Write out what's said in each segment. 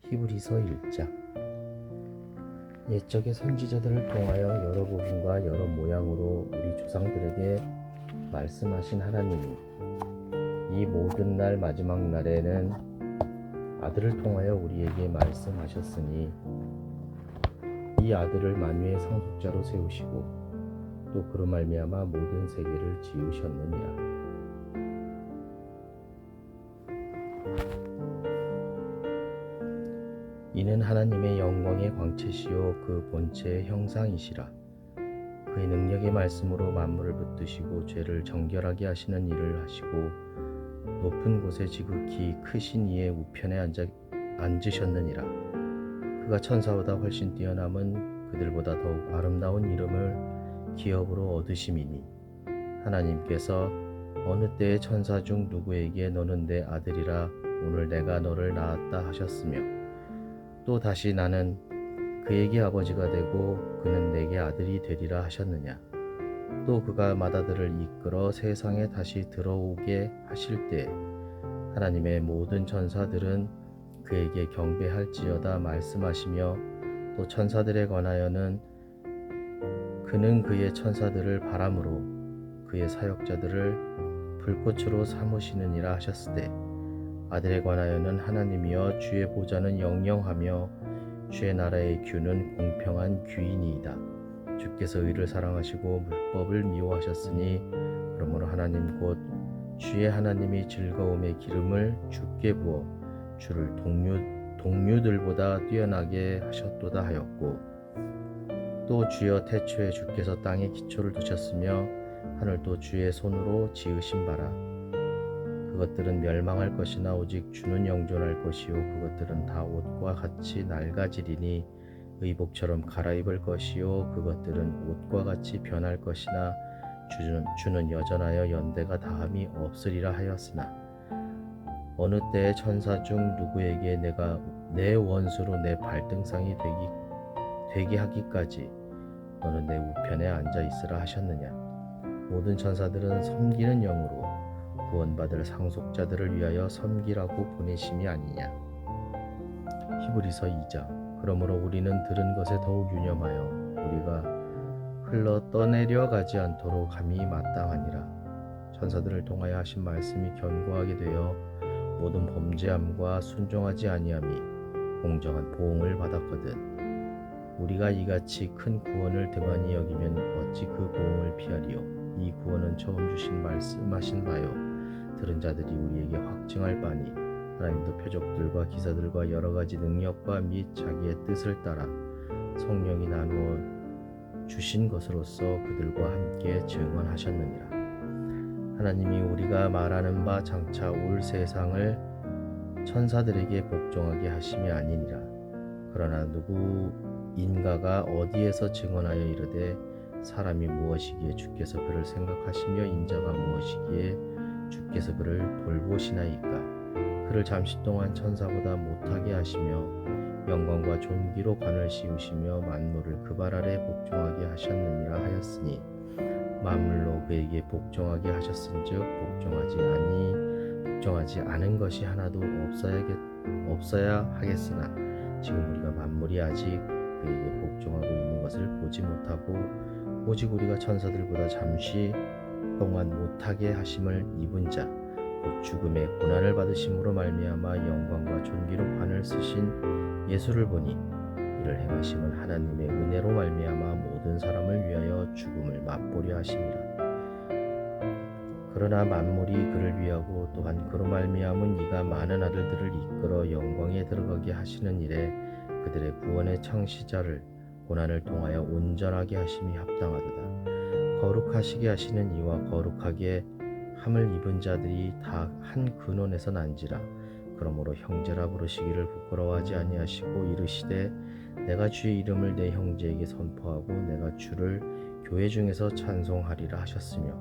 히브리서 1장. 옛적의 선지자들을 통하여 여러 부분과 여러 모양으로 우리 조상들에게 말씀하신 하나님이 이 모든 날 마지막 날에는 아들을 통하여 우리에게 말씀하셨으니 이 아들을 만유의 상속자로 세우시고 또 그로 말미암아 모든 세계를 지으셨느니라. 이는 하나님의 영광의 광채시요 그 본체의 형상이시라. 그의 능력의 말씀으로 만물을 붙드시고 죄를 정결하게 하시는 일을 하시고 높은 곳에 지극히 크신 이의 우편에 앉으셨느니라. 그가 천사보다 훨씬 뛰어남은 그들보다 더욱 아름다운 이름을 기업으로 얻으심이니 하나님께서 어느 때에 천사 중 누구에게 너는 내 아들이라 오늘 내가 너를 낳았다 하셨으며 또 다시 나는 그에게 아버지가 되고 그는 내게 아들이 되리라 하셨느냐. 또 그가 맏아들을 이끌어 세상에 다시 들어오게 하실 때 하나님의 모든 천사들은 그에게 경배할지어다 말씀하시며 또 천사들에 관하여는 그는 그의 천사들을 바람으로 그의 사역자들을 불꽃으로 삼으시느니라 하셨을 때 아들에 관하여는 하나님이여 주의 보좌는 영영하며 주의 나라의 규는 공평한 규이니이다. 주께서 의를 사랑하시고 율법을 미워하셨으니 그러므로 하나님 곧 주의 하나님이 즐거움의 기름을 주께 부어 주를 동류들보다 뛰어나게 하셨도다 하였고 또 주여 태초에 주께서 땅에 기초를 두셨으며 하늘도 주의 손으로 지으신 바라. 그것들은 멸망할 것이나 오직 주는 영존할 것이요 그것들은 다 옷과 같이 낡아지리니 의복처럼 갈아입을 것이요 그것들은 옷과 같이 변할 것이나 주는 여전하여 연대가 다함이 없으리라 하였으나 어느 때에 천사 중 누구에게 내가 내 원수로 내 발등상이 되게 하기까지 너는 내 우편에 앉아 있으라 하셨느냐. 모든 천사들은 섬기는 영으로 구원받을 상속자들을 위하여 섬기라고 보내심이 아니냐. 히브리서 2장. 그러므로 우리는 들은 것에 더욱 유념하여 우리가 흘러 떠내려 가지 않도록 함이 마땅하니라. 천사들을 통하여 하신 말씀이 견고하게 되어 모든 범죄함과 순종하지 아니함이 공정한 보응을 받았거든. 우리가 이같이 큰 구원을 등한히 여기면 어찌 그 보응을 피하리요. 이 구원은 처음 주신 말씀하신 바요 들은 자들이 우리에게 확증할 바니 하나님도 표적들과 기사들과 여러 가지 능력과 및 자기의 뜻을 따라 성령이 나누어 주신 것으로서 그들과 함께 증언하셨느니라. 하나님이 우리가 말하는 바 장차 올 세상을 천사들에게 복종하게 하심이 아니니라. 그러나 누구인가가 어디에서 증언하여 이르되 사람이 무엇이기에 주께서 그를 생각하시며 인자가 무엇이기에 주께서 그를 돌보시나이까. 그를 잠시 동안 천사보다 못하게 하시며 영광과 존귀로 관을 씌우시며 만물을 그 발 아래 복종하게 하셨느니라 하였으니 만물로 그에게 복종하게 하셨은즉 복종하지 않은 것이 하나도 없어야 하겠으나 지금 우리가 만물이 아직 그에게 복종하고 있는 것을 보지 못하고 오직 우리가 천사들보다 잠시 동안 못하게 하심을 입은 자 곧 죽음의 고난을 받으심으로 말미암아 영광과 존귀로 관을 쓰신 예수를 보니 이를 행하심은 하나님의 은혜로 말미암아 모든 사람을 위하여 죽음을 맛보려 하심이라. 그러나 만물이 그를 위하고 또한 그로 말미암은 이가 많은 아들들을 이끌어 영광에 들어가게 하시는 일에 그들의 구원의 창시자를 고난을 통하여 온전하게 하심이 합당하도다. 거룩하시게 하시는 이와 거룩하게 함을 입은 자들이 다 한 근원에서 난지라. 그러므로 형제라 부르시기를 부끄러워하지 아니하시고 이르시되 내가 주의 이름을 내 형제에게 선포하고 내가 주를 교회 중에서 찬송하리라 하셨으며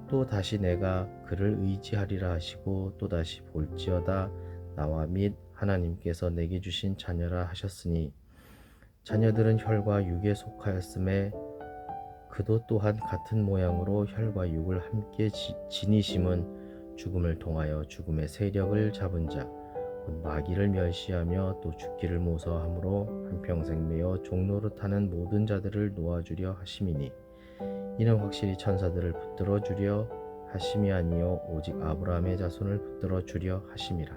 또 다시 내가 그를 의지하리라 하시고 또 다시 볼지어다 나와 및 하나님께서 내게 주신 자녀라 하셨으니 자녀들은 혈과 육에 속하였음에 그도 또한 같은 모양으로 혈과 육을 함께 지니심은 죽음을 통하여 죽음의 세력을 잡은 자 곧 마귀를 멸시하며 또 죽기를 모서함으로 한평생 매어 종노릇하는 모든 자들을 놓아주려 하심이니 이는 확실히 천사들을 붙들어 주려 하심이 아니요 오직 아브라함의 자손을 붙들어 주려 하심이라.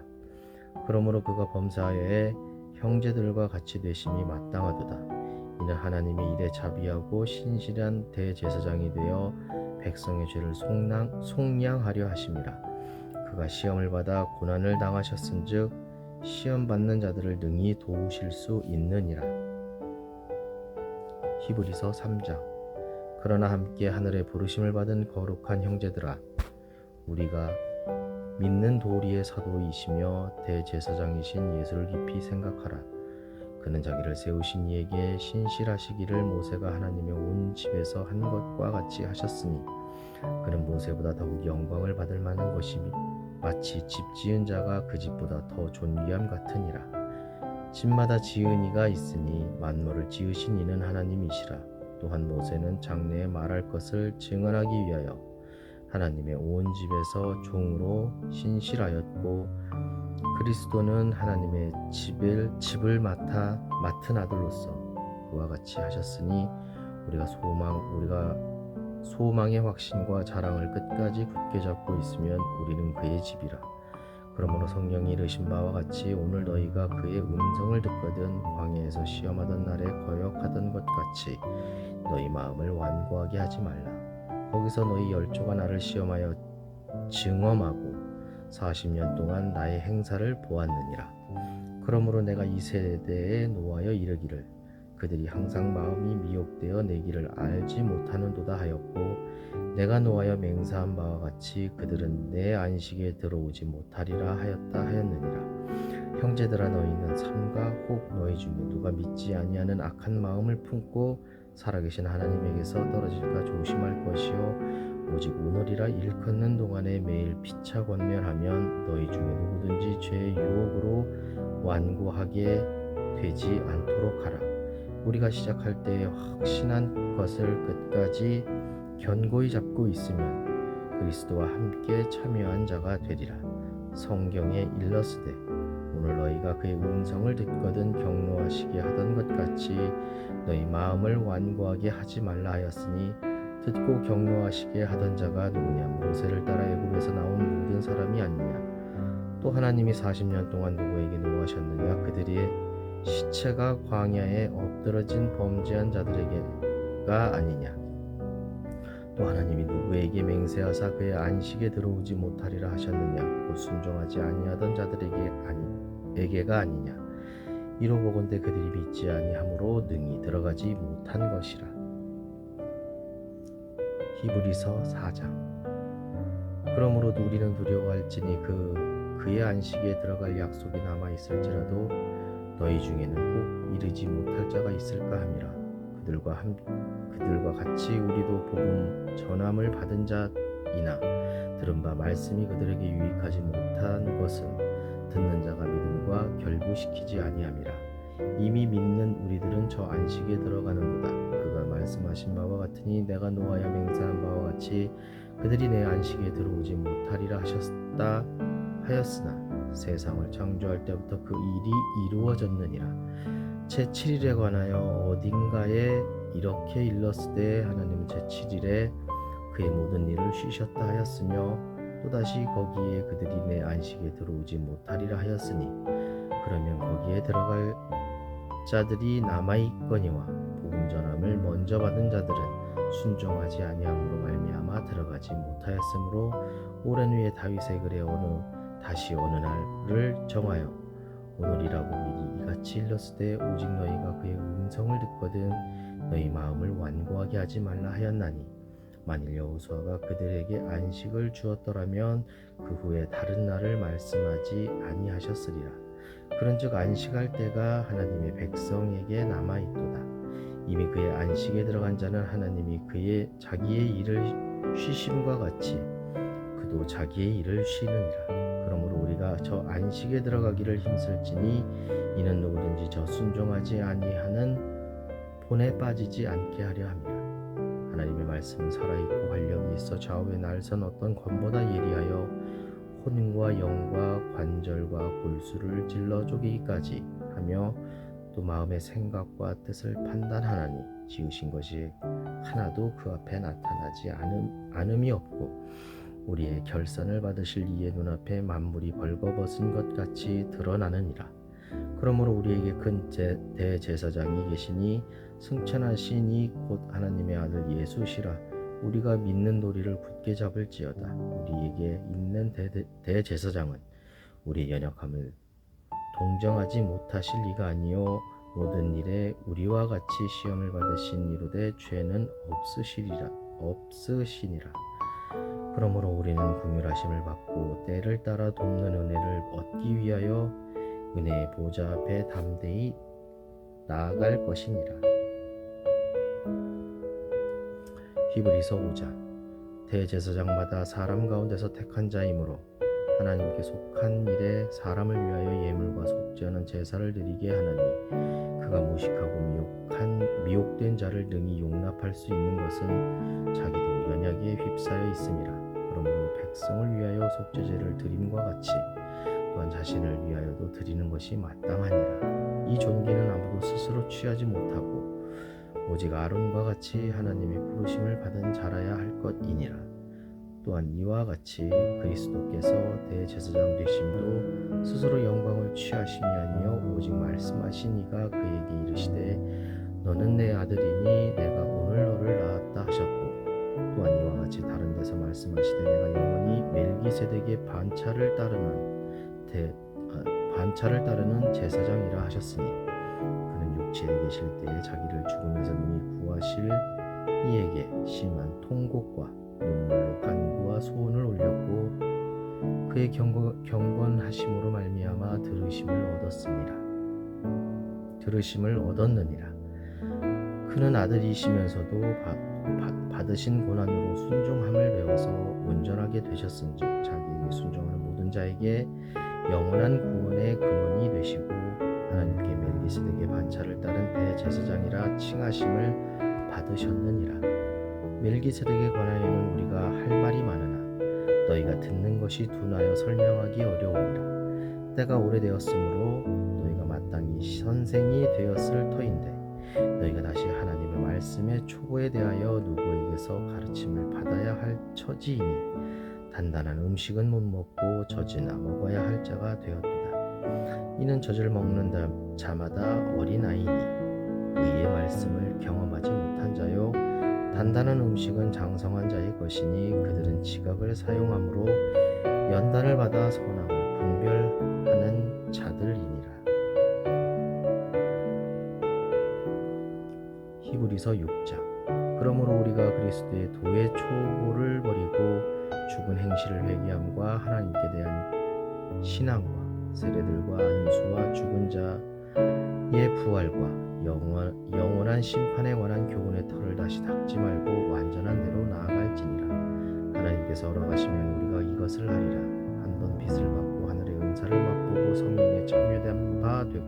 그러므로 그가 범사에 형제들과 같이 되심이 마땅하도다. 이는 하나님의 일에 자비하고 신실한 대제사장이 되어 백성의 죄를 속량하려 하심이라. 그가 시험을 받아 고난을 당하셨은즉 시험 받는 자들을 능히 도우실 수 있느니라. 히브리서 3장. 그러나 함께 하늘에 부르심을 받은 거룩한 형제들아, 우리가 믿는 도리의 사도이시며 대제사장이신 예수를 깊이 생각하라. 그는 자기를 세우신 이에게 신실하시기를 모세가 하나님의 온 집에서 한 것과 같이 하셨으니 그는 모세보다 더욱 영광을 받을 만한 것이 마치 집 지은 자가 그 집보다 더 존귀함 같으니라. 집마다 지은 이가 있으니 만물을 지으신 이는 하나님이시라. 또한 모세는 장래에 말할 것을 증언하기 위하여 하나님의 온 집에서 종으로 신실하였고 그리스도는 하나님의 집을 맡은 아들로서 그와 같이 하셨으니 우리가 소망의 확신과 자랑을 끝까지 굳게 잡고 있으면 우리는 그의 집이라. 그러므로 성령이 이르신 바와 같이 오늘 너희가 그의 음성을 듣거든 광야에서 시험하던 날에 거역하던 것 같이 너희 마음을 완고하게 하지 말라. 거기서 너희 열조가 나를 시험하여 증험하고 40년 동안 나의 행사를 보았느니라. 그러므로 내가 이 세대에 노하여 이르기를 그들이 항상 마음이 미혹되어 내 길을 알지 못하는도다 하였고 내가 노하여 맹세한 바와 같이 그들은 내 안식에 들어오지 못하리라 하였느니라. 형제들아, 너희는 삼가 혹 너희 중에 누가 믿지 아니하는 악한 마음을 품고 살아계신 하나님에게서 떨어질까 조심할 것이요 오직 오늘이라 일컫는 동안에 매일 피차 권면하면 너희 중에 누구든지 죄의 유혹으로 완고하게 되지 않도록 하라. 우리가 시작할 때에 확신한 것을 끝까지 견고히 잡고 있으면 그리스도와 함께 참여한 자가 되리라. 성경에 일렀으되 오늘 너희가 그의 음성을 듣거든 경노하시게 하던 것 같이 너희 마음을 완고하게 하지 말라 하였으니 듣고 경노하시게 하던 자가 누구냐? 모세를 따라 애굽에서 나온 모든 사람이 아니냐? 또 하나님이 40년 동안 누구에게 노하셨느냐? 그들의 시체가 광야에 엎드러진 범죄한 자들에게가 아니냐? 또 하나님이 누구에게 맹세하사 그의 안식에 들어오지 못하리라 하셨느냐? 곧 순종하지 아니하던 자들에게가 아니냐? 이로 보건대 그들이 믿지 아니함으로 능히 들어가지 못한 것이라. 히브리서 4장. 그러므로 우리는 두려워할지니 그의 안식에 들어갈 약속이 남아 있을지라도 너희 중에는 꼭 이르지 못할 자가 있을까 함이라. 그들과 같이 우리도 복음 전함을 받은 자이나 들은 바 말씀이 그들에게 유익하지 못한 것은 듣는 자가 믿음과 결부시키지 아니함이라. 이미 믿는 우리들은 저 안식에 들어가는도다. 그가 말씀하신 바와 같으니 내가 노하여 맹세한 바와 같이 그들이 내 안식에 들어오지 못하리라 하였으나 세상을 창조할 때부터 그 일이 이루어졌느니라. 제7일에 관하여 어딘가에 이렇게 일렀으되 하나님은 제7일에 그의 모든 일을 쉬셨다 하였으며 또다시 거기에 그들이 내 안식에 들어오지 못하리라 하였으니 그러면 거기에 들어갈 자들이 남아있거니와 복음 전함을 먼저 받은 자들은 순종하지 아니함으로 말미암아 들어가지 못하였으므로 오랜 후에 다윗의 글에 다시 어느 날을 정하여 오늘이라고 미리 이같이 일렀으되 오직 너희가 그의 음성을 듣거든 너희 마음을 완고하게 하지 말라 하였나니 만일 여호수아가 그들에게 안식을 주었더라면 그 후에 다른 날을 말씀하지 아니하셨으리라. 그런즉 안식할 때가 하나님의 백성에게 남아있도다. 이미 그의 안식에 들어간 자는 하나님이 자기의 일을 쉬심과 같이 그도 자기의 일을 쉬느니라. 그러므로 우리가 저 안식에 들어가기를 힘쓸지니 이는 누구든지 저 순종하지 아니하는 본에 빠지지 않게 하려 함이라. 하나님의 말씀은 살아있고 활력이 있어 좌우에 날선 어떤 검보다 예리하여 혼과 영과 관절과 골수를 찔러 쪼개기까지 하며 또 마음의 생각과 뜻을 판단하나니 지으신 것이 하나도 그 앞에 나타나지 않음이 없고 우리의 결산을 받으실 이의 눈앞에 만물이 벌거벗은 것 같이 드러나느니라. 그러므로 우리에게 큰 대제사장이 계시니 승천하신 이 곧 하나님의 아들 예수시라. 우리가 믿는 도리를 굳게 잡을지어다. 우리에게 있는 대제사장은 우리의 연약함을 동정하지 못하실 리가 아니요 모든 일에 우리와 같이 시험을 받으신 이로되 죄는 없으시니라. 그러므로 우리는 긍휼하심을 받고 때를 따라 돕는 은혜를 얻기 위하여 은혜의 보좌 앞에 담대히 나아갈 것이니라. 히브리서 5장. 대제사장마다 사람 가운데서 택한 자이므로 하나님께 속한 일에 사람을 위하여 예물과 속죄하는 제사를 드리게 하나니 그가 무식하고 미혹된 자를 능히 용납할 수 있는 것은 자기도 연약에 휩싸여 있음이라. 그러므로 백성을 위하여 속죄제를 드림과 같이 또한 자신을 위하여도 드리는 것이 마땅하니라. 이 존귀는 아무도 스스로 취하지 못하고 오직 아론과 같이 하나님의 부르심을 받은 자라야 할 것이니라. 또한 이와 같이 그리스도께서 대제사장 되심도 스스로 영광을 취하심이 아니요 오직 말씀하신 이가 그에게 이르시되 너는 내 아들이니 내가 오늘 너를 낳았다 하셨고 또한 이와 같이 다른 데서 말씀하시되 내가 영원히 멜기세덱의 반차를 따르는 제사장이라 하셨으니 그는 육체에 계실 때에 자기를 죽음에서 능히 구하실 이에게 심한 통곡과 눈물로 간구와 소원을 올렸고 그의 경건하심으로 말미암아 들으심을 얻었느니라. 그는 아들이시면서도 받으신 고난으로 순종함을 배워서 온전하게 되셨은즉 자기에게 순종하는 모든 자에게 영원한 구원의 근원이 되시고 하나님께 멜기세덱의 반차를 따른 대제사장이라 칭하심을 받으셨느니라. 멜기세덱에 관하여는 우리가 할 말이 많으나 너희가 듣는 것이 둔하여 설명하기 어려우니라. 때가 오래되었으므로 너희가 마땅히 선생이 되었을 터인데 너희가 다시 하나님의 말씀의 초보에 대하여 누구에게서 가르침을 받아야 할 처지이니 단단한 음식은 못 먹고 젖이나 먹어야 할 자가 되었도다. 이는 젖을 먹는 자마다 어린아이니 의의 말씀을 경험하지 못한 자요 단단한 음식은 장성한 자의 것이니 그들은 지각을 사용함으로 연단을 받아 선악을 분별하는 자들이니라. 히브리서 6장. 그러므로 우리가 그리스도의 도의 초보를 버리고 죽은 행실을 회개함과 하나님께 대한 신앙과 세례들과 안수와 죽은 자의 부활과 영원한 심판에 관한 교훈의 털을 다시 닦지 말고 완전한 대로 나아갈지니라. 하나님께서 허락하시면 우리가 이것을 하리라. 한번 빛을 받고 하늘의 은사를 맛보고 성령에 참여된 바 되고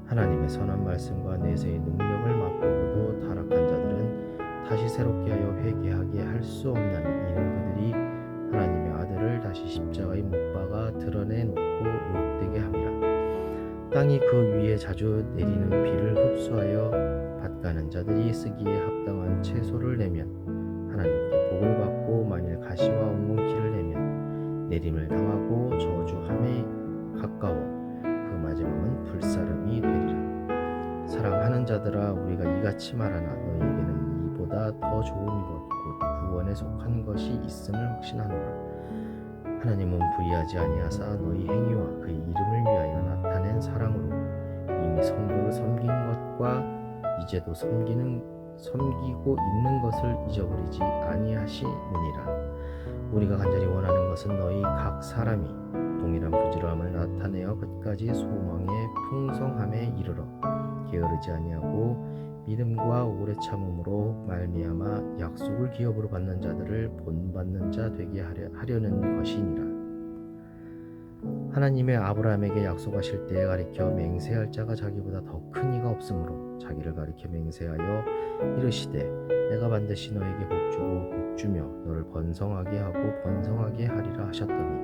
하나님의 선한 말씀과 내세의 능력을 맛보고도 타락한 자들은 다시 새롭게 하여 회개하게 할 수 없나니 이는 그들이 하나님의 아들을 다시 십자가에 못 박아 드러내놓고 욕되게 함이라. 땅이 그 위에 자주 내리는 비를 흡수하여 밭가는 자들이 쓰기에 합당한 채소를 내면 하나님께 복을 받고 만일 가시와 엉겅퀴를 내면 내림을 당하고 저주함에 가까워 그 마지막은 불사름이 되리라. 사랑하는 자들아 우리가 이같이 말하나 너희에게는 이보다 더 좋은 것 곧 구원에 속한 것이 있음을 확신하노라. 하나님은 불의하지 아니하사 너희 행위와 그의 이름을 위하여 나타낸 사랑으로 이미 성도를 섬긴 것과 이제도 섬기고 있는 것을 잊어버리지 아니하시느니라. 우리가 간절히 원하는 것은 너희 각 사람이 동일한 부지런함을 나타내어 끝까지 소망의 풍성함에 이르러 게으르지 아니하고 믿음과 오래 참음으로 말미암아 약속을 기업으로 받는 자들을 본받는 자 되게 하려는 것이니라. 하나님의 아브라함에게 약속하실 때에 가리켜 맹세할 자가 자기보다 더 큰 이가 없으므로 자기를 가리켜 맹세하여 이르시되 내가 반드시 너에게 복주고 복주며 너를 번성하게 하고 번성하게 하리라 하셨더니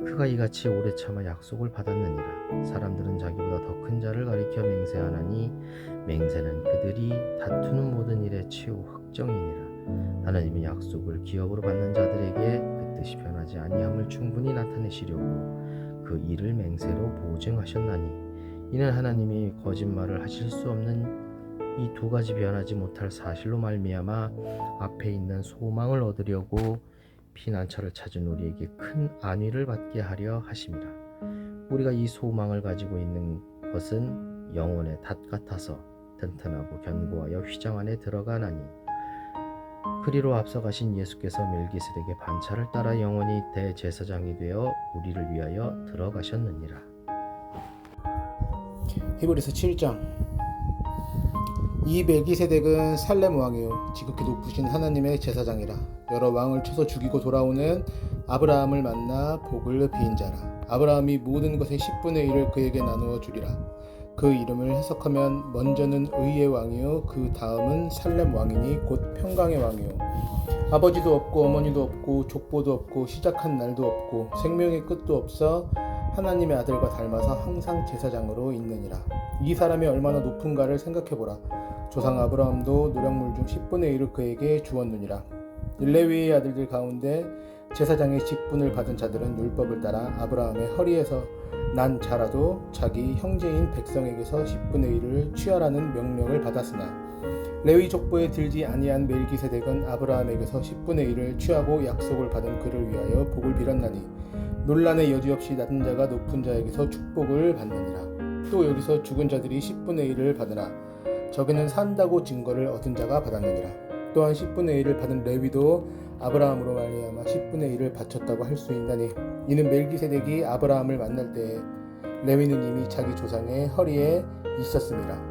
그가 이같이 오래 참아 약속을 받았느니라. 사람들은 자기보다 더 큰 자를 가리켜 맹세하나니 맹세는 그들이 다투는 모든 일에 최후 확정이니라. 하나님은 약속을 기업으로 받는 자들에게 그 뜻이 변하지 아니함을 충분히 나타내시려고 그 일을 맹세로 보증하셨나니, 이는 하나님이 거짓말을 하실 수 없는 이 두 가지 변하지 못할 사실로 말미암아 앞에 있는 소망을 얻으려고 피난처를 찾은 우리에게 큰 안위를 받게 하려 하심이라. 우리가 이 소망을 가지고 있는 것은 영혼의 닷 같아서 튼튼하고 견고하여 휘장 안에 들어가나니, 그리로 앞서가신 예수께서 멜기세덱의 반차를 따라 영원히 대제사장이 되어 우리를 위하여 들어가셨느니라. 히브리서 7장. 이 멜기세덱은 살렘 왕이요 지극히 높으신 하나님의 제사장이라. 여러 왕을 쳐서 죽이고 돌아오는 아브라함을 만나 복을 비인 자라. 아브라함이 모든 것의 10분의 1을 그에게 나누어 주리라. 그 이름을 해석하면 먼저는 의의 왕이요 그 다음은 살렘 왕이니 곧 평강의 왕이요, 아버지도 없고 어머니도 없고 족보도 없고 시작한 날도 없고 생명의 끝도 없어 하나님의 아들과 닮아서 항상 제사장으로 있느니라. 이 사람이 얼마나 높은가를 생각해보라. 조상 아브라함도 노략물 중 10분의 1을 그에게 주었느니라. 일레위의 아들들 가운데 제사장의 직분을 받은 자들은 율법을 따라 아브라함의 허리에서 난 자라도 자기 형제인 백성에게서 10분의 1을 취하라는 명령을 받았으나, 레위 족보에 들지 아니한 멜기세덱은 아브라함에게서 10분의 1을 취하고 약속을 받은 그를 위하여 복을 빌었나니, 논란의 여지 없이 낮은 자가 높은 자에게서 축복을 받느니라. 또 여기서 죽은 자들이 10분의 1을 받으나 저기는 산다고 증거를 얻은 자가 받았느니라. 또한 10분의 1을 받은 레위도 아브라함으로 말미암아 10분의 1을 바쳤다고 할 수 있나니, 이는 멜기세덱이 아브라함을 만날 때에 레위는 이미 자기 조상의 허리에 있었습니다.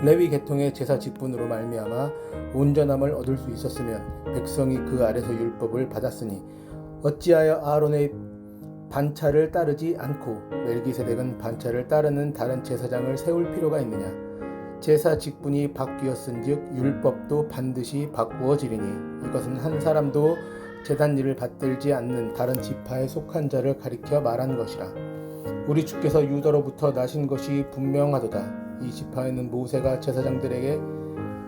레위 계통의 제사 직분으로 말미암아 온전함을 얻을 수 있었으면 백성이 그 아래서 율법을 받았으니 어찌하여 아론의 반차를 따르지 않고 멜기세덱은 반차를 따르는 다른 제사장을 세울 필요가 있느냐? 제사 직분이 바뀌었은즉 율법도 반드시 바꾸어지리니, 이것은 한 사람도 제단 일을 받들지 않는 다른 지파에 속한 자를 가리켜 말한 것이라. 우리 주께서 유다로부터 나신 것이 분명하도다. 이 지파에는 모세가 제사장들에게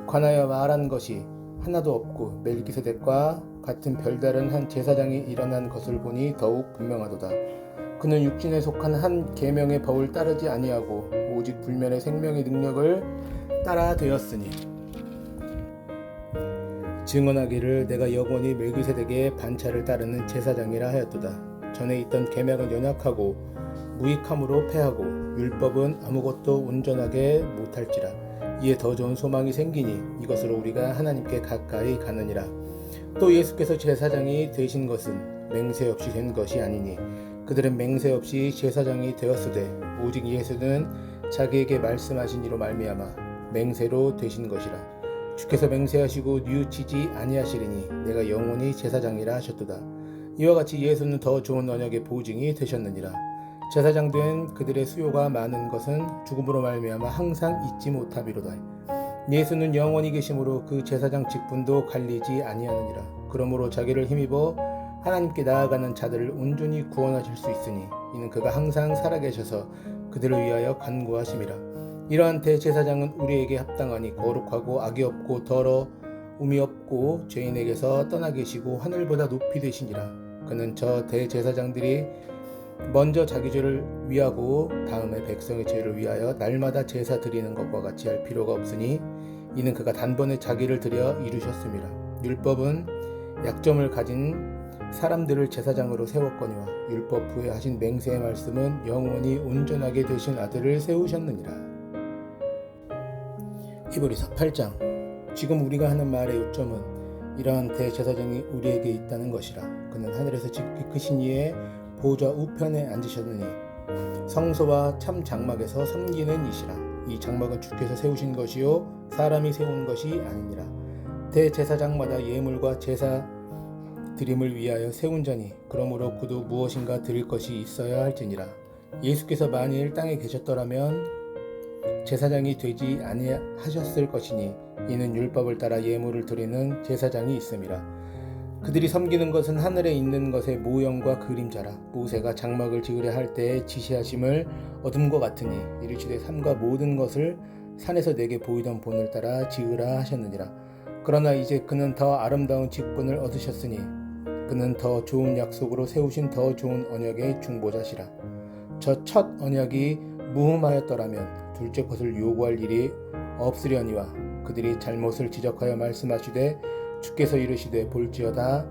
관하여 말한 것이 하나도 없고 멜기세덱과 같은 별다른 한 제사장이 일어난 것을 보니 더욱 분명하도다. 그는 육신에 속한 한 계명의 법을 따르지 아니하고 오직 불면의 생명의 능력을 따라 되었으니, 증언하기를 내가 영원히 멜기세덱의 반차를 따르는 제사장이라 하였도다. 전에 있던 계명은 연약하고 무익함으로 패하고 율법은 아무것도 온전하게 못할지라. 이에 더 좋은 소망이 생기니 이것으로 우리가 하나님께 가까이 가느니라. 또 예수께서 제사장이 되신 것은 맹세 없이 된 것이 아니니 그들은 맹세 없이 제사장이 되었으되 오직 예수는 자기에게 말씀하신 이로 말미암아 맹세로 되신 것이라. 주께서 맹세하시고 뉘우치지 아니하시리니 내가 영원히 제사장이라 하셨도다. 이와 같이 예수는 더 좋은 언약의 보증이 되셨느니라. 제사장 된 그들의 수요가 많은 것은 죽음으로 말미암아 항상 잊지 못함이로다. 예수는 영원히 계심으로 그 제사장 직분도 갈리지 아니하느니라. 그러므로 자기를 힘입어 하나님께 나아가는 자들을 온전히 구원하실 수 있으니 이는 그가 항상 살아계셔서 그들을 위하여 간구하심이라. 이러한 대제사장은 우리에게 합당하니 거룩하고 악이 없고 더러움이 없고 죄인에게서 떠나 계시고 하늘보다 높이 되시니라. 그는 저 대제사장들이 먼저 자기 죄를 위하고 다음에 백성의 죄를 위하여 날마다 제사 드리는 것과 같이 할 필요가 없으니 이는 그가 단번에 자기를 드려 이루셨습니다. 율법은 약점을 가진 사람들을 제사장으로 세웠거니와 율법 후에 하신 맹세의 말씀은 영원히 온전하게 되신 아들을 세우셨느니라. 히브리서 8장. 지금 우리가 하는 말의 요점은 이러한 대제사장이 우리에게 있다는 것이라. 그는 하늘에서 지극히 크신 이의 보좌 우편에 앉으셨느니 성소와 참 장막에서 섬기는 이시라. 이 장막은 주께서 세우신 것이요 사람이 세운 것이 아니니라. 대제사장마다 예물과 제사 드림을 위하여 세운 자니 그러므로 그도 무엇인가 드릴 것이 있어야 할지니라. 예수께서 만일 땅에 계셨더라면 제사장이 되지 아니하셨을 것이니 이는 율법을 따라 예물을 드리는 제사장이 있음이라. 그들이 섬기는 것은 하늘에 있는 것의 모형과 그림자라. 모세가 장막을 지으려 할 때에 지시하심을 얻음과 같으니 이르시되 삼가 모든 것을 산에서 내게 보이던 본을 따라 지으라 하셨느니라. 그러나 이제 그는 더 아름다운 직분을 얻으셨으니 그는 더 좋은 약속으로 세우신 더 좋은 언약의 중보자시라. 저 첫 언약이 무흠하였더라면 둘째 것을 요구할 일이 없으려니와 그들이 잘못을 지적하여 말씀하시되 주께서 이르시되 볼지어다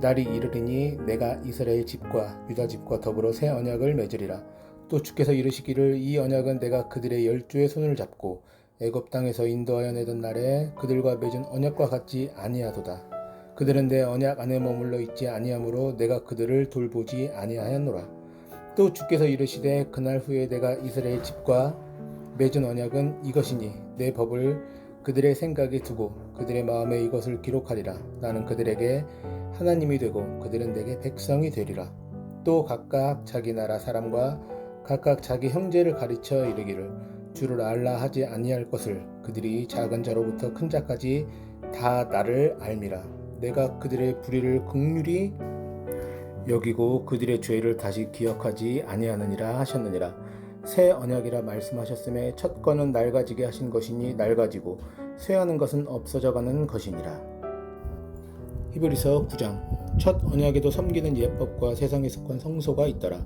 날이 이르리니 내가 이스라엘 집과 유다 집과 더불어 새 언약을 맺으리라. 또 주께서 이르시기를 이 언약은 내가 그들의 열조의 손을 잡고 애굽 땅에서 인도하여 내던 날에 그들과 맺은 언약과 같지 아니하도다. 그들은 내 언약 안에 머물러 있지 아니하므로 내가 그들을 돌보지 아니하였노라. 또 주께서 이르시되 그날 후에 내가 이스라엘 집과 맺은 언약은 이것이니 내 법을 그들의 생각에 두고 그들의 마음에 이것을 기록하리라. 나는 그들에게 하나님이 되고 그들은 내게 백성이 되리라. 또 각각 자기 나라 사람과 각각 자기 형제를 가르쳐 이르기를 주를 알라 하지 아니할 것을 그들이 작은 자로부터 큰 자까지 다 나를 알미라. 내가 그들의 불의를 긍휼히 여기고 그들의 죄를 다시 기억하지 아니하느니라 하셨느니라. 새 언약이라 말씀하셨음에 첫 건은 낡아지게 하신 것이니 낡아지고 쇠하는 것은 없어져가는 것이니라. 히브리서 9장. 첫 언약에도 섬기는 예법과 세상에 속한 성소가 있더라.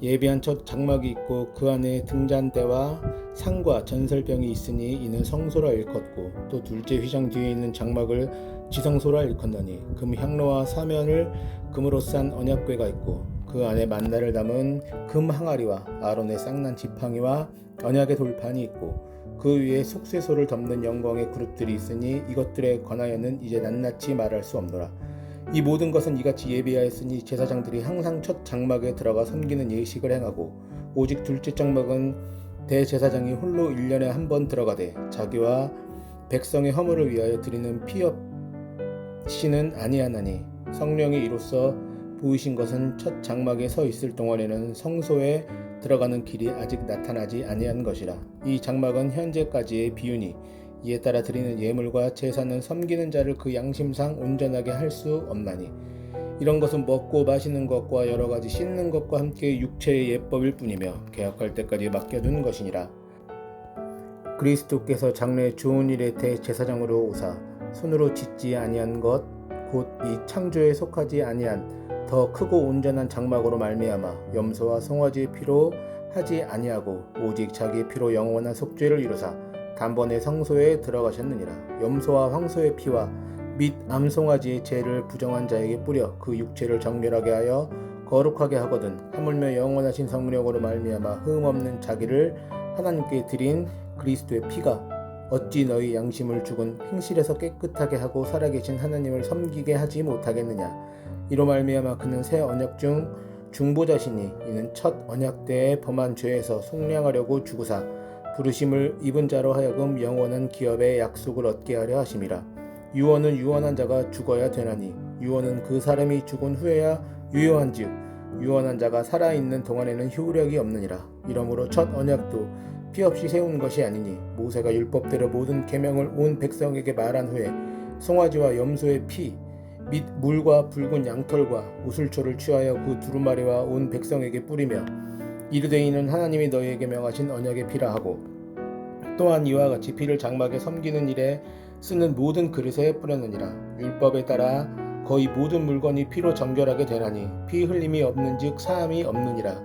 예비한 첫 장막이 있고 그 안에 등잔대와 상과 전설병이 있으니 이는 성소라 일컫고 또 둘째 휘장 뒤에 있는 장막을 지성소라 일컫느니 금 향로와 사면을 금으로 싼 언약궤가 있고 그 안에 만나를 담은 금 항아리와 아론의 쌍난 지팡이와 언약의 돌판이 있고 그 위에 속죄소를 덮는 영광의 그룹들이 있으니 이것들에 관하여는 이제 낱낱이 말할 수 없노라. 이 모든 것은 이같이 예비하였으니 제사장들이 항상 첫 장막에 들어가 섬기는 예식을 행하고 오직 둘째 장막은 대제사장이 홀로 1년에 한 번 들어가되 자기와 백성의 허물을 위하여 드리는 피 없이는 아니하나니 성령이 이로써 보이신 것은 첫 장막에 서 있을 동안에는 성소에 들어가는 길이 아직 나타나지 아니한 것이라. 이 장막은 현재까지의 비유니 이에 따라 드리는 예물과 제사는 섬기는 자를 그 양심상 온전하게 할 수 없나니 이런 것은 먹고 마시는 것과 여러 가지 씻는 것과 함께 육체의 예법일 뿐이며 개혁할 때까지 맡겨둔 것이니라. 그리스도께서 장래 좋은 일의 대제사장으로 오사 손으로 짓지 아니한 것 곧 이 창조에 속하지 아니한 더 크고 온전한 장막으로 말미암아 염소와 송아지의 피로 하지 아니하고 오직 자기의 피로 영원한 속죄를 이루사 단번에 성소에 들어가셨느니라. 염소와 황소의 피와 및 암송아지의 죄를 부정한 자에게 뿌려 그 육체를 정결하게 하여 거룩하게 하거든 하물며 영원하신 성령으로 말미암아 흠없는 자기를 하나님께 드린 그리스도의 피가 어찌 너희 양심을 죽은 행실에서 깨끗하게 하고 살아계신 하나님을 섬기게 하지 못하겠느냐. 이로 말미암아 그는 새 언약 중 중보자시니 이는 첫 언약 때에 범한 죄에서 속량하려고 죽으사 부르심을 입은 자로 하여금 영원한 기업의 약속을 얻게 하려 하심이라. 유언은 유언한 자가 죽어야 되나니 유언은 그 사람이 죽은 후에야 유효한즉 유언한 자가 살아있는 동안에는 효력이 없느니라. 이러므로 첫 언약도 피 없이 세운 것이 아니니 모세가 율법대로 모든 계명을 온 백성에게 말한 후에 송아지와 염소의 피 및 물과 붉은 양털과 우슬초를 취하여 그 두루마리와 온 백성에게 뿌리며 이르되 이는 하나님이 너희에게 명하신 언약의 피라 하고 또한 이와 같이 피를 장막에 섬기는 일에 쓰는 모든 그릇에 뿌렸느니라. 율법에 따라 거의 모든 물건이 피로 정결하게 되나니 피 흘림이 없는즉 사함이 없느니라.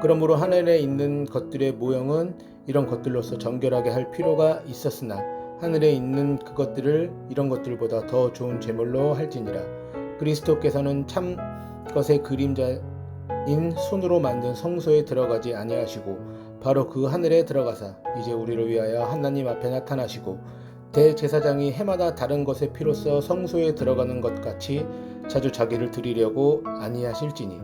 그러므로 하늘에 있는 것들의 모형은 이런 것들로서 정결하게 할 필요가 있었으나 하늘에 있는 그것들을 이런 것들보다 더 좋은 제물로 할지니라. 그리스도께서는 참 것의 그림자인 손으로 만든 성소에 들어가지 아니하시고 바로 그 하늘에 들어가사 이제 우리를 위하여 하나님 앞에 나타나시고 대제사장이 해마다 다른 것의 피로써 성소에 들어가는 것 같이 자주 자기를 드리려고 아니하실지니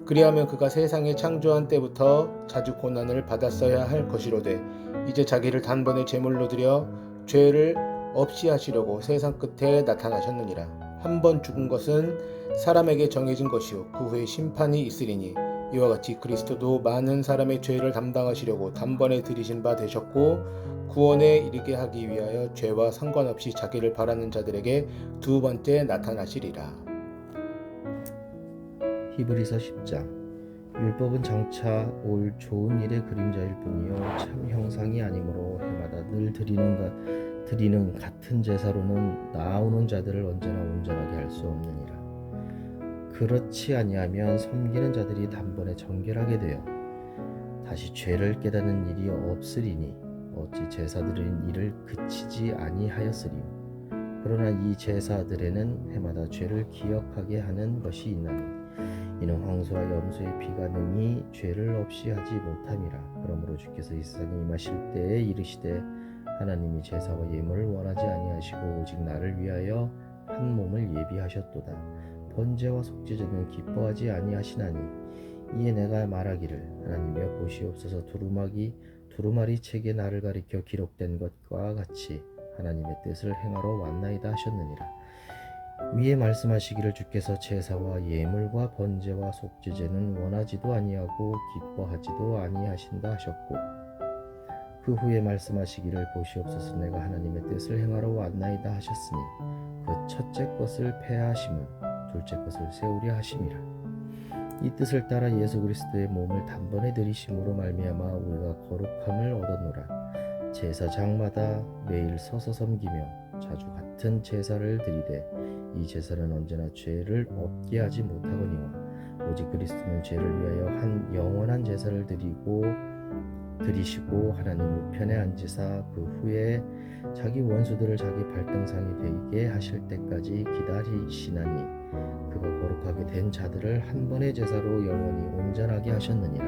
그리하면 그가 세상에 창조한 때부터 자주 고난을 받았어야 할 것이로되 이제 자기를 단번에 제물로 드려 죄를 없이 하시려고 세상 끝에 나타나셨느니라. 한 번 죽은 것은 사람에게 정해진 것이요 그 후에 심판이 있으리니 이와 같이 그리스도도 많은 사람의 죄를 담당하시려고 단번에 들이신 바 되셨고 구원에 이르게 하기 위하여 죄와 상관없이 자기를 바라는 자들에게 두 번째 나타나시리라. 히브리서 10장. 율법은 장차 올 좋은 일의 그림자일 뿐이요 참 형상이 아니므로 해마다 늘 드리는 같은 제사로는 나아오는 자들을 언제나 온전하게 할 수 없느니라. 그렇지 아니하면 섬기는 자들이 단번에 정결하게 되어 다시 죄를 깨닫는 일이 없으리니 어찌 제사드리는 일을 그치지 아니하였으리요. 그러나 이 제사들에는 해마다 죄를 기억하게 하는 것이 있나니 이는 황소와 염소의 피가 능히 죄를 없이 하지 못함이라. 그러므로 주께서 이 세상에 임하실 때에 이르시되 하나님이 제사와 예물을 원하지 아니하시고 오직 나를 위하여 한 몸을 예비하셨도다. 번제와 속죄제는 기뻐하지 아니하시나니 이에 내가 말하기를 하나님이여 보시옵소서 두루마리 책에 나를 가리켜 기록된 것과 같이 하나님의 뜻을 행하러 왔나이다 하셨느니라. 위에 말씀하시기를 주께서 제사와 예물과 번제와 속죄제는 원하지도 아니하고 기뻐하지도 아니하신다 하셨고 그 후에 말씀하시기를 보시옵소서 내가 하나님의 뜻을 행하러 왔나이다 하셨으니 그 첫째 것을 폐하심은 둘째 것을 세우려 하심이라. 이 뜻을 따라 예수 그리스도의 몸을 단번에 들이심으로 말미암아 우리가 거룩함을 얻었노라. 제사장마다 매일 서서 섬기며 자주 같은 제사를 드리되 이 제사는 언제나 죄를 없게 하지 못하거니와 오직 그리스도는 죄를 위하여 한 영원한 제사를 드리시고 하나님 우편에 앉으사 그 후에 자기 원수들을 자기 발등상이 되게 하실 때까지 기다리시나니 그가 거룩하게 된 자들을 한 번의 제사로 영원히 온전하게 하셨느니라.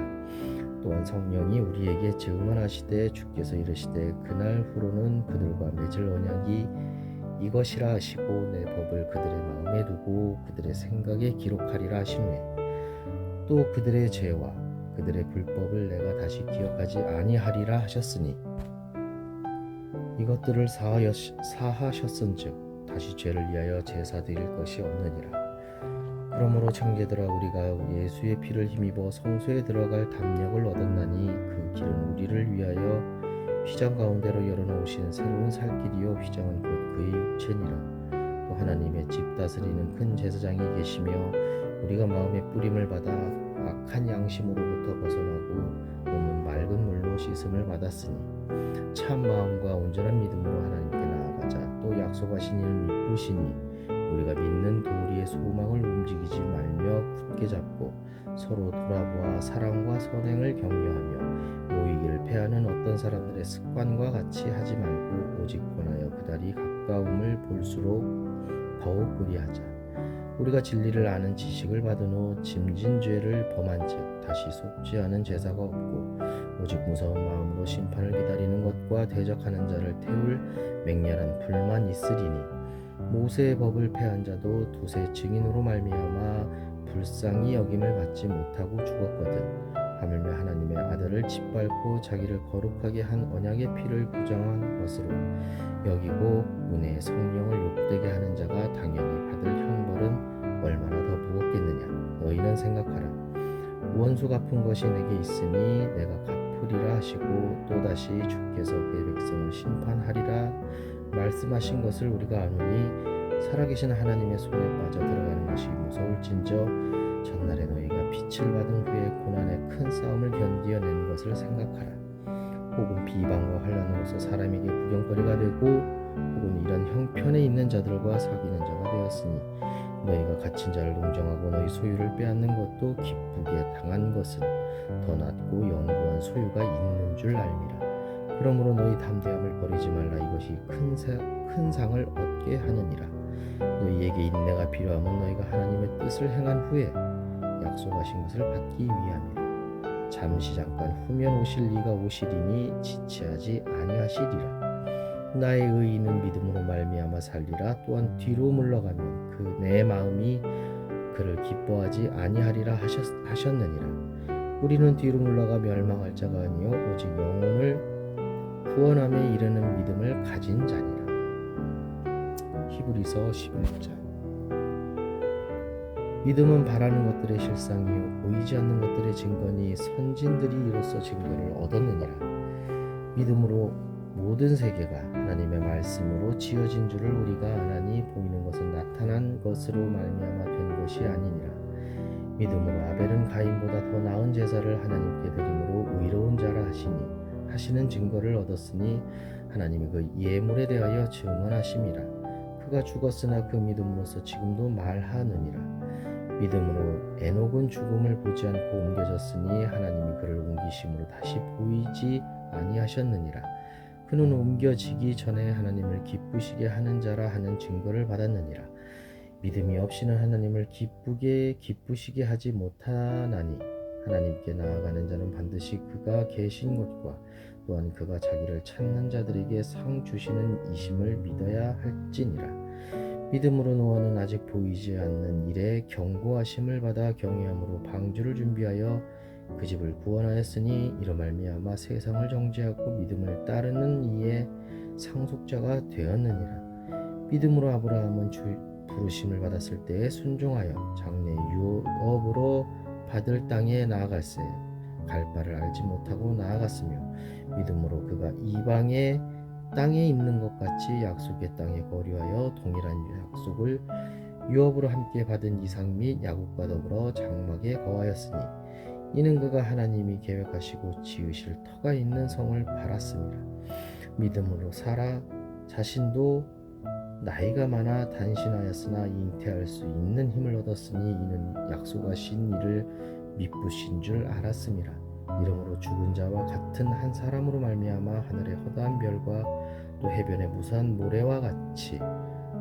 또한 성령이 우리에게 증언하시되 주께서 이르시되 그날 후로는 그들과 맺을 언약이 이것이라 하시고 내 법을 그들의 마음에 두고 그들의 생각에 기록하리라 하시매 또 그들의 죄와 그들의 불법을 내가 다시 기억하지 아니하리라 하셨으니 이것들을 사하셨은즉 다시 죄를 위하여 제사 드릴 것이 없느니라. 그러므로 형제들아 우리가 예수의 피를 힘입어 성소에 들어갈 담력을 얻었나니 그 길은 우리를 위하여 휘장 가운데로 열어놓으신 새로운 살 길이요 휘장은 곧 그의 육체니라. 또 하나님의 집 다스리는 큰 제사장이 계시며 우리가 마음의 뿌림을 받아 악한 양심으로부터 벗어나고 몸은 맑은 물로 씻음을 받았으니 참 마음과 온전한 믿음으로 하나님께 나아가자. 또 약속하신 이를 믿으시니 우리가 믿는 도리의 소망을 움직이지 말며 굳게 잡고 서로 돌아보아 사랑과 선행을 격려하며 모이기를 패하는 어떤 사람들의 습관과 같이 하지 말고 오직 권하여 그달이 가까움을 볼수록 더욱 그리하자. 우리가 진리를 아는 지식을 받은 후 짐진 죄를 범한즉 다시 속지 않은 제사가 없고 오직 무서운 마음으로 심판을 기다리는 것과 대적하는 자를 태울 맹렬한 불만 있으리니 모세의 법을 폐한 자도 두세 증인으로 말미암아 불쌍히 여김을 받지 못하고 죽었거든. 하물며 하나님의 아들을 짓밟고 자기를 거룩하게 한 언약의 피를 부정한 것으로 여기고 은혜의 성령을 욕되게 하는 자가 당연히 받을 형벌은 얼마나 더 무겁겠느냐. 너희는 생각하라. 원수 갚은 것이 내게 있으니 내가 갚으리라 하시고 또다시 주께서 그의 백성을 심판하리라 말씀하신 것을 우리가 아노니 살아계신 하나님의 손에 빠져 들어가는 것이 무서울진저 전날에 너희가 빛을 받은 후에 고난의 큰 싸움을 견디어낸 것을 생각하라. 혹은 비방과 환난으로서 사람에게 구경거리가 되고 혹은 이런 형편에 있는 자들과 사귀는 자가 되었으니 너희가 갇힌 자를 동정하고 너희 소유를 빼앗는 것도 기쁘게 당한 것은 더 낫고 영구한 소유가 있는 줄 알미라. 그러므로 너희 담대함을 버리지 말라. 이것이 큰 상을 얻게 하느니라. 너희에게 인내가 필요하면 너희가 하나님의 뜻을 행한 후에 약속하신 것을 받기 위함이라. 잠시 잠깐 후면 오실 이가 오시리니 지체하지 아니하시리라. 나의 의인은 믿음으로 말미암아 살리라. 또한 뒤로 물러가면 그 내 마음이 그를 기뻐하지 아니하리라 하셨느니라. 우리는 뒤로 물러가 멸망할 자가 아니요 오직 영혼을 구원함에 이르는 믿음을 가진 자니라. 히브리서 11장. 믿음은 바라는 것들의 실상이요 보이지 않는 것들의 증거니 선진들이 이로써 증거를 얻었느니라. 믿음으로 모든 세계가 하나님의 말씀으로 지어진 줄을 우리가 아나니 보이는 것은 나타난 것으로 말미암아 된 것이 아니니라. 믿음으로 아벨은 가인보다 더 나은 제사를 하나님께 드림으로 의로운 자라 하시는 증거를 얻었으니 하나님이 그 예물에 대하여 증언하심이라. 그가 죽었으나 그 믿음으로서 지금도 말하느니라. 믿음으로 에녹은 죽음을 보지 않고 옮겨졌으니 하나님이 그를 옮기심으로 다시 보이지 아니하셨느니라. 그는 옮겨지기 전에 하나님을 기쁘시게 하는 자라 하는 증거를 받았느니라. 믿음이 없이는 하나님을 기쁘시게 하지 못하나니 하나님께 나아가는 자는 반드시 그가 계신 곳과 또한 그가 자기를 찾는 자들에게 상 주시는 이심을 믿어야 할지니라. 믿음으로 노아는 아직 보이지 않는 일에 경고하심을 받아 경외함으로 방주를 준비하여 그 집을 구원하였으니 이로 말미암아 세상을 정죄하고 믿음을 따르는 이에 상속자가 되었느니라. 믿음으로 아브라함은 부르심을 받았을 때에 순종하여 장래 유업으로 받을 땅에 나아갈새 갈 바를 알지 못하고 나아갔으며 믿음으로 그가 이방의 땅에 있는 것 같이 약속의 땅에 거류하여 동일한 약속을 유업으로 함께 받은 이삭 및 야곱과 더불어 장막에 거하였으니 이는 그가 하나님이 계획하시고 지으실 터가 있는 성을 바랐습니다. 믿음으로 사라 자신도 나이가 많아 단신하였으나 잉태할 수 있는 힘을 얻었으니 이는 약속하신 이를 미쁘신 줄 알았습니다. 이러므로 죽은 자와 같은 한 사람으로 말미암아 하늘의 허다한 별과 또 해변의 무수한 모래와 같이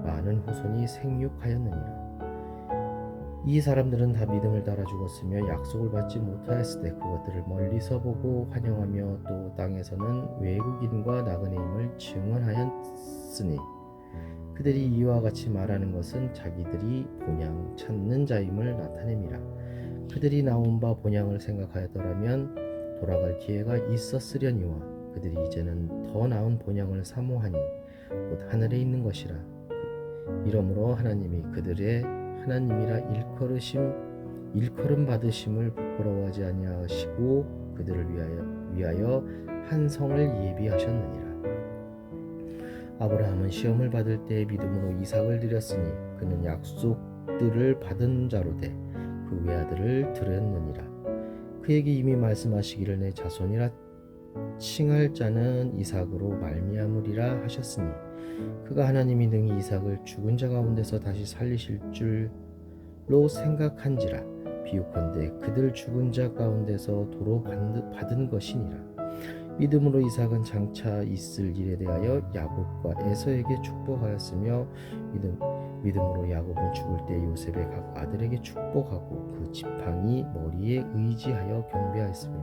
많은 후손이 생육하였느니라. 이 사람들은 다 믿음을 따라 죽었으며 약속을 받지 못하였을 때 그것들을 멀리서 보고 환영하며 또 땅에서는 외국인과 나그네임을 증언하였으니 그들이 이와 같이 말하는 것은 자기들이 본향 찾는 자임을 나타냅니다. 그들이 나온 바 본향을 생각하였더라면 돌아갈 기회가 있었으려니와 그들이 이제는 더 나은 본향을 사모하니 곧 하늘에 있는 것이라. 이러므로 하나님이 그들의 하나님이라 일컬음 받으심을 부끄러워하지 아니하시고 그들을 위하여 한 성을 예비하셨느니라. 아브라함은 시험을 받을 때 믿음으로 이삭을 드렸으니 그는 약속들을 받은 자로 돼 그 외아들을 드렸느니라. 그에게 이미 말씀하시기를 내 자손이라 칭할 자는 이삭으로 말미암으리라 하셨으니 그가 하나님이 능히 이삭을 죽은 자 가운데서 다시 살리실 줄로 생각한지라. 비유컨대 그들 죽은 자 가운데서 도로 받은 것이니라. 믿음으로 이삭은 장차 있을 일에 대하여 야곱과 에서에게 축복하였으며 믿음으로 야곱은 죽을 때 요셉의 각 아들에게 축복하고 그 지팡이 머리에 의지하여 경배하였으며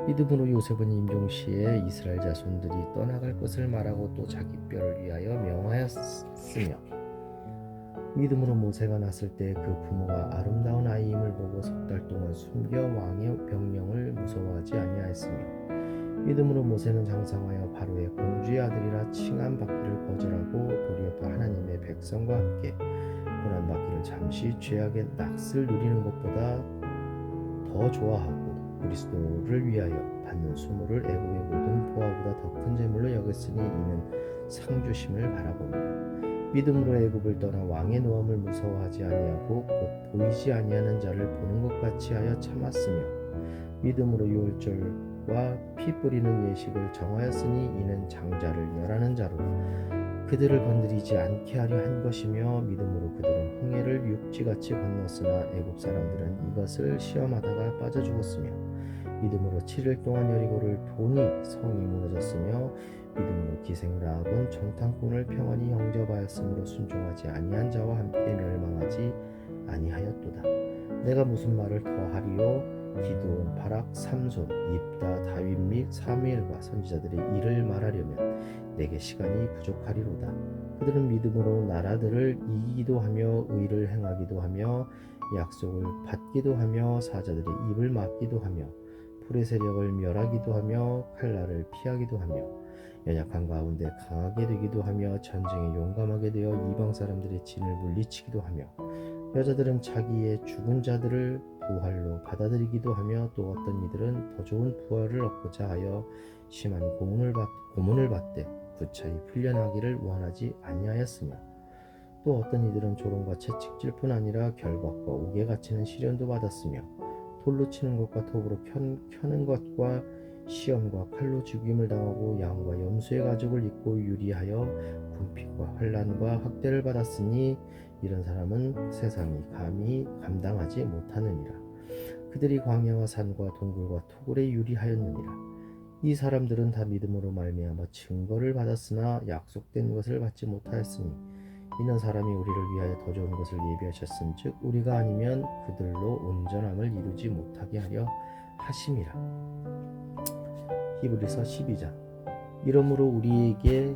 믿음으로 요셉은 임종시에 이스라엘 자손들이 떠나갈 것을 말하고 또 자기 뼈를 위하여 명하였으며 믿음으로 모세가 났을 때 그 부모가 아름다운 아이임을 보고 석 달 동안 숨겨 왕의 명령을 무서워하지 아니하였으며 믿음으로 모세는 장성하여 바로의 공주의 아들이라 칭함받기를 거절하고 도리어 하나님의 백성과 함께 고난받기를 잠시 죄악의 낙을 누리는 것보다 더 좋아하고 그리스도를 위하여 받는 수모를 애국의 모든 보화보다 더 큰 재물로 여겼으니 이는 상주심을 바라보며 믿음으로 애국을 떠나 왕의 노함을 무서워하지 아니하고 곧 보이지 아니하는 자를 보는 것 같이 하여 참았으며 믿음으로 유월절과 피 뿌리는 예식을 정하였으니 이는 장자를 멸하는 자로 그들을 건드리지 않게 하려 한 것이며 믿음으로 그들은 홍해를 육지같이 건넜으나 애국 사람들은 이것을 시험하다가 빠져 죽었으며 믿음으로 7일 동안 여리고를 도니 성이 무너졌으며 믿음으로 기생 라합은 정탐꾼을 평안히 영접하였으므로 순종하지 아니한 자와 함께 멸망하지 아니하였도다. 내가 무슨 말을 더하리요? 기드온, 바락, 삼손, 입다, 다윗 및 사무엘과 선지자들의 일을 말하려면 내게 시간이 부족하리로다. 그들은 믿음으로 나라들을 이기기도 하며 의를 행하기도 하며 약속을 받기도 하며 사자들의 입을 막기도 하며 불의 세력을 멸하기도 하며 칼날을 피하기도 하며 연약한 가운데 강하게 되기도 하며 전쟁에 용감하게 되어 이방 사람들의 진을 물리치기도 하며 여자들은 자기의 죽은 자들을 부활로 받아들이기도 하며 또 어떤 이들은 더 좋은 부활을 얻고자 하여 심한 고문을 받되 구차히 풀려나기를 원하지 아니하였으며 또 어떤 이들은 조롱과 채찍질뿐 아니라 결박과 옥에 갇히는 시련도 받았으며 돌로 치는 것과 톱으로 켜는 것과 시험과 칼로 죽임을 당하고 양과 염소의 가죽을 입고 유리하여 궁핍과 환난과 학대를 받았으니 이런 사람은 세상이 감히 감당하지 못하느니라. 그들이 광야와 산과 동굴과 토굴에 유리하였느니라. 이 사람들은 다 믿음으로 말미암아 증거를 받았으나 약속된 것을 받지 못하였으니 이는 사람이 우리를 위하여 더 좋은 것을 예비하셨은즉 우리가 아니면 그들로 온전함을 이루지 못하게 하려 하심이라. 히브리서 12장. 이러므로 우리에게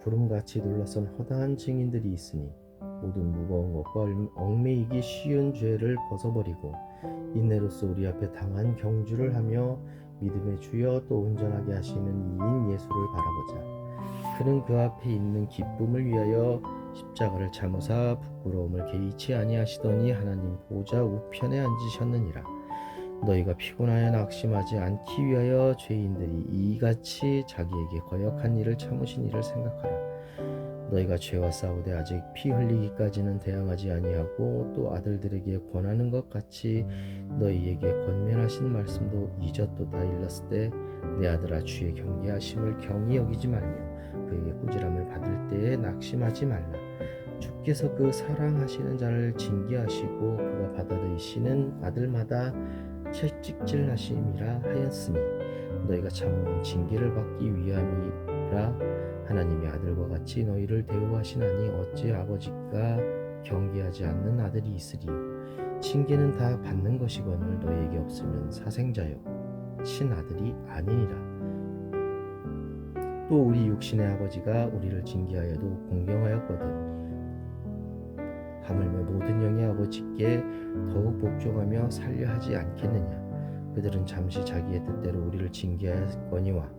구름같이 둘러선 허다한 증인들이 있으니 모든 무거운 것과 얽매이기 쉬운 죄를 벗어버리고 인내로써 우리 앞에 당한 경주를 하며 믿음의 주여 또 온전하게 하시는 이인 예수를 바라보자. 그는 그 앞에 있는 기쁨을 위하여 십자가를 참으사 부끄러움을 개의치 아니하시더니 하나님 보좌 우편에 앉으셨느니라. 너희가 피곤하여 낙심하지 않기 위하여 죄인들이 이같이 자기에게 거역한 일을 참으신 일을 생각하라. 너희가 죄와 싸우되 아직 피 흘리기까지는 대항하지 아니하고 또 아들들에게 권하는 것 같이 너희에게 권면하신 말씀도 잊었도다. 일렀을 때 내 아들아 주의 경계하심을 경히 여기지 말며 그에게 꾸지람을 받을 때에 낙심하지 말라. 주께서 그 사랑하시는 자를 징계하시고 그가 받아들이시는 아들마다 채찍질 하심이라 하였으니 너희가 참으면 징계를 받기 위함이라. 하나님의 아들과 같이 너희를 대우하시나니 어찌 아버지가 경계하지 않는 아들이 있으리요. 징계는 다 받는 것이거늘 너희에게 없으면 사생자요 친아들이 아니니라. 또 우리 육신의 아버지가 우리를 징계하여도 공경하였거든 하물며 모든 영의 아버지께 더욱 복종하며 살려 하지 않겠느냐. 그들은 잠시 자기의 뜻대로 우리를 징계하였거니와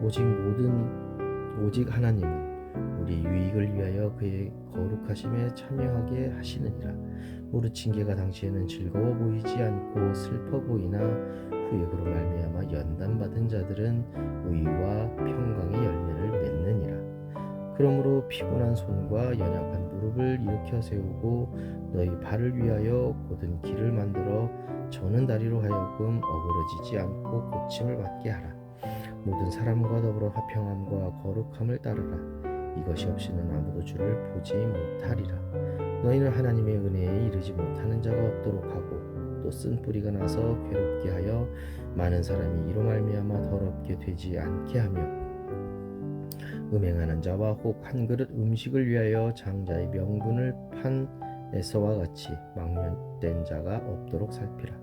오직 하나님은 우리 유익을 위하여 그의 거룩하심에 참여하게 하시느니라. 무릇 징계가 당시에는 즐거워 보이지 않고 슬퍼 보이나 후에 그로 말미암아 연단받은 자들은 의와 평강의 열매를 맺느니라. 그러므로 피곤한 손과 연약한 무릎을 일으켜 세우고 너희 발을 위하여 곧은 길을 만들어 저는 다리로 하여금 어그러지지 않고 고침을 받게 하라. 모든 사람과 더불어 화평함과 거룩함을 따르라. 이것이 없이는 아무도 주를 보지 못하리라. 너희는 하나님의 은혜에 이르지 못하는 자가 없도록 하고 또 쓴 뿌리가 나서 괴롭게 하여 많은 사람이 이로 말미암아 더럽게 되지 않게 하며 음행하는 자와 혹 한 그릇 음식을 위하여 장자의 명분을 판 에서와 같이 망령된 자가 없도록 살피라.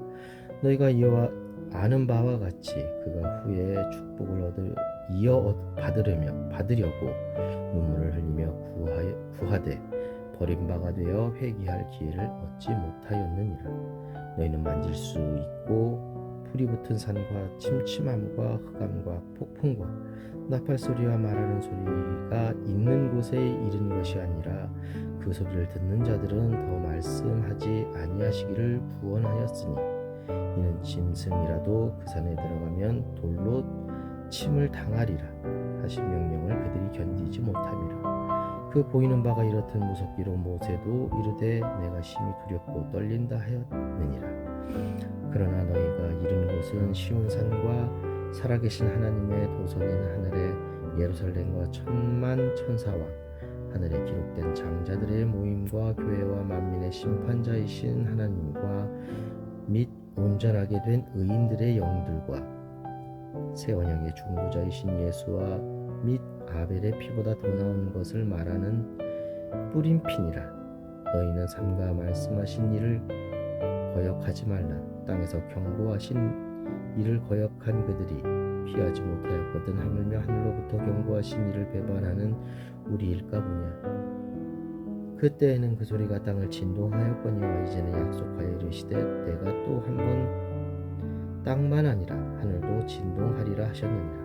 너희가 이와 아는 바와 같이 그가 후에 축복을 받으려고 눈물을 흘리며 구하되 버림바가 되어 회개할 기회를 얻지 못하였느니라. 너희는 만질 수 있고 불이 붙은 산과 침침함과 흑암과 폭풍과 나팔 소리와 말하는 소리가 있는 곳에 이른 것이 아니라 그 소리를 듣는 자들은 더 말씀하지 아니하시기를 구원하였으니 이는 짐승이라도 그 산에 들어가면 돌로 침을 당하리라 하신 명령을 그들이 견디지 못함이라. 그 보이는 바가 이렇듯 무섭기로 모세도 이르되 내가 심히 두렵고 떨린다 하였느니라. 그러나 너희가 이른 곳은 시온 산과 살아계신 하나님의 도성인 하늘의 예루살렘과 천만 천사와 하늘에 기록된 장자들의 모임과 교회와 만민의 심판자이신 하나님과 및 온전하게 된 의인들의 영들과 새 언약의 중보자이신 예수와 및 아벨의 피보다 더 나은 것을 말하는 뿌린 피니라. 너희는 삼가 말씀하신 일을 거역하지 말라. 땅에서 경고하신 이를 거역한 그들이 피하지 못하였거든 하물며 하늘로부터 경고하신 이를 배반하는 우리일까 보냐. 그때에는 그 소리가 땅을 진동하였거니와 이제는 약속하여 이르시되 내가 또 한 번 땅만 아니라 하늘도 진동하리라 하셨느니라.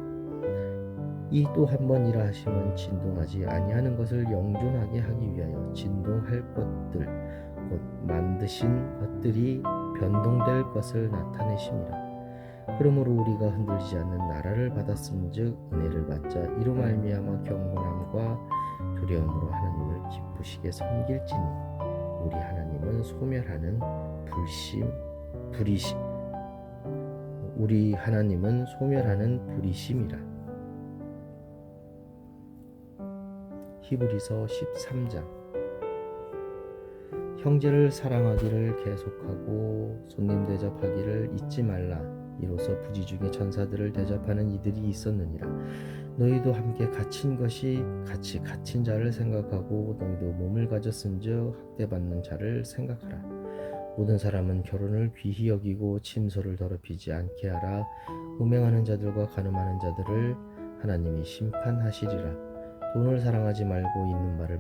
이 또 한 번이라 하심은 진동하지 아니하는 것을 영존하게 하기 위하여 진동할 것들 곧 만드신 것들이 변동될 것을 나타내심이라. 그러므로 우리가 흔들리지 않는 나라를 받았음즉 은혜를 받자. 이로 말미암아 경건함과 두려움으로 하나님을 기쁘시게 섬길지니 우리 하나님은 소멸하는 우리 하나님은 소멸하는 불이심이라. 히브리서 13장. 형제를 사랑하기를 계속하고 손님 대접하기를 잊지 말라. 이로써 부지 중에 천사들을 대접하는 이들이 있었느니라. 너희도 함께 갇힌 것이 같이 갇힌 자를 생각하고 너희도 몸을 가졌은즉 학대받는 자를 생각하라. 모든 사람은 결혼을 귀히 여기고 침소를 더럽히지 않게 하라. 음행하는 자들과 간음하는 자들을 하나님이 심판하시리라. 돈을 사랑하지 말고 있는 바를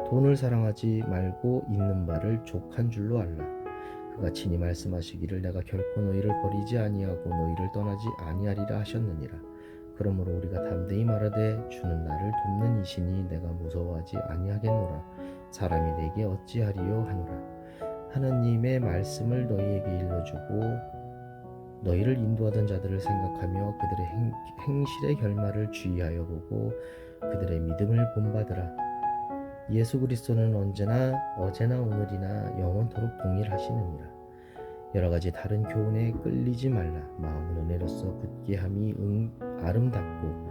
돈을 사랑하지 말고 있는 바를 족한 줄로 알라. 그가 친히 말씀하시기를 내가 결코 너희를 버리지 아니하고 너희를 떠나지 아니하리라 하셨느니라. 그러므로 우리가 담대히 말하되 주는 나를 돕는 이시니 내가 무서워하지 아니하겠노라. 사람이 내게 어찌하리요 하노라. 하나님의 말씀을 너희에게 일러주고 너희를 인도하던 자들을 생각하며 그들의 행실의 결말을 주의하여 보고 그들의 믿음을 본받으라. 예수 그리스도는 언제나 어제나 오늘이나 영원토록 동일하시느니라. 여러 가지 다른 교훈에 끌리지 말라. 마음은 은혜로서 굳게 함이 아름답고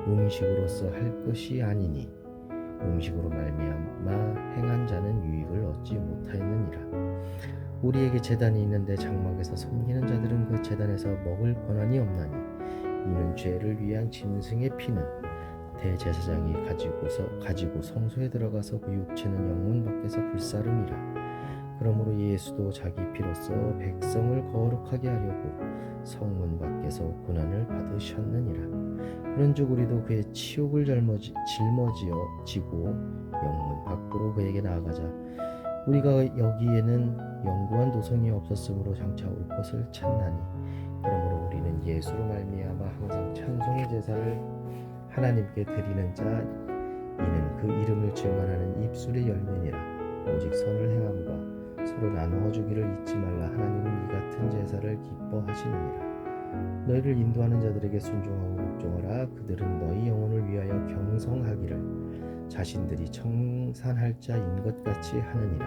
음식으로서 할 것이 아니니 음식으로 말미암아 행한 자는 유익을 얻지 못하였느니라. 우리에게 제단이 있는데 장막에서 섬기는 자들은 그 제단에서 먹을 권한이 없나니 이는 죄를 위한 짐승의 피는 대제사장이 가지고 성소에 들어가서 그 육체는 영문 밖에서 불사름이라. 그러므로 예수도 자기 피로써 백성을 거룩하게 하려고 성문 밖에서 고난을 받으셨느니라. 그런즉 우리도 그의 치욕을 짊어지고 영문 밖으로 그에게 나아가자. 우리가 여기에는 영구한 도성이 없었으므로 장차 올 것을 찾나니 그러므로 우리는 예수로 말미암아 항상 찬송의 제사를 하나님께 드리는 자 이는 그 이름을 증언하는 입술의 열매니라. 오직 선을 행함과 서로 나누어 주기를 잊지 말라. 하나님은 이 같은 제사를 기뻐하시느니라. 너희를 인도하는 자들에게 순종하고 복종하라. 그들은 너희 영혼을 위하여 경성하기를 자신들이 청산할 자인 것 같이 하느니라.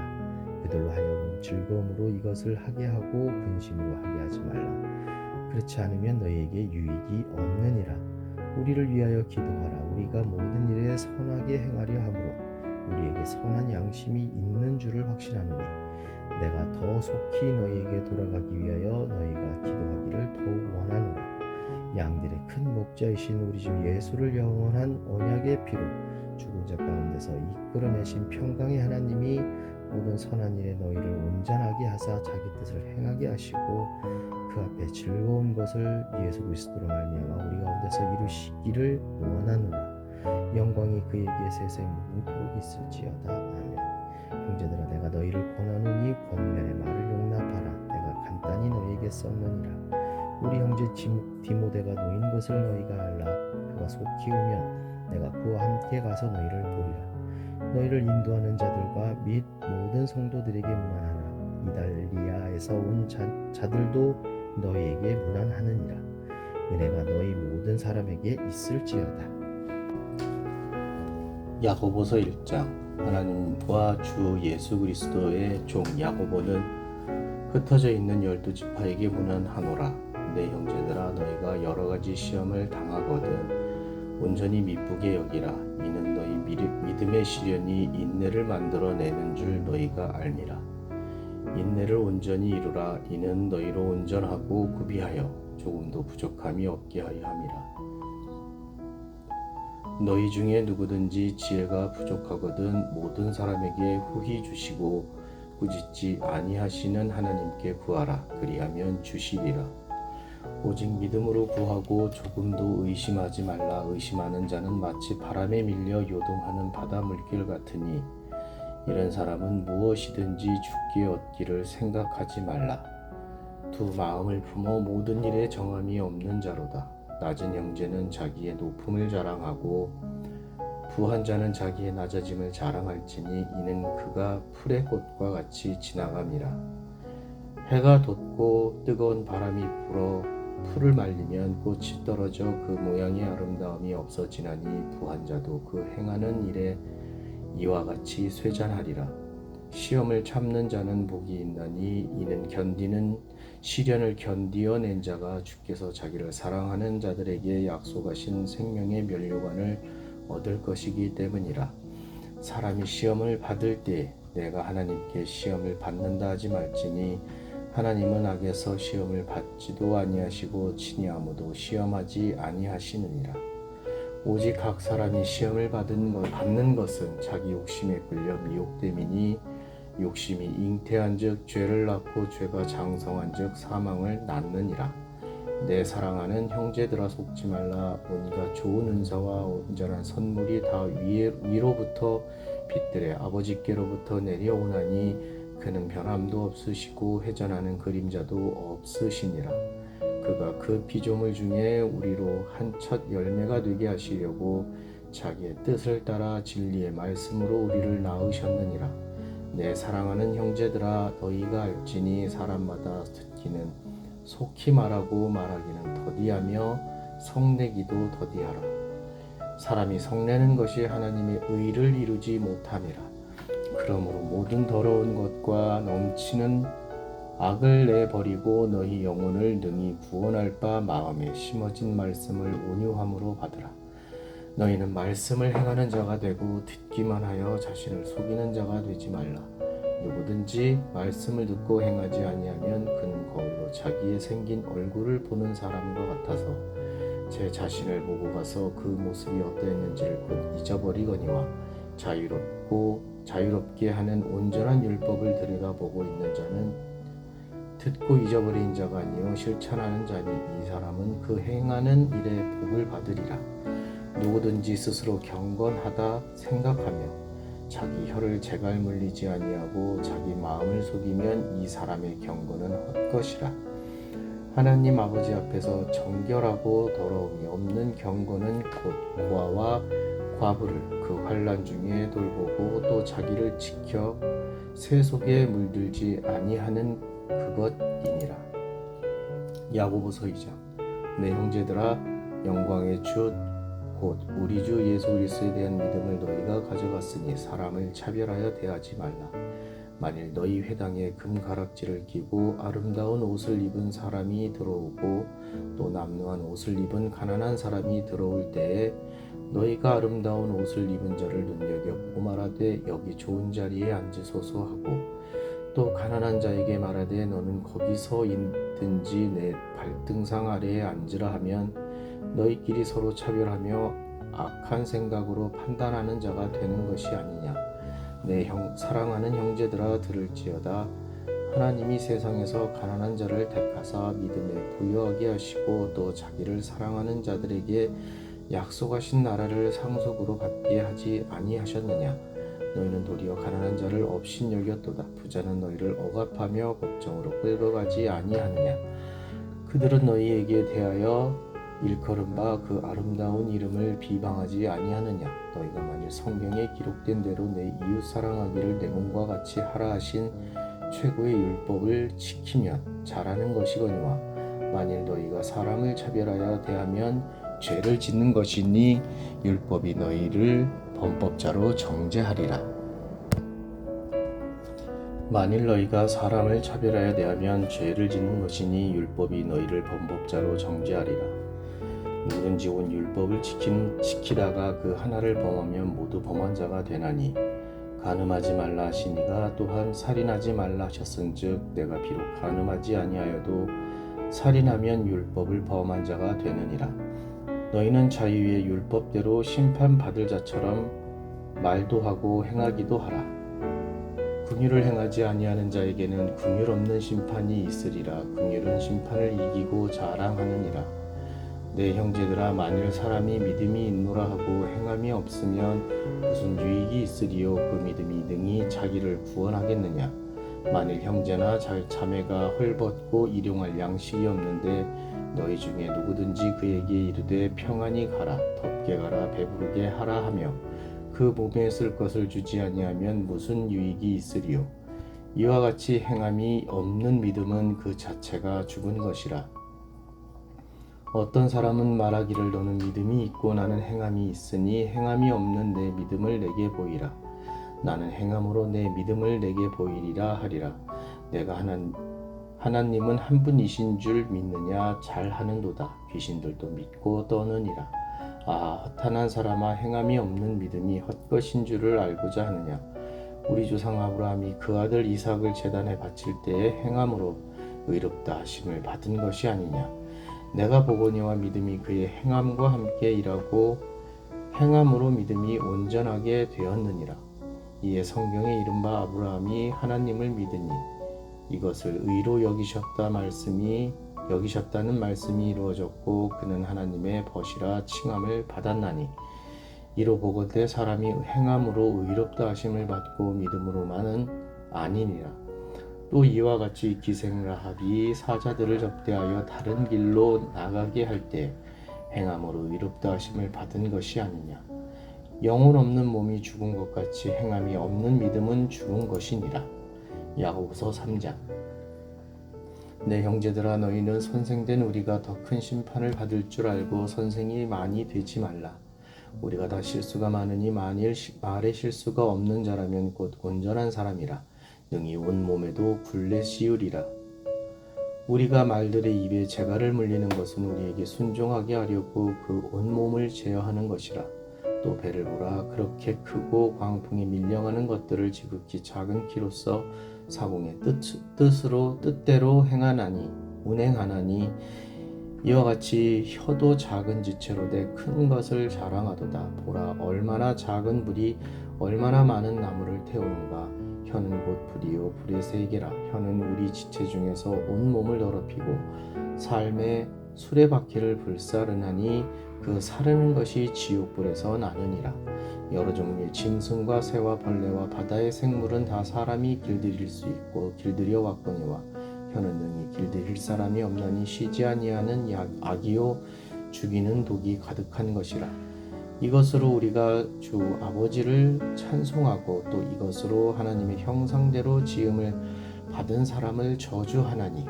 그들로 하여금 즐거움으로 이것을 하게 하고 근심으로 하게 하지 말라. 그렇지 않으면 너희에게 유익이 없느니라. 우리를 위하여 기도하라. 우리가 모든 일에 선하게 행하려 하므로 우리에게 선한 양심이 있는 줄을 확신하노니 내가 더 속히 너희에게 돌아가기 위하여 너희가 기도하기를 더욱 원하노라. 양들의 큰 목자이신 우리 주 예수를 영원한 언약의 피로 죽은 자 가운데서 이끌어내신 평강의 하나님이 모든 선한 일에 너희를 온전하게 하사 자기 뜻을 행하게 하시고 그 앞에 즐거운 것을 예수 그리스도로 말미암아 우리 가운데서 이루시기를 원하노라. 영광이 그에게 세세 무궁토록 있을지어다. 아멘. 형제들아 내가 너희를 권하노니 권면의 말을 용납하라. 내가 간단히 너희에게 썼느니라. 우리 형제 디모데가 놓인 것을 너희가 알라. 그가 속히 오면 내가 그와 함께 가서 너희를 보리라. 너희를 인도하는 자들과 및 모든 성도들에게 문안하라. 이달리아에서 온 자들도 너희에게 문안하느니라. 은혜가 너희 모든 사람에게 있을지어다. 야고보서 1장. 하나님과 주 예수 그리스도의 종 야고보는 흩어져 있는 12지파에게 문안하노라. 내 형제들아 너희가 여러 가지 시험을 당하거든 온전히 미쁘게 여기라. 이는 너희 믿음의 시련이 인내를 만들어내는 줄 너희가 알미라. 인내를 온전히 이루라. 이는 너희로 온전하고 구비하여 조금도 부족함이 없게 하여 함이라. 너희 중에 누구든지 지혜가 부족하거든 모든 사람에게 후히 주시고 꾸짖지 아니하시는 하나님께 구하라. 그리하면 주시리라. 오직 믿음으로 구하고 조금도 의심하지 말라. 의심하는 자는 마치 바람에 밀려 요동하는 바다 물길 같으니 이런 사람은 무엇이든지 죽게 얻기를 생각하지 말라. 두 마음을 품어 모든 일에 정함이 없는 자로다. 낮은 형제는 자기의 높음을 자랑하고 부한 자는 자기의 낮아짐을 자랑할지니 이는 그가 풀의 꽃과 같이 지나감이라. 해가 돋고 뜨거운 바람이 불어 풀을 말리면 꽃이 떨어져 그 모양의 아름다움이 없어지나니 부한 자도 그 행하는 일에 이와 같이 쇠잔하리라. 시험을 참는 자는 복이 있나니 이는 견디는 시련을 견디어낸 자가 주께서 자기를 사랑하는 자들에게 약속하신 생명의 면류관을 얻을 것이기 때문이라. 사람이 시험을 받을 때 내가 하나님께 시험을 받는다 하지 말지니 하나님은 악에서 시험을 받지도 아니하시고 친히 아무도 시험하지 아니하시느니라. 오직 각 사람이 시험을 받는 것은 자기 욕심에 끌려 미혹됨이니 욕심이 잉태한즉 죄를 낳고 죄가 장성한즉 사망을 낳느니라. 내 사랑하는 형제들아 속지 말라. 온갖 좋은 은사와 온전한 선물이 다 위로부터 빛들의 아버지께로부터 내려오나니 그는 변함도 없으시고 회전하는 그림자도 없으시니라. 그가 그 피조물 중에 우리로 한 첫 열매가 되게 하시려고 자기의 뜻을 따라 진리의 말씀으로 우리를 낳으셨느니라. 내 사랑하는 형제들아 너희가 알지니 사람마다 듣기는 속히 말하고 말하기는 더디하며 성내기도 더디하라. 사람이 성내는 것이 하나님의 의를 이루지 못함이라. 그러므로 모든 더러운 것과 넘치는 악을 내버리고 너희 영혼을 능히 구원할 바 마음에 심어진 말씀을 온유함으로 받으라. 너희는 말씀을 행하는 자가 되고 듣기만 하여 자신을 속이는 자가 되지 말라. 누구든지 말씀을 듣고 행하지 아니하면 그는 거울로 자기의 생긴 얼굴을 보는 사람과 같아서 제 자신을 보고 가서 그 모습이 어떠했는지를 곧 잊어버리거니와 자유롭게 하는 온전한 율법을 들여다보고 있는 자는 듣고 잊어버린 자가 아니요 실천하는 자니 이 사람은 그 행하는 일에 복을 받으리라. 누구든지 스스로 경건하다 생각하며 자기 혀를 제갈 물리지 아니하고 자기 마음을 속이면 이 사람의 경건은 헛것이라. 하나님 아버지 앞에서 정결하고 더러움이 없는 경건은 곧 고아와 과부를 그 환난 중에 돌보고 또 자기를 지켜 새 속에 물들지 아니하는 그것이니라. 야고보서 2장. 내 형제들아 영광의 주 곧 우리 주 예수 그리스도에 대한 믿음을 너희가 가져갔으니 사람을 차별하여 대하지 말라. 만일 너희 회당에 금가락지를 끼고 아름다운 옷을 입은 사람이 들어오고 또 남루한 옷을 입은 가난한 사람이 들어올 때에 너희가 아름다운 옷을 입은 자를 눈여겨보고 말하되 여기 좋은 자리에 앉으소서 하고 또 가난한 자에게 말하되 너는 거기서 있든지 내 발등상 아래에 앉으라 하면 너희끼리 서로 차별하며 악한 생각으로 판단하는 자가 되는 것이 아니냐. 내 사랑하는 형제들아 들을지어다. 하나님이 세상에서 가난한 자를 택하사 믿음에 부유하게 하시고 또 자기를 사랑하는 자들에게 약속하신 나라를 상속으로 받게 하지 아니하셨느냐. 너희는 도리어 가난한 자를 업신 여겼도다. 부자는 너희를 억압하며 법정으로 끌어가지 아니하느냐. 그들은 너희에게 대하여 일컬은 바 그 아름다운 이름을 비방하지 아니하느냐. 너희가 만일 성경에 기록된 대로 내 이웃 사랑하기를 내 몸과 같이 하라 하신 최고의 율법을 지키면 잘하는 것이거니와 만일 너희가 사람을 차별하여 대하면 죄를 짓는 것이니 율법이 너희를 범법자로 정죄하리라. 만일 너희가 사람을 차별하여 대하면 죄를 짓는 것이니 율법이 너희를 범법자로 정죄하리라. 누구든지 온 율법을 지키다가 그 하나를 범하면 모두 범한 자가 되나니 간음하지 말라 하시니가 또한 살인하지 말라 하셨은즉 내가 비록 간음하지 아니하여도 살인하면 율법을 범한 자가 되느니라. 너희는 자유의 율법대로 심판받을 자처럼 말도 하고 행하기도 하라. 긍휼을 행하지 아니하는 자에게는 긍휼 없는 심판이 있으리라. 긍휼은 심판을 이기고 자랑하느니라. 내 형제들아 만일 사람이 믿음이 있노라 하고 행함이 없으면 무슨 유익이 있으리요. 그 믿음이 능히 자기를 구원하겠느냐. 만일 형제나 자매가 헐벗고 일용할 양식이 없는데 너희 중에 누구든지 그에게 이르되 평안히 가라 덥게 가라 배부르게 하라 하며 그 몸에 쓸 것을 주지 아니하면 무슨 유익이 있으리요. 이와 같이 행함이 없는 믿음은 그 자체가 죽은 것이라. 어떤 사람은 말하기를 너는 믿음이 있고 나는 행함이 있으니 행함이 없는 내 믿음을 내게 보이라. 나는 행함으로 내 믿음을 내게 보이리라 하리라. 내가 하나님은 한 분이신 줄 믿느냐? 잘하는도다. 귀신들도 믿고 떠느니라. 아, 허탄한 사람아, 행함이 없는 믿음이 헛것인 줄을 알고자 하느냐? 우리 조상 아브라함이 그 아들 이삭을 제단에 바칠 때에 행함으로 의롭다 하심을 받은 것이 아니냐? 내가 보거니와 믿음이 그의 행함과 함께 일하고 행함으로 믿음이 온전하게 되었느니라. 이에 성경에 이른바 아브라함이 하나님을 믿으니 이것을 의로 여기셨다는 말씀이 이루어졌고 그는 하나님의 벗이라 칭함을 받았나니 이로 보건대 사람이 행함으로 의롭다 하심을 받고 믿음으로만은 아니니라. 또 이와 같이 기생 라합이 사자들을 접대하여 다른 길로 나가게 할 때 행함으로 의롭다 하심을 받은 것이 아니냐. 영혼 없는 몸이 죽은 것 같이 행함이 없는 믿음은 죽은 것이니라. 야고보서 3장. 내 형제들아, 너희는 선생된 우리가 더 큰 심판을 받을 줄 알고 선생이 많이 되지 말라. 우리가 다 실수가 많으니 만일 말에 실수가 없는 자라면 곧 온전한 사람이라. 능히 온 몸에도 굴레 씌우리라. 우리가 말들의 입에 재갈을 물리는 것은 우리에게 순종하게 하려고 그 온 몸을 제어하는 것이라. 또 배를 보라. 그렇게 크고 광풍에 밀려가는 것들을 지극히 작은 키로서 사공의 뜻대로 운행하나니 이와 같이 혀도 작은 지체로 내 큰 것을 자랑하도다. 보라, 얼마나 작은 불이 얼마나 많은 나무를 태우는가. 혀는 곧 불이요 불의 세계라. 혀는 우리 지체 중에서 온 몸을 더럽히고 삶의 수레바퀴를 불사르나니 그 사르는 것이 지옥불에서 나느니라. 여러 종류의 짐승과 새와 벌레와 바다의 생물은 다 사람이 길들일 수 있고 길들여 왔거니와 혀는 능히 길들일 사람이 없나니 쉬지 아니하는 악이요 죽이는 독이 가득한 것이라. 이것으로 우리가 주 아버지를 찬송하고 또 이것으로 하나님의 형상대로 지음을 받은 사람을 저주하나니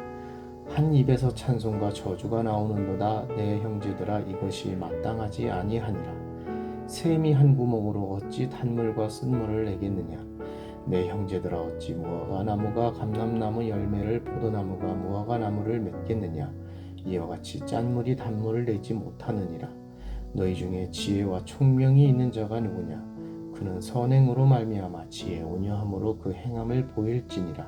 한 입에서 찬송과 저주가 나오는도다. 내 형제들아, 이것이 마땅하지 아니하니라. 샘이 한 구멍으로 어찌 단물과 쓴물을 내겠느냐. 내 형제들아, 어찌 무화과나무가 감람나무 열매를 포도나무가 무화과나무를 맺겠느냐. 이와 같이 짠물이 단물을 내지 못하느니라. 너희 중에 지혜와 총명이 있는 자가 누구냐. 그는 선행으로 말미암아 지혜 온유함으로 그 행함을 보일지니라.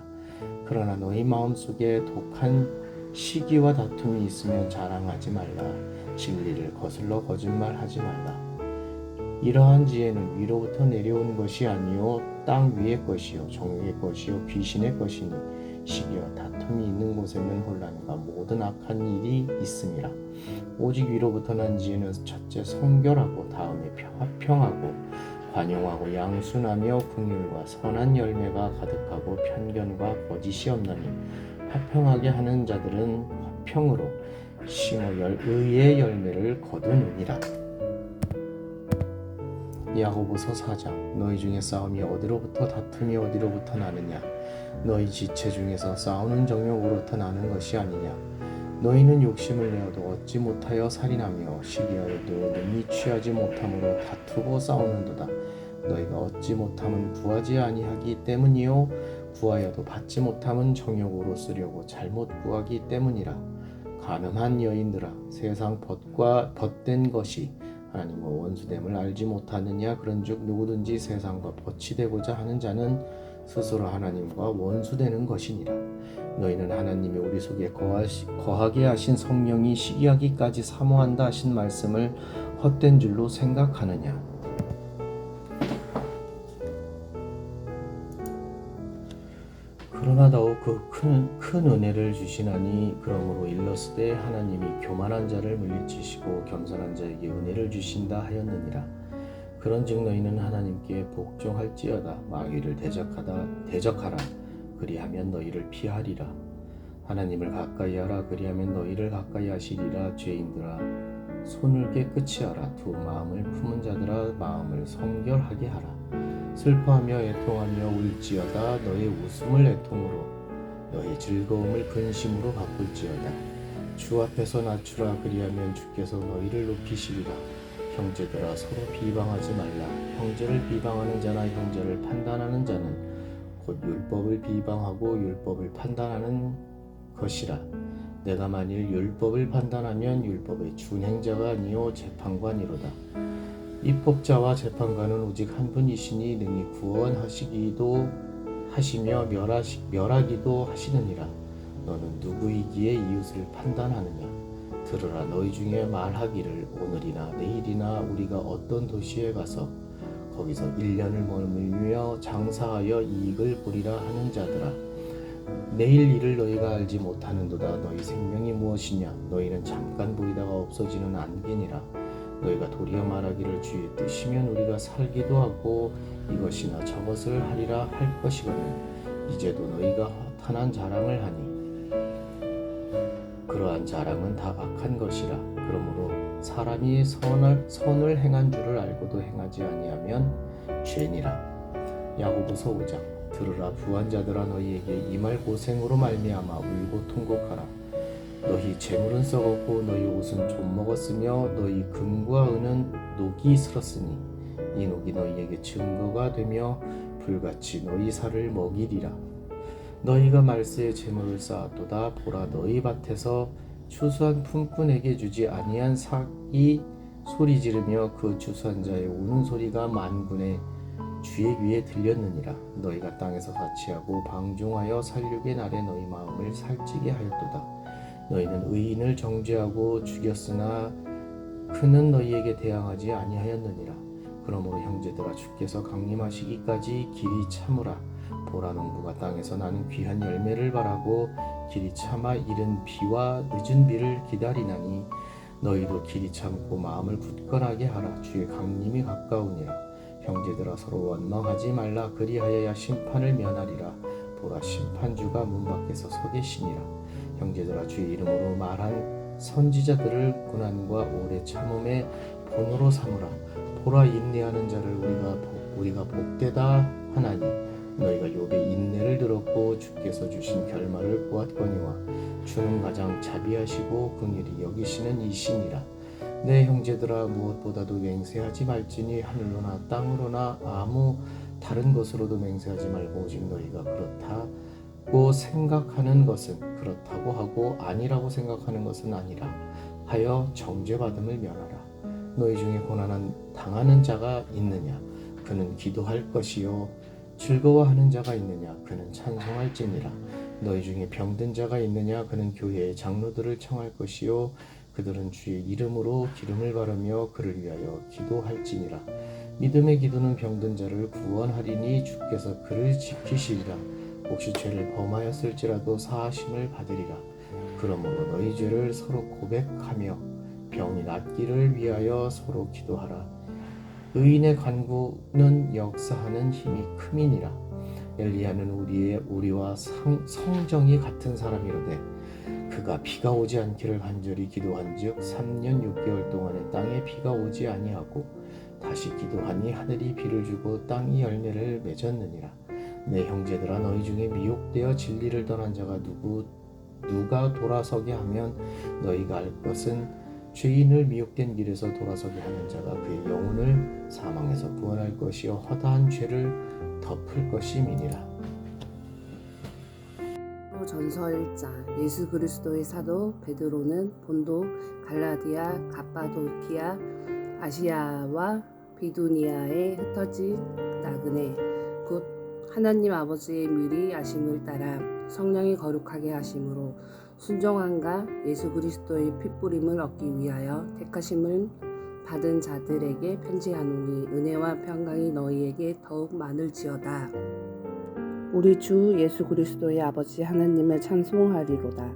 그러나 너희 마음속에 독한 시기와 다툼이 있으면 자랑하지 말라. 진리를 거슬러 거짓말하지 말라. 이러한 지혜는 위로부터 내려온 것이 아니요 땅 위의 것이요 정욕의 것이요 귀신의 것이니 시기와 다툼이 있는 곳에는 혼란과 모든 악한 일이 있음이라. 오직 위로부터 난 지혜는 첫째 성결하고 다음에 화평하고 관용하고 양순하며 긍휼과 선한 열매가 가득하고 편견과 거짓이 없나니 화평하게 하는 자들은 화평으로 싱어 의의 열매를 거두느니라. 야고보서 4장. 너희 중에 싸움이 어디로부터 다툼이 어디로부터 나느냐. 너희 지체 중에서 싸우는 정욕으로부터 나는 것이 아니냐. 너희는 욕심을 내어도 얻지 못하여 살인하며 시기하여도 능히 취하지 못함으로 다투고 싸우는도다. 너희가 얻지 못함은 구하지 아니하기 때문이요 구하여도 받지 못함은 정욕으로 쓰려고 잘못 구하기 때문이라. 가늠한 여인들아, 세상 벗된 것이 하나님과 원수됨을 알지 못하느냐. 그런즉 누구든지 세상과 벗이 되고자 하는 자는 스스로 하나님과 원수되는 것이니라. 너희는 하나님이 우리 속에 거하게 하신 성령이 시기하기까지 사모한다 하신 말씀을 헛된 줄로 생각하느냐. 그러나 더욱 그 큰 은혜를 주시나니 그러므로 일렀으되 하나님이 교만한 자를 물리치시고 겸손한 자에게 은혜를 주신다 하였느니라. 그런즉 너희는 하나님께 복종할지어다. 마귀를 대적하라. 그리하면 너희를 피하리라. 하나님을 가까이하라. 그리하면 너희를 가까이 하시리라. 죄인들아, 손을 깨끗이 하라. 두 마음을 품은 자들아, 마음을 성결하게 하라. 슬퍼하며 애통하며 울지어다. 너의 웃음을 애통으로 너의 즐거움을 근심으로 바꿀지어다. 주 앞에서 낮추라. 그리하면 주께서 너희를 높이시리라. 형제들아, 서로 비방하지 말라. 형제를 비방하는 자나 형제를 판단하는 자는 곧 율법을 비방하고 율법을 판단하는 것이라. 내가 만일 율법을 판단하면 율법의 준행자가 아니요 재판관이로다. 입법자와 재판관은 오직 한 분이시니 능히 구원하시기도 하시며 멸하기도 하시느니라. 너는 누구이기에 이웃을 판단하느냐? 들으라. 너희 중에 말하기를 오늘이나 내일이나 우리가 어떤 도시에 가서 거기서 1년을 머물며 장사하여 이익을 보리라 하는 자들아, 내일 일을 너희가 알지 못하는도다. 너희 생명이 무엇이냐? 너희는 잠깐 보이다가 없어지는 안개니라. 너희가 도리어 말하기를 주의 뜻이면 우리가 살기도 하고 이것이나 저것을 하리라 할 것이거늘 이제도 너희가 허탄한 자랑을 하니 그러한 자랑은 다 악한 것이라. 그러므로 사람이 선을 행한 줄을 알고도 행하지 아니하면 죄니라. 야고보서 5장. 들으라. 부한 자들아, 너희에게 이 말 고생으로 말미암아 울고 통곡하라. 너희 재물은 썩었고 너희 옷은 좀 먹었으며 너희 금과 은은 녹이 슬었으니 이 녹이 너희에게 증거가 되며 불같이 너희 살을 먹이리라. 너희가 말세에 재물을 쌓았도다. 보라, 너희 밭에서 추수한 품꾼에게 주지 아니한 삭이 소리 지르며 그 추수한 자의 우는 소리가 만군의 주의 귀에 들렸느니라. 너희가 땅에서 자취하고 방종하여 살육의 날에 너희 마음을 살찌게 하였도다. 너희는 의인을 정죄하고 죽였으나 그는 너희에게 대항하지 아니하였느니라. 그러므로 형제들아, 주께서 강림하시기까지 길이 참으라. 보라, 농부가 땅에서 나는 귀한 열매를 바라고 길이 참아 이른 비와 늦은 비를 기다리나니 너희도 길이 참고 마음을 굳건하게 하라. 주의 강림이 가까우니라. 형제들아, 서로 원망하지 말라. 그리하여야 심판을 면하리라. 보라, 심판주가 문 밖에서 서 계시니라. 형제들아, 주의 이름으로 말한 선지자들을 고난과 오래 참음의 본으로 삼으라. 보라, 인내하는 자를 우리가 복되다 하나니 너희가 욥의 인내를 들었고 주께서 주신 결말을 보았거니와 주는 가장 자비하시고 긍휼히 여기시는 이시니라. 내 형제들아, 무엇보다도 맹세하지 말지니 하늘로나 땅으로나 아무 다른 것으로도 맹세하지 말고 오직 너희가 그렇다고 생각하는 것은 그렇다고 하고 아니라고 생각하는 것은 아니라 하여 정죄받음을 면하라. 너희 중에 고난 당하는 자가 있느냐? 그는 기도할 것이요. 즐거워하는 자가 있느냐? 그는 찬송할지니라. 너희 중에 병든 자가 있느냐? 그는 교회의 장로들을 청할 것이요. 그들은 주의 이름으로 기름을 바르며 그를 위하여 기도할지니라. 믿음의 기도는 병든 자를 구원하리니 주께서 그를 지키시리라. 혹시 죄를 범하였을지라도 사하심을 받으리라. 그러므로 너희 죄를 서로 고백하며 병이 낫기를 위하여 서로 기도하라. 의인의 간구는 역사하는 힘이 큼이니라. 엘리야는 우리와 성정이 같은 사람이로되 그가 비가 오지 않기를 간절히 기도한즉 3년 6개월 동안에 땅에 비가 오지 아니하고 다시 기도하니 하늘이 비를 주고 땅이 열매를 맺었느니라. 내 형제들아, 너희 중에 미혹되어 진리를 떠난 자가 누가 돌아서게 하면 너희가 알 것은 죄인을 미혹된 길에서 돌아서게 하는 자가 그의 영혼을 사망에서 구원할 것이요 허다한 죄를 덮을 것임이니라. 전서 1장. 예수 그리스도의 사도 베드로는 본도, 갈라디아, 갑바도키아, 아시아와 비두니아에 흩어진 나그네 곧 하나님 아버지의 미리 아심을 따라 성령이 거룩하게 하심으로 순종함과 예수 그리스도의 핏부림을 얻기 위하여 택하심을 받은 자들에게 편지하노니 은혜와 평강이 너희에게 더욱 많을지어다. 우리 주 예수 그리스도의 아버지 하나님을 찬송하리로다.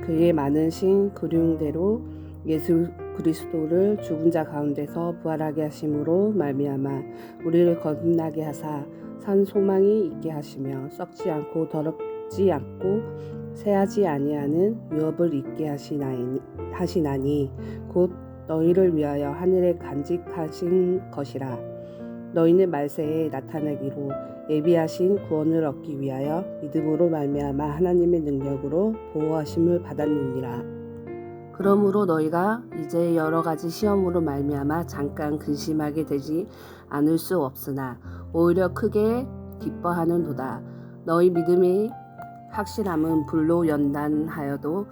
그의 많으신 그륜대로 예수 그리스도를 죽은 자 가운데서 부활하게 하심으로 말미암아 우리를 거듭나게 하사 산 소망이 있게 하시며 썩지 않고 더럽지 않고 새하지 아니하는 유업을 있게 하시나니 곧 너희를 위하여 하늘에 간직하신 것이라. 너희는 말세에 나타나기로 예비하신 구원을 얻기 위하여 믿음으로 말미암아 하나님의 능력으로 보호하심을 받았느니라. 그러므로 너희가 이제 여러 가지 시험으로 말미암아 잠깐 근심하게 되지 않을 수 없으나 오히려 크게 기뻐하는도다. 너희 믿음의 확실함은 불로 연단하여도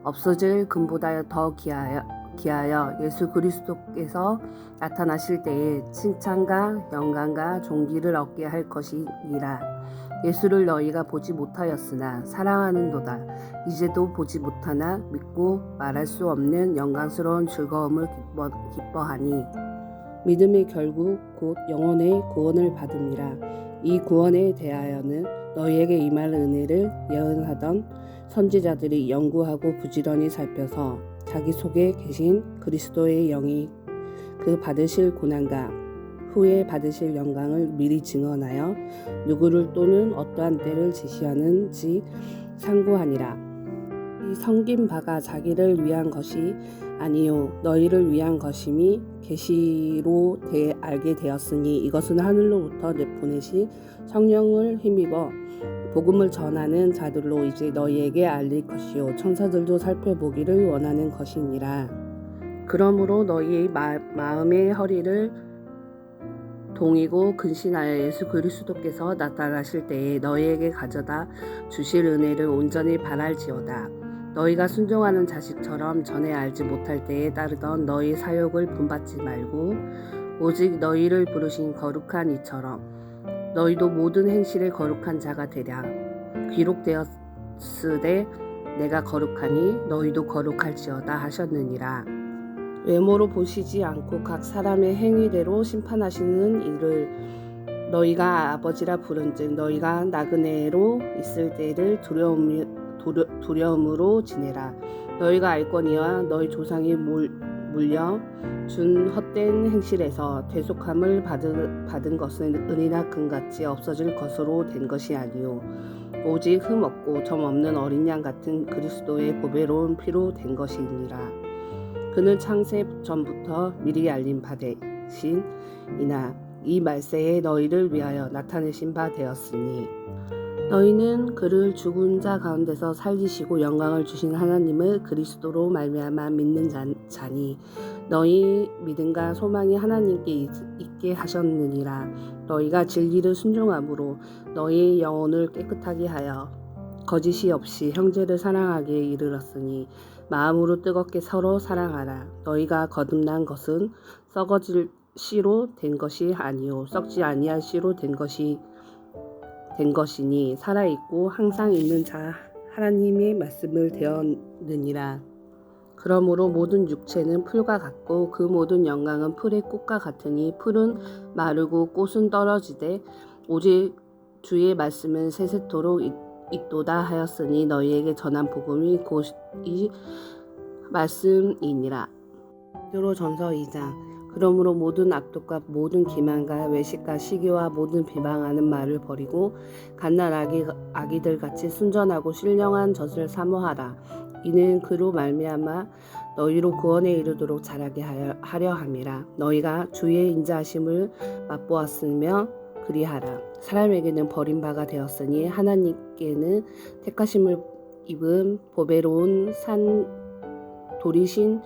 없어질 금보다 더 기하여 예수 그리스도께서 나타나실 때에 칭찬과 영광과 존귀를 얻게 할 것이니라. 예수를 너희가 보지 못하였으나 사랑하는도다. 이제도 보지 못하나 믿고 말할 수 없는 영광스러운 즐거움을 기뻐하니 믿음의 결국 곧 영혼의 구원을 받음이라. 이 구원에 대하여는 너희에게 임할 은혜를 예언하던 선지자들이 연구하고 부지런히 살펴서 자기 속에 계신 그리스도의 영이 그 받으실 고난과 후에 받으실 영광을 미리 증언하여 누구를 또는 어떠한 때를 제시하는지 상고하니라. 이 섬긴 바가 자기를 위한 것이 아니요 너희를 위한 것임이 계시로 알게 되었으니 이것은 하늘로부터 내보내신 성령을 힘입어 복음을 전하는 자들로 이제 너희에게 알릴 것이요 천사들도 살펴보기를 원하는 것이니라. 그러므로 너희의 마음의 허리를 동이고 근신하여 예수 그리스도께서 나타나실 때에 너희에게 가져다 주실 은혜를 온전히 바랄지어다. 너희가 순종하는 자식처럼 전에 알지 못할 때에 따르던 너희 사욕을 본받지 말고 오직 너희를 부르신 거룩한 이처럼 너희도 모든 행실에 거룩한 자가 되랴. 기록되었으되 내가 거룩하니 너희도 거룩할지어다 하셨느니라. 외모로 보시지 않고 각 사람의 행위대로 심판하시는 이를 너희가 아버지라 부른즉 너희가 나그네로 있을 때를 두려움으로 지내라. 너희가 알거니와 너희 조상이 물려 준 헛된 행실에서 대속함을 받은 것은 은이나 금같이 없어질 것으로 된 것이 아니요 오직 흠 없고 점 없는 어린 양 같은 그리스도의 보배로운 피로 된 것이니라. 그는 창세 전부터 미리 알린 바 되신이나 이 말세에 너희를 위하여 나타내신 바 되었으니 너희는 그를 죽은 자 가운데서 살리시고 영광을 주신 하나님을 그리스도로 말미암아 믿는 자니 너희 믿음과 소망이 하나님께 있게 하셨느니라. 너희가 진리를 순종함으로 너희의 영혼을 깨끗하게 하여 거짓이 없이 형제를 사랑하기에 이르렀으니 마음으로 뜨겁게 서로 사랑하라. 너희가 거듭난 것은 썩어질 씨로 된 것이 아니요 썩지 아니할 씨로 된 것이니 살아있고 항상 있는 자 하나님의 말씀을 되었느니라. 그러므로 모든 육체는 풀과 같고 그 모든 영광은 풀의 꽃과 같으니 풀은 마르고 꽃은 떨어지되 오직 주의 말씀은 세세토록 있도다 하였으니 너희에게 전한 복음이 곧 이 말씀이니라. 베드로전서 2장. 그러므로 모든 악독과 모든 기만과 외식과 시기와 모든 비방하는 말을 버리고 갓난 아기들 같이 순전하고 신령한 젖을 사모하라. 이는 그로 말미암아 너희로 구원에 이르도록 자라게 하려 함이라. 너희가 주의 인자하심을 맛보았으며 그리하라. 사람에게는 버림바가 되었으니 하나님께는 택하심을 입은 보배로운 산 돌이신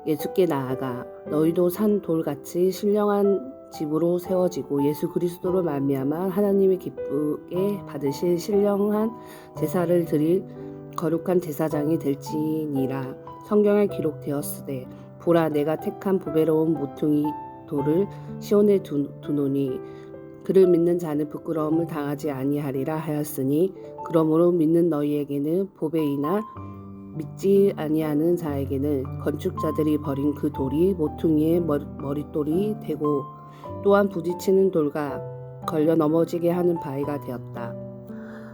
예수께 나아가 너희도 산 돌같이 신령한 집으로 세워지고 예수 그리스도로 말미암아 하나님이 기쁘게 받으실 신령한 제사를 드릴 거룩한 제사장이 될지니라. 성경에 기록되었으되 보라 내가 택한 보배로운 모퉁이 돌을 시온에 두노니 그를 믿는 자는 부끄러움을 당하지 아니하리라 하였으니 그러므로 믿는 너희에게는 보배이나 믿지 아니하는 자에게는 건축자들이 버린 그 돌이 모퉁이의 머릿돌이 되고 또한 부딪히는 돌과 걸려 넘어지게 하는 바위가 되었다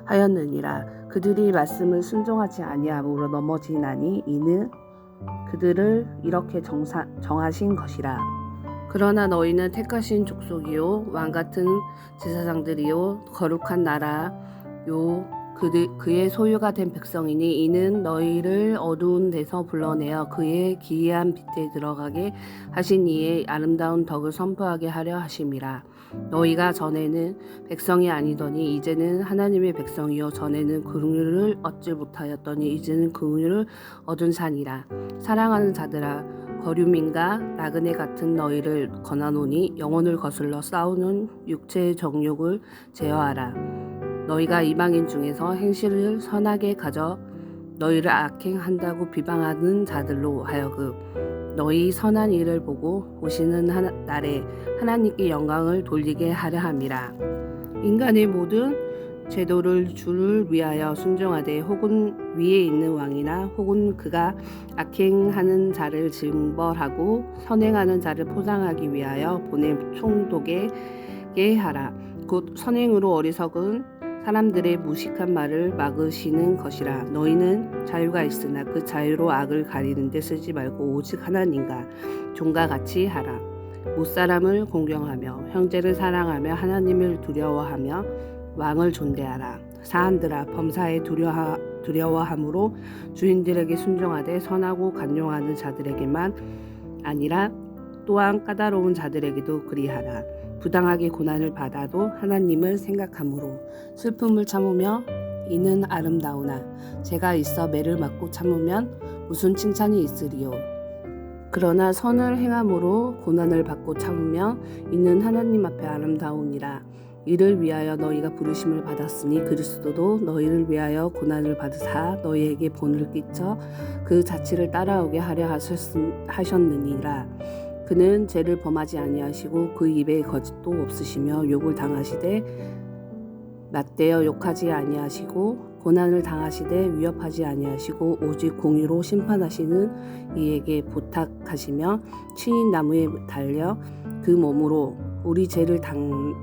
하였느니라. 그들이 말씀을 순종하지 아니함으로 넘어지나니 이는 그들을 이렇게 정하신 것이라. 그러나 너희는 택하신 족속이요 왕같은 제사장들이요 거룩한 나라요 그의 소유가 된 백성이니 이는 너희를 어두운 데서 불러내어 그의 기이한 빛에 들어가게 하신 이의 아름다운 덕을 선포하게 하려 하심이라. 너희가 전에는 백성이 아니더니 이제는 하나님의 백성이요 전에는 긍휼을 얻지 못하였더니 이제는 긍휼을 얻은 자니라. 사랑하는 자들아, 거류민과 나그네 같은 너희를 권하노니 영혼을 거슬러 싸우는 육체의 정욕을 제어하라. 너희가 이방인 중에서 행실을 선하게 가져 너희를 악행한다고 비방하는 자들로 하여금 너희 선한 일을 보고 오시는 날에 하나님께 영광을 돌리게 하려 함이라. 인간의 모든 제도를 주를 위하여 순종하되 혹은 위에 있는 왕이나 혹은 그가 악행하는 자를 징벌하고 선행하는 자를 포상하기 위하여 보낸 총독에게 하라. 곧 선행으로 어리석은 사람들의 무식한 말을 막으시는 것이라. 너희는 자유가 있으나 그 자유로 악을 가리는 데 쓰지 말고 오직 하나님과 종과 같이 하라. 못사람을 공경하며 형제를 사랑하며 하나님을 두려워하며 왕을 존대하라. 사한들아, 범사에 두려워함으로 주인들에게 순종하되 선하고 간용하는 자들에게만 아니라 또한 까다로운 자들에게도 그리하라. 부당하게 고난을 받아도 하나님을 생각함으로 슬픔을 참으며 이는 아름다우나 죄가 있어 매를 맞고 참으면 무슨 칭찬이 있으리요. 그러나 선을 행함으로 고난을 받고 참으며 이는 하나님 앞에 아름다우니라. 이를 위하여 너희가 부르심을 받았으니 그리스도도 너희를 위하여 고난을 받으사 너희에게 본을 끼쳐 그 자취를 따라오게 하려 하셨느니라. 그는 죄를 범하지 아니하시고 그 입에 거짓도 없으시며 욕을 당하시되 맞대어 욕하지 아니하시고 고난을 당하시되 위협하지 아니하시고 오직 공의로 심판하시는 이에게 부탁하시며 친히 나무에 달려 그 몸으로 우리 죄를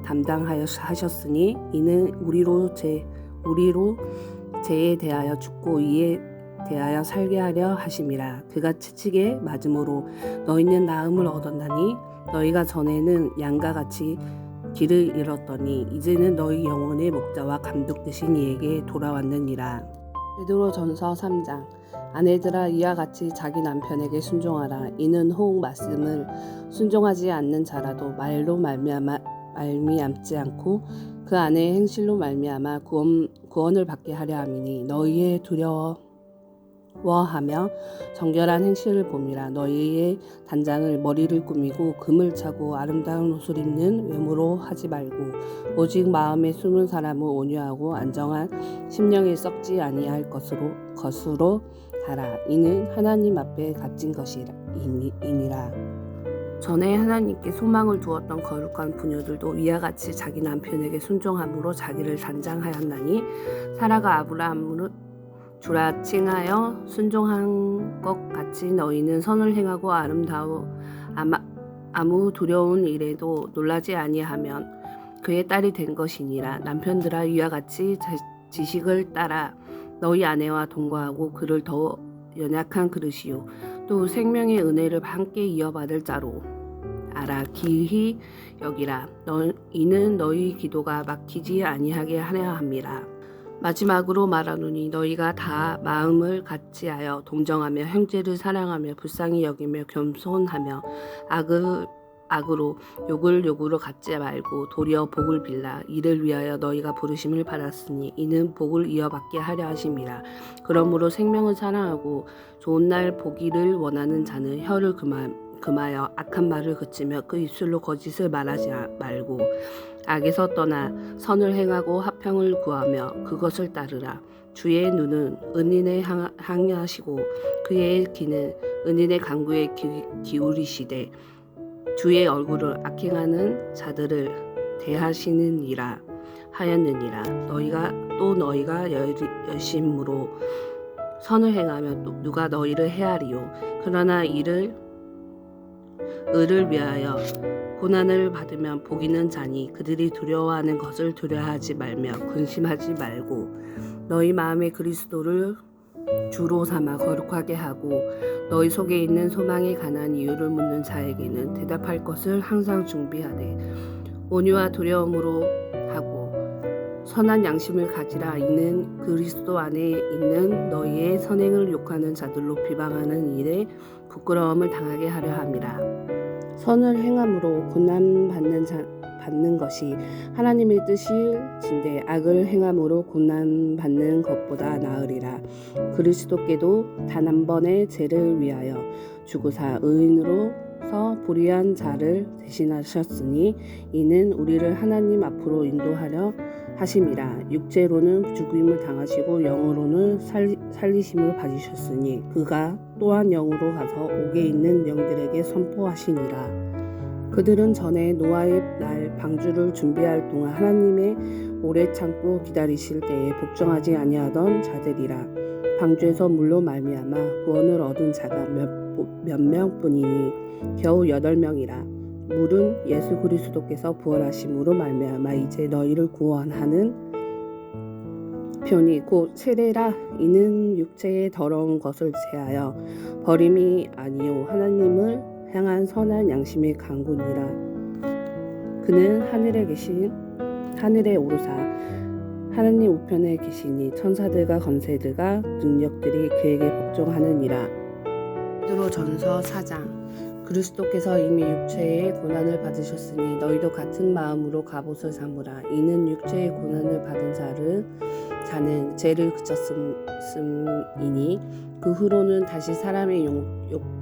담당하여 하셨으니 이는 우리로 죄에 대하여 죽고 이에 대하여 살게 하려 하심이라. 그가 채찍에 맞음으로 너희는 나음을 얻었나니 너희가 전에는 양과 같이 길을 잃었더니 이제는 너희 영혼의 목자와 감독 되신 이에게 돌아왔느니라. 베드로전서 3장. 아내들아, 이와 같이 자기 남편에게 순종하라. 이는 혹 말씀을 순종하지 않는 자라도 말로 말미암지 않고 그 아내의 행실로 말미암아 구원을 받게 하려 함이니 너희의 두려워하며 정결한 행실을 봄이라. 너희의 단장을 머리를 꾸미고 금을 차고 아름다운 옷을 입는 외모로 하지 말고 오직 마음에 숨은 사람은 온유하고 안정한 심령에 썩지 아니할 것으로 하라. 이는 하나님 앞에 갇힌 것이니라. 전에 하나님께 소망을 두었던 거룩한 부녀들도 이와 같이 자기 남편에게 순종함으로 자기를 단장하였나니 사라가 아브라함을 주라 칭하여 순종한 것 같이 너희는 선을 행하고 아무 두려운 일에도 놀라지 아니하면 그의 딸이 된 것이니라. 남편들아, 이와 같이 지식을 따라 너희 아내와 동거하고 그를 더 연약한 그릇이요 또 생명의 은혜를 함께 이어받을 자로 알아 기히 여기라. 이는 너희 기도가 막히지 아니하게 하려 함이라. 마지막으로 말하노니 너희가 다 마음을 같이하여 동정하며 형제를 사랑하며 불쌍히 여기며 겸손하며 악으로 욕을 욕으로 갚지 말고 도리어 복을 빌라. 이를 위하여 너희가 부르심을 받았으니 이는 복을 이어받게 하려 하심이라. 그러므로 생명을 사랑하고 좋은 날 보기를 원하는 자는 혀를 금하여 악한 말을 그치며 그 입술로 거짓을 말하지 말고 악에서 떠나 선을 행하고 화평을 구하며 그것을 따르라. 주의 눈은 은인에 향하시고 그의 귀는 은인의 간구에 기울이시되 주의 얼굴을 악행하는 자들을 대하시느니라 하였느니라. 너희가 열심으로 선을 행하며 또 누가 너희를 해하리요. 그러나 을을 위하여 고난을 받으면 복 있는 자니 그들이 두려워하는 것을 두려워하지 말며 근심하지 말고 너희 마음에 그리스도를 주로 삼아 거룩하게 하고 너희 속에 있는 소망에 관한 이유를 묻는 자에게는 대답할 것을 항상 준비하되 온유와 두려움으로 하고 선한 양심을 가지라. 이는 그리스도 안에 있는 너희의 선행을 욕하는 자들로 비방하는 일에 부끄러움을 당하게 하려 함이라. 선을 행함으로 고난 받는 것이 하나님의 뜻일진대 악을 행함으로 고난 받는 것보다 나으리라. 그리스도께도 단 한 번의 죄를 위하여 죽으사 의인으로서 불의한 자를 대신하셨으니 이는 우리를 하나님 앞으로 인도하려 하심이라. 육체로는 죽임을 당하시고 영으로는 살리심을 받으셨으니 그가 또한 영으로 가서 옥에 있는 영들에게 선포하시니라. 그들은 전에 노아의 날 방주를 준비할 동안 하나님의 오래 참고 기다리실 때에 복종하지 아니하던 자들이라. 방주에서 물로 말미암아 구원을 얻은 자가 몇 명뿐이니 겨우 8명이라. 물은 예수 그리스도께서 부활하심으로 말미암아 이제 너희를 구원하는 편이 곧 세례라. 이는 육체의 더러운 것을 제하여 버림이 아니요 하나님을 향한 선한 양심의 강군이라. 그는 하늘에 오르사 하나님 우편에 계시니 천사들과 권세들과 능력들이 그에게 복종하느니라. 베드로전서 4장. 그리스도께서 이미 육체의 고난을 받으셨으니 너희도 같은 마음으로 갑옷을 삼으라. 이는 육체의 고난을 받은 자는 죄를 그쳤음이니 그 후로는 다시 사람의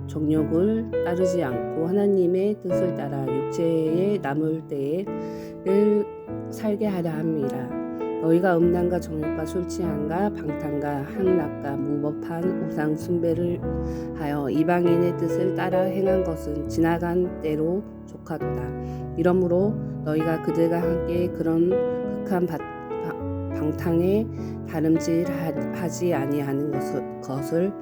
정욕을 따르지 않고 하나님의 뜻을 따라 육체에 남을 때를 살게 하려 함이라. 너희가 음란과 정욕과 술 취함과 방탕과 향락과 무법한 우상 숭배를 하여 이방인의 뜻을 따라 행한 것은 지나간 때로 족하도다. 이러므로 너희가 그들과 함께 그런 극한 방탕에 다름질하지 아니하는 것을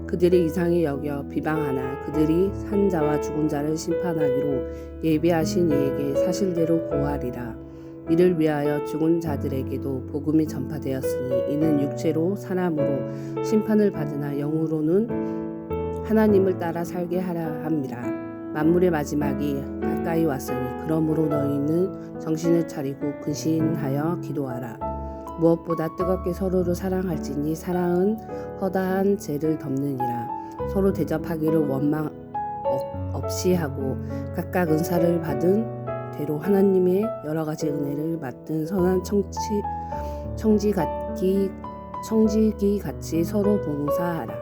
그들이 이상히 여겨 비방하나 그들이 산 자와 죽은 자를 심판하기로 예비하신 이에게 사실대로 고하리라. 이를 위하여 죽은 자들에게도 복음이 전파되었으니 이는 육체로 사람으로 심판을 받으나 영으로는 하나님을 따라 살게 하라 함이라. 만물의 마지막이 가까이 왔으니 그러므로 너희는 정신을 차리고 근신하여 기도하라. 무엇보다 뜨겁게 서로를 사랑할지니 사랑은 허다한 죄를 덮느니라. 서로 대접하기를 원망 없이 하고 각각 은사를 받은 대로 하나님의 여러 가지 은혜를 맡은 선한 청지기 같이 서로 봉사하라.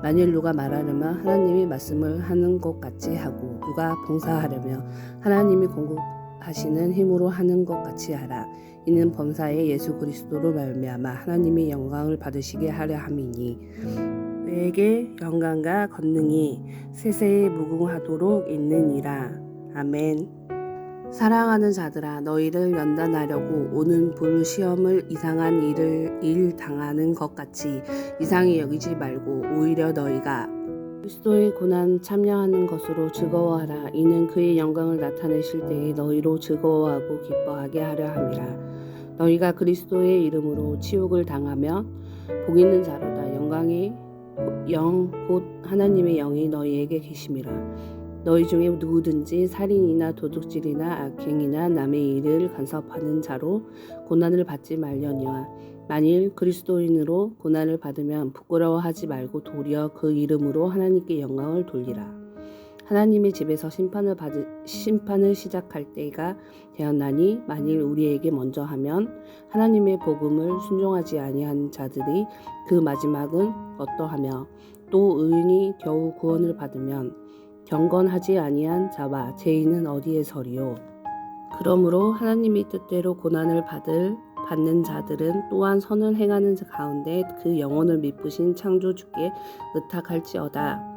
만일 누가 말하려면 하나님이 말씀을 하는 것 같이 하고 누가 봉사하려면 하나님이 공급하시는 힘으로 하는 것 같이 하라. 이는 범사에 예수 그리스도로 말미암아 하나님의 영광을 받으시게 하려 함이니 그에게 영광과 권능이 세세에 무궁하도록 있느니라. 아멘. 사랑하는 자들아 너희를 연단하려고 오는 불 시험을 이상한 일 당하는 것 같이 이상히 여기지 말고 오히려 너희가 그리스도의 고난 참여하는 것으로 즐거워하라. 이는 그의 영광을 나타내실 때에 너희로 즐거워하고 기뻐하게 하려 함이라. 너희가 그리스도의 이름으로 치욕을 당하면 복 있는 자로다. 영광의 영 곧 하나님의 영이 너희에게 계심이라. 너희 중에 누구든지 살인이나 도둑질이나 악행이나 남의 일을 간섭하는 자로 고난을 받지 말려니와 만일 그리스도인으로 고난을 받으면 부끄러워하지 말고 도리어 그 이름으로 하나님께 영광을 돌리라. 하나님의 집에서 심판을 시작할 때가 되었나니 만일 우리에게 먼저 하면 하나님의 복음을 순종하지 아니한 자들이 그 마지막은 어떠하며 또 의인이 겨우 구원을 받으면 경건하지 아니한 자와 죄인은 어디에 서리요. 그러므로 하나님의 뜻대로 고난을 받는 자들은 또한 선을 행하는 가운데 그 영혼을 미쁘신 창조주께 의탁할지어다.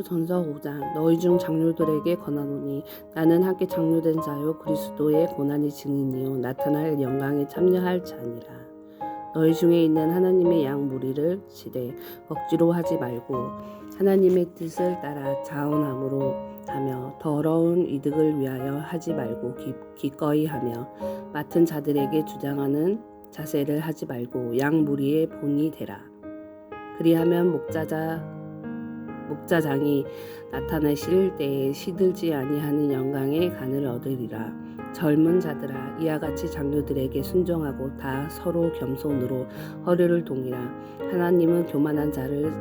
전서 5장. 너희 중 장로들에게 권하노니 나는 함께 장로된 자요 그리스도의 고난의 증인이요 나타날 영광에 참여할 자니라. 너희 중에 있는 하나님의 양 무리를 치되 억지로 하지 말고 하나님의 뜻을 따라 자원함으로 하며 더러운 이득을 위하여 하지 말고 기꺼이 하며 맡은 자들에게 주장하는 자세를 하지 말고 양 무리의 본이 되라. 그리하면 목자장이 나타내실 때에 시들지 아니하는 영광의 간을 얻으리라. 젊은 자들아 이와 같이 장로들에게 순종하고 다 서로 겸손으로 허리를 동이라. 하나님은 교만한 자를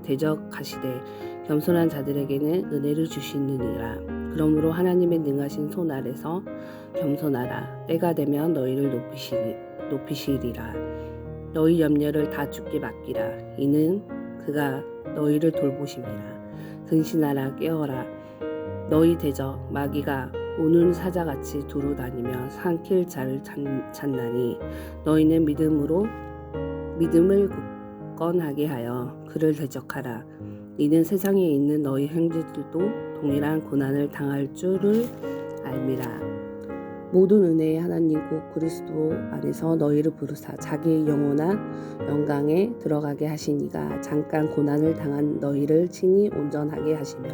대적하시되 겸손한 자들에게는 은혜를 주시느니라. 그러므로 하나님의 능하신 손 아래서 겸손하라. 때가 되면 너희를 높이시리라. 너희 염려를 다 주께 맡기라. 이는 그가 너희를 돌보심이라. 근신하라 깨어라. 너희 대적 마귀가 우는 사자같이 두루 다니며 삼킬 자를 찾나니 너희는 믿음을 굳건하게 하여 그를 대적하라. 이는 세상에 있는 너희 형제들도 동일한 고난을 당할 줄을 알미라. 모든 은혜의 하나님 곧 그리스도 안에서 너희를 부르사 자기의 영원한 영광에 들어가게 하시니가 잠깐 고난을 당한 너희를 친히 온전하게 하시며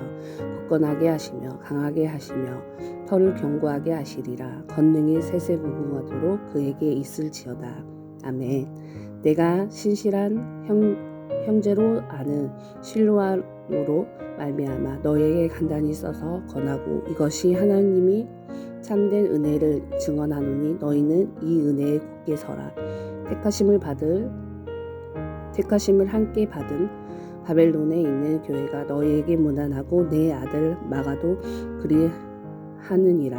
굳건하게 하시며 강하게 하시며 털을 견고하게 하시리라. 권능이 세세무궁하도록 그에게 있을지어다. 아멘. 내가 신실한 형제로 아는 실로아로 말미암아 너희에게 간단히 써서 권하고 이것이 하나님이 참된 은혜를 증언하노니 너희는 이 은혜에 굳게 서라. 택하심을 함께 받은 바벨론에 있는 교회가 너희에게 문안하고 내 아들 마가도 그리하느니라.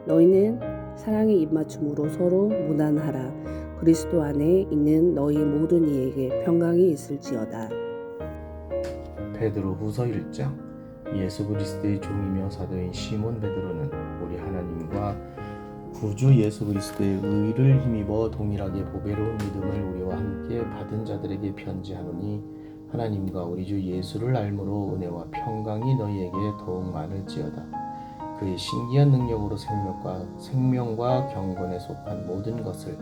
너희는 사랑의 입맞춤으로 서로 문안하라. 그리스도 안에 있는 너희 모든 이에게 평강이 있을지어다. 베드로후서 1장. 예수 그리스도의 종이며 사도인 시몬 베드로는 우리 하나님과 구주 예수 그리스도의 의를 힘입어 동일하게 보배로운 믿음을 우리와 함께 받은 자들에게 편지하노니 하나님과 우리 주 예수를 알므로 은혜와 평강이 너희에게 더욱 많을지어다. 그의 신기한 능력으로 생명과 경건에 속한 모든 것을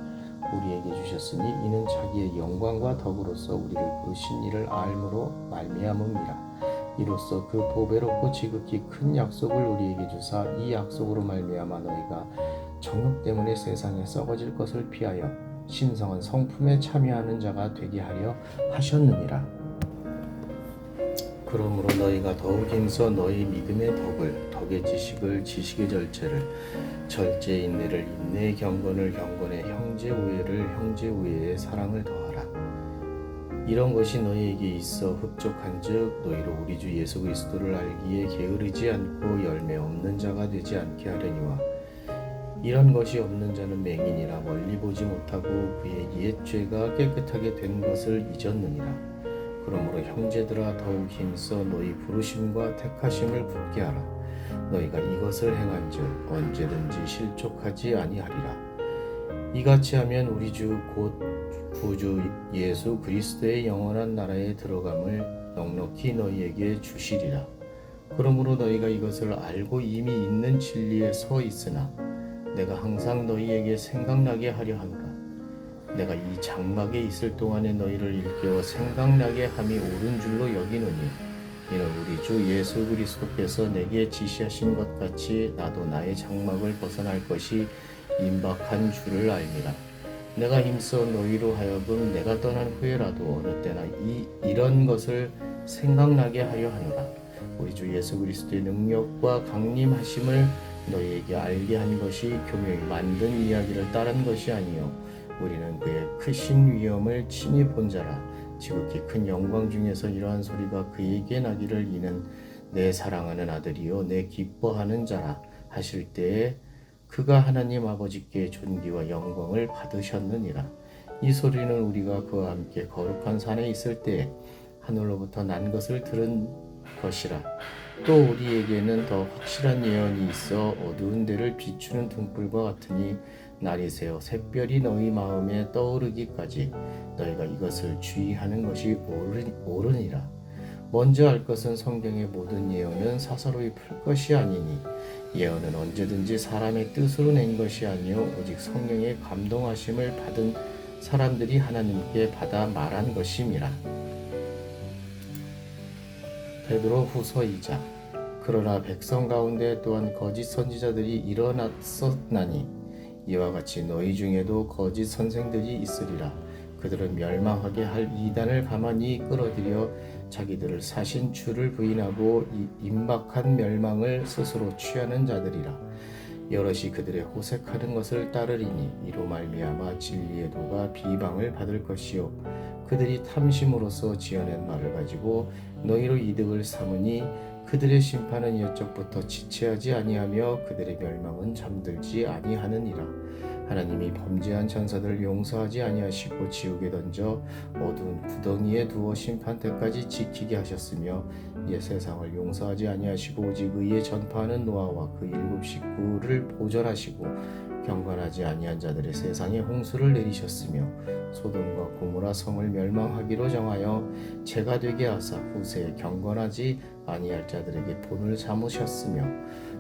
우리에게 주셨으니 이는 자기의 영광과 덕으로서 우리를 부르신 이를 알므로 말미암음이라. 이로써 그 보배롭고 지극히 큰 약속을 우리에게 주사 이 약속으로 말미암아 너희가 정욕 때문에 세상에 썩어질 것을 피하여 신성한 성품에 참여하는 자가 되게 하려 하셨느니라. 그러므로 너희가 더욱 힘써 너희 믿음의 덕의 지식을 지식의 절제를, 절제의 인내를 인내의 경건을, 경건의 형제 우애를, 형제 우애의 사랑을 더하라. 이런 것이 너희에게 있어 흡족한즉 너희로 우리 주 예수 그리스도를 알기에 게으르지 않고 열매 없는 자가 되지 않게 하려니와 이런 것이 없는 자는 맹인이라 멀리 보지 못하고 그의 옛 죄가 깨끗하게 된 것을 잊었느니라. 그러므로 형제들아 더욱 힘써 너희 부르심과 택하심을 굳게 하라. 너희가 이것을 행한즉 언제든지 실족하지 아니하리라. 이같이 하면 우리 주 곧 구주 예수 그리스도의 영원한 나라에 들어감을 넉넉히 너희에게 주시리라. 그러므로 너희가 이것을 알고 이미 있는 진리에 서 있으나 내가 항상 너희에게 생각나게 하려 하노라. 내가 이 장막에 있을 동안에 너희를 일깨워 생각나게 함이 옳은 줄로 여기노니 이는 우리 주 예수 그리스도께서 내게 지시하신 것 같이 나도 나의 장막을 벗어날 것이 임박한 줄을 알미라. 내가 힘써 너희로 하여금 내가 떠난 후에라도 어느 때나 이런 것을 생각나게 하려 하노라. 우리 주 예수 그리스도의 능력과 강림하심을 너희에게 알게 한 것이 교묘히 만든 이야기를 따른 것이 아니요 우리는 그의 크신 위엄을 친히 본 자라. 지극히 큰 영광 중에서 이러한 소리가 그에게 나기를 이는 내 사랑하는 아들이요 내 기뻐하는 자라 하실 때에 그가 하나님 아버지께 존귀와 영광을 받으셨느니라. 이 소리는 우리가 그와 함께 거룩한 산에 있을 때에 하늘로부터 난 것을 들은 것이라. 또 우리에게는 더 확실한 예언이 있어 어두운 데를 비추는 등불과 같으니 날이 새어 샛별이 너희 마음에 떠오르기까지 너희가 이것을 주의하는 것이 옳으니라. 먼저 알 것은 성경의 모든 예언은 사사로이 풀 것이 아니니 예언은 언제든지 사람의 뜻으로 낸 것이 아니요 오직 성령의 감동하심을 받은 사람들이 하나님께 받아 말한 것임이라. 베드로 후서 2장. 그러나 백성 가운데 또한 거짓 선지자들이 일어났었나니 이와 같이 너희 중에도 거짓 선생들이 있으리라. 그들은 멸망하게 할 이단을 가만히 끌어들여 자기들을 사신 주를 부인하고 이 임박한 멸망을 스스로 취하는 자들이라. 여럿이 그들의 호색하는 것을 따르리니 이로 말미암아 진리의 도가 비방을 받을 것이요 그들이 탐심으로써 지어낸 말을 가지고 너희로 이득을 삼으니 그들의 심판은 옛적부터 지체하지 아니하며 그들의 멸망은 잠들지 아니하느니라. 하나님이 범죄한 천사들을 용서하지 아니하시고 지옥에 던져 어두운 구덩이에 두어 심판 때까지 지키게 하셨으며 옛 세상을 용서하지 아니하시고 오직 의에 전파하는 노아와 그 일곱 식구를 보전하시고 경건하지 아니한 자들의 세상에 홍수를 내리셨으며 소돔과 고모라 성을 멸망하기로 정하여 재가 되게 하사 후세에 경건하지 아니할 자들에게 본을 삼으셨으며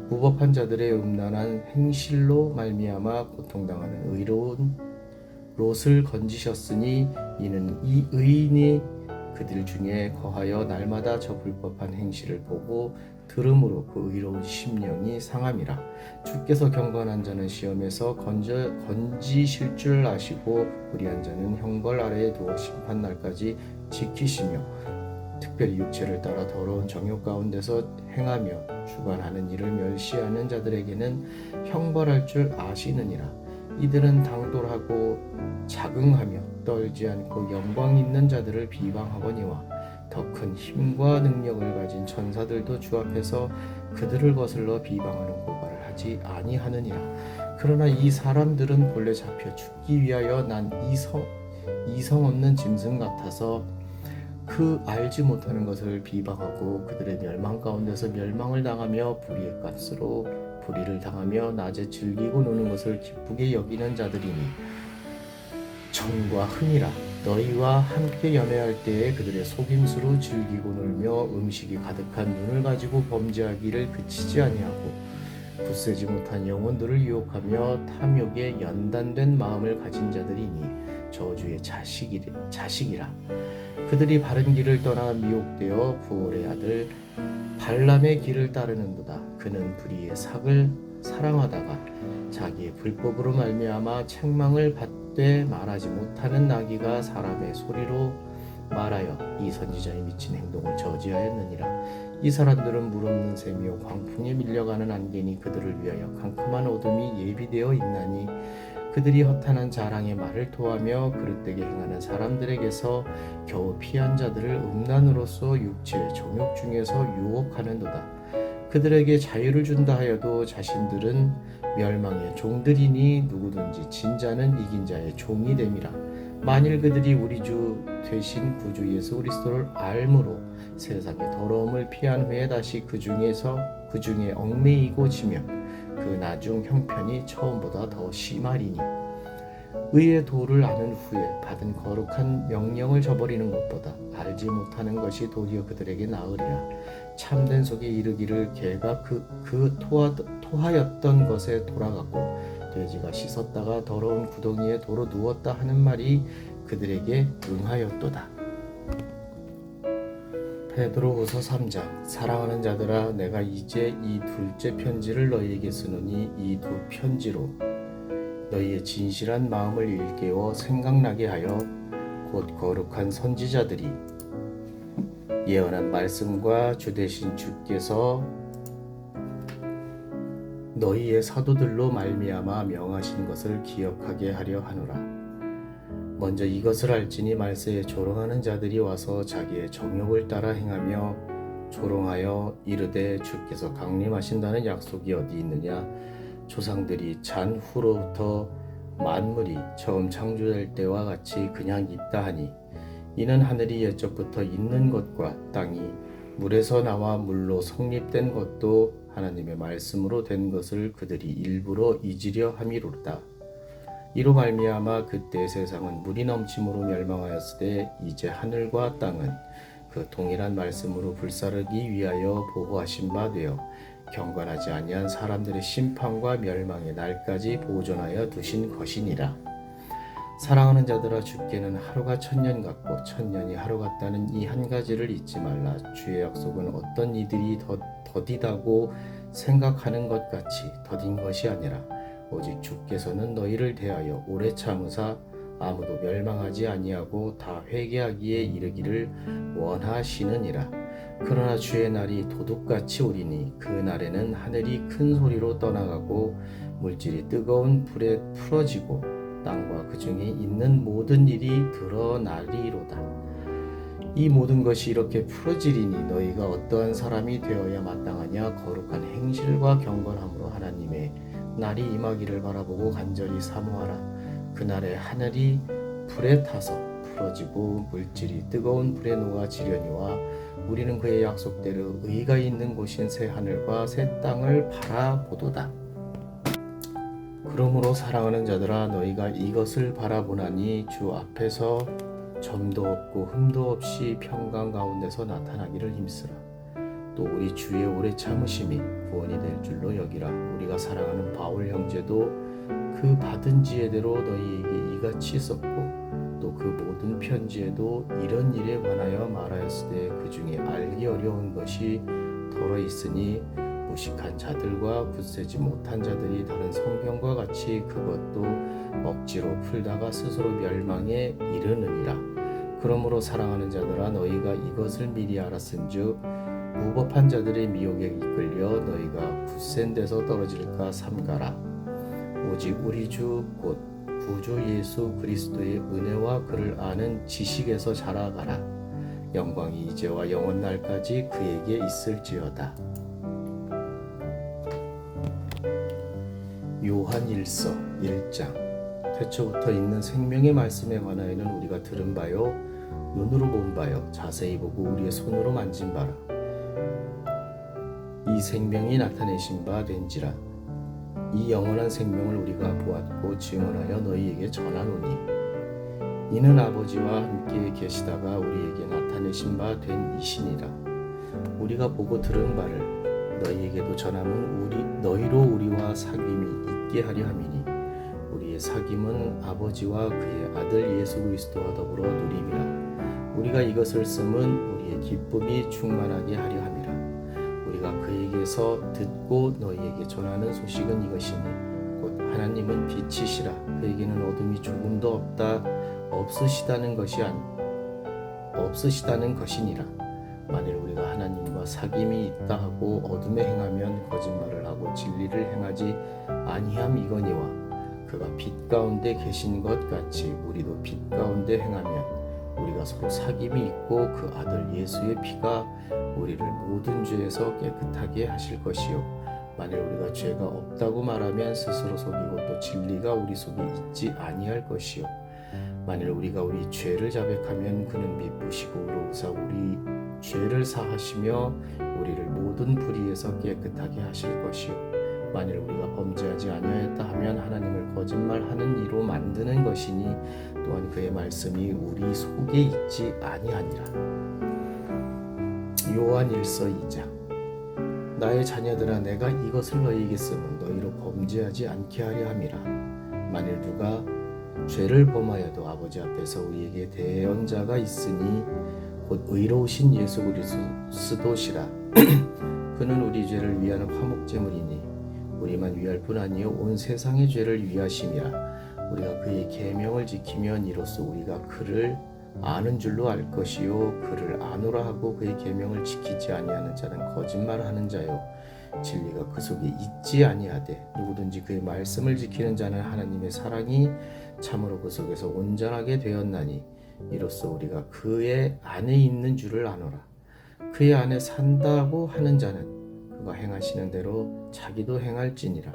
무법한 자들의 음란한 행실로 말미암아 고통당하는 의로운 롯을 건지셨으니 이는 이 의인이 그들 중에 거하여 날마다 저 불법한 행실을 보고 들음으로 그 의로운 심령이 상함이라. 주께서 경건한 자는 시험에서 건지실 줄 아시고 불의한 자는 형벌 아래에 두어 심판 날까지 지키시며 특별히 육체를 따라 더러운 정욕 가운데서 행하며 주관하는 일을 멸시하는 자들에게는 형벌할 줄 아시느니라. 이들은 당돌하고 자긍하며 떨지 않고 영광 있는 자들을 비방하거니와 더 큰 힘과 능력을 가진 천사들도 주 앞에서 그들을 거슬러 비방하는 고발을 하지 아니하느니라. 그러나 이 사람들은 본래 잡혀 죽기 위하여 난 이성 없는 짐승 같아서 그 알지 못하는 것을 비방하고 그들의 멸망 가운데서 멸망을 당하며 불의의 값으로 불의를 당하며 낮에 즐기고 노는 것을 기쁘게 여기는 자들이니 정과 흥이라. 너희와 함께 연애할 때에 그들의 속임수로 즐기고 놀며 음식이 가득한 눈을 가지고 범죄하기를 그치지 아니하고 굳세지 못한 영혼들을 유혹하며 탐욕에 연단된 마음을 가진 자들이니 저주의 자식이라. 그들이 바른 길을 떠나 미혹되어 부올의 아들 발람의 길을 따르는도다. 그는 불의의 삭을 사랑하다가 자기의 불법으로 말미암아 책망을 받되 말하지 못하는 나귀가 사람의 소리로 말하여 이 선지자의 미친 행동을 저지하였느니라. 이 사람들은 물 없는 샘이요 광풍에 밀려가는 안개니 그들을 위하여 캄캄한 어둠이 예비되어 있나니 그들이 허탄한 자랑의 말을 토하며 그릇되게 행하는 사람들에게서 겨우 피한 자들을 음란으로써 육체의 정욕 중에서 유혹하는도다. 그들에게 자유를 준다 하여도 자신들은 멸망의 종들이니 누구든지 진 자는 이긴 자의 종이 됨이라. 만일 그들이 우리 주 되신 구주 예수 그리스도를 알므로 세상의 더러움을 피한 후에 다시 그 중에 얽매이고 지면 그 나중 형편이 처음보다 더 심하리니 의의 도를 아는 후에 받은 거룩한 명령을 저버리는 것보다 알지 못하는 것이 도리어 그들에게 나으리라. 참된 속에 이르기를 개가 그 토하였던 것에 돌아가고 돼지가 씻었다가 더러운 구덩이에 도로 누웠다 하는 말이 그들에게 응하였도다. 베드로후서 3장. 사랑하는 자들아, 내가 이제 이 둘째 편지를 너희에게 쓰노니 이 두 편지로 너희의 진실한 마음을 일깨워 생각나게 하여 곧 거룩한 선지자들이 예언한 말씀과 주 되신 주께서 너희의 사도들로 말미암아 명하신 것을 기억하게 하려 하노라. 먼저 이것을 알지니 말세에 조롱하는 자들이 와서 자기의 정욕을 따라 행하며 조롱하여 이르되 주께서 강림하신다는 약속이 어디 있느냐. 조상들이 잔 후로부터 만물이 처음 창조될 때와 같이 그냥 있다 하니 이는 하늘이 옛적부터 있는 것과 땅이 물에서 나와 물로 성립된 것도 하나님의 말씀으로 된 것을 그들이 일부러 잊으려 함이로다. 이로 말미암아 그때 세상은 물이 넘침으로 멸망하였으되 이제 하늘과 땅은 그 동일한 말씀으로 불사르기 위하여 보호하신 바 되어 경건하지 아니한 사람들의 심판과 멸망의 날까지 보존하여 두신 것이니라. 사랑하는 자들아, 주께는 하루가 1000년 같고 1000년이 하루 같다는 이 한 가지를 잊지 말라. 주의 약속은 어떤 이들이 더디다고 생각하는 것 같이 더딘 것이 아니라 오직 주께서는 너희를 대하여 오래 참으사 아무도 멸망하지 아니하고 다 회개하기에 이르기를 원하시느니라. 그러나 주의 날이 도둑같이 오리니 그 날에는 하늘이 큰 소리로 떠나가고 물질이 뜨거운 불에 풀어지고 땅과 그 중에 있는 모든 일이 드러나리로다. 이 모든 것이 이렇게 풀어지리니 너희가 어떠한 사람이 되어야 마땅하냐. 거룩한 행실과 경건함으로 하나님의 날이 임하기를 바라보고 간절히 사모하라. 그날에 하늘이 불에 타서 풀어지고 물질이 뜨거운 불에 녹아지려니와 우리는 그의 약속대로 의가 있는 곳인 새 하늘과 새 땅을 바라보도다. 그러므로 사랑하는 자들아, 너희가 이것을 바라보나니 주 앞에서 점도 없고 흠도 없이 평강 가운데서 나타나기를 힘쓰라. 또 우리 주의 오래 참으심이 구원이 될 줄로 여기라. 우리가 사랑하는 바울 형제도 그 받은 지혜대로 너희에게 이같이 썼고 또 그 모든 편지에도 이런 일에 관하여 말하였으되 그 중에 알기 어려운 것이 더러 있으니 무식한 자들과 굳세지 못한 자들이 다른 성경과 같이 그것도 억지로 풀다가 스스로 멸망에 이르느니라. 그러므로 사랑하는 자들아, 너희가 이것을 미리 알았은즉 무법한 자들의 미혹에 이끌려 너희가 굳센 데서 떨어질까 삼가라. 오직 우리 주 곧 구주 예수 그리스도의 은혜와 그를 아는 지식에서 자라가라. 영광이 이제와 영원 날까지 그에게 있을지어다. 요한일서 1장. 태초부터 있는 생명의 말씀에 관하여는 우리가 들은 바요 눈으로 본 바요 자세히 보고 우리의 손으로 만진 바라. 이 생명이 나타내신 바 된지라. 이 영원한 생명을 우리가 보았고 증언하여 너희에게 전하노니 이는 아버지와 함께 계시다가 우리에게 나타내신 바 된 이시니라. 우리가 보고 들은 바를 너희에게도 전함은 너희로 우리와 사귐이 있게 하려 함이니 우리의 사귐은 아버지와 그의 아들 예수 그리스도와 더불어 누림이라. 우리가 이것을 쓰면 우리의 기쁨이 충만하게 하려 함이라. 우리가 그에게서 듣고 너희에게 전하는 소식은 이것이니 곧 하나님은 빛이시라. 그에게는 어둠이 조금도 없으시다는 것이니라. 만일 우리가 하나님과 사귐이 있다 하고 어둠에 행하면 거짓말을 하고 진리를 행하지 아니함 이거니와 그가 빛 가운데 계신 것 같이 우리도 빛 가운데 행하면 우리가 서로 사귐이 있고 그 아들 예수의 피가 우리를 모든 죄에서 깨끗하게 하실 것이요. 만일 우리가 죄가 없다고 말하면 스스로 속이고 또 진리가 우리 속에 있지 아니할 것이요. 만일 우리가 우리 죄를 자백하면 그는 미쁘시고 의로우사 우리 죄를 사하시며 우리를 모든 불의에서 깨끗하게 하실 것이요. 만일 우리가 범죄하지 아니하였다 하면 하나님을 거짓말하는 이로 만드는 것이니 또한 그의 말씀이 우리 속에 있지 아니하니라. 요한일서 2장. 나의 자녀들아, 내가 이것을 너희에게 쓰면 너희로 범죄하지 않게 하려 함이라. 만일 누가 죄를 범하여도 아버지 앞에서 우리에게 대언자가 있으니 곧 의로우신 예수 그리스도시라. 그는 우리 죄를 위하는 화목제물이니 우리만 위할 뿐 아니요 온 세상의 죄를 위하심이라. 우리가 그의 계명을 지키면 이로써 우리가 그를 아는 줄로 알 것이요 그를 아노라 하고 그의 계명을 지키지 아니하는 자는 거짓말하는 자요 진리가 그 속에 있지 아니하되 누구든지 그의 말씀을 지키는 자는 하나님의 사랑이 참으로 그 속에서 온전하게 되었나니 이로써 우리가 그의 안에 있는 줄을 아노라. 그의 안에 산다고 하는 자는 그가 행하시는 대로 자기도 행할지니라.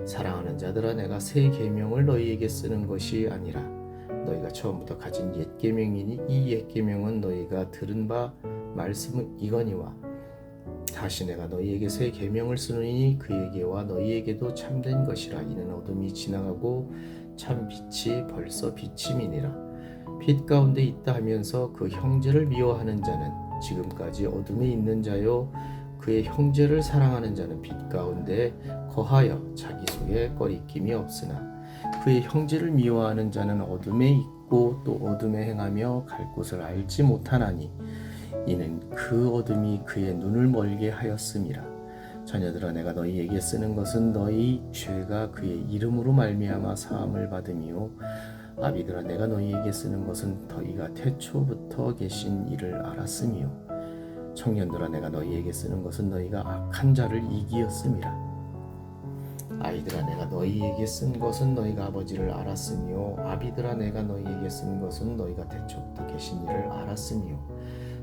사랑하는 자들아, 내가 새 계명을 너희에게 쓰는 것이 아니라 너희가 처음부터 가진 옛 계명이니 이 옛 계명은 너희가 들은 바 말씀은 이거니와 다시 내가 너희에게 새 계명을 쓰노니 그에게와 너희에게도 참된 것이라. 이는 어둠이 지나가고 참 빛이 벌써 비침이니라. 빛 가운데 있다 하면서 그 형제를 미워하는 자는 지금까지 어둠에 있는 자요 그의 형제를 사랑하는 자는 빛 가운데 거하여 자기 속에 꺼리낌이 없으나 그의 형제를 미워하는 자는 어둠에 있고 또 어둠에 행하며 갈 곳을 알지 못하나니 이는 그 어둠이 그의 눈을 멀게 하였음이라. 자녀들아, 내가 너희에게 쓰는 것은 너희 죄가 그의 이름으로 말미암아 사함을 받음이요 아비들아, 내가 너희에게 쓰는 것은 너희가 태초부터 계신 이를 알았음이요 청년들아 내가 너희에게 쓰는 것은 너희가 악한 자를 이기었음이라. 아이들아 내가 너희에게 쓴 것은 너희가 아버지를 알았으며 아비들아 내가 너희에게 쓴 것은 너희가 태초부터 계신 이를 알았으며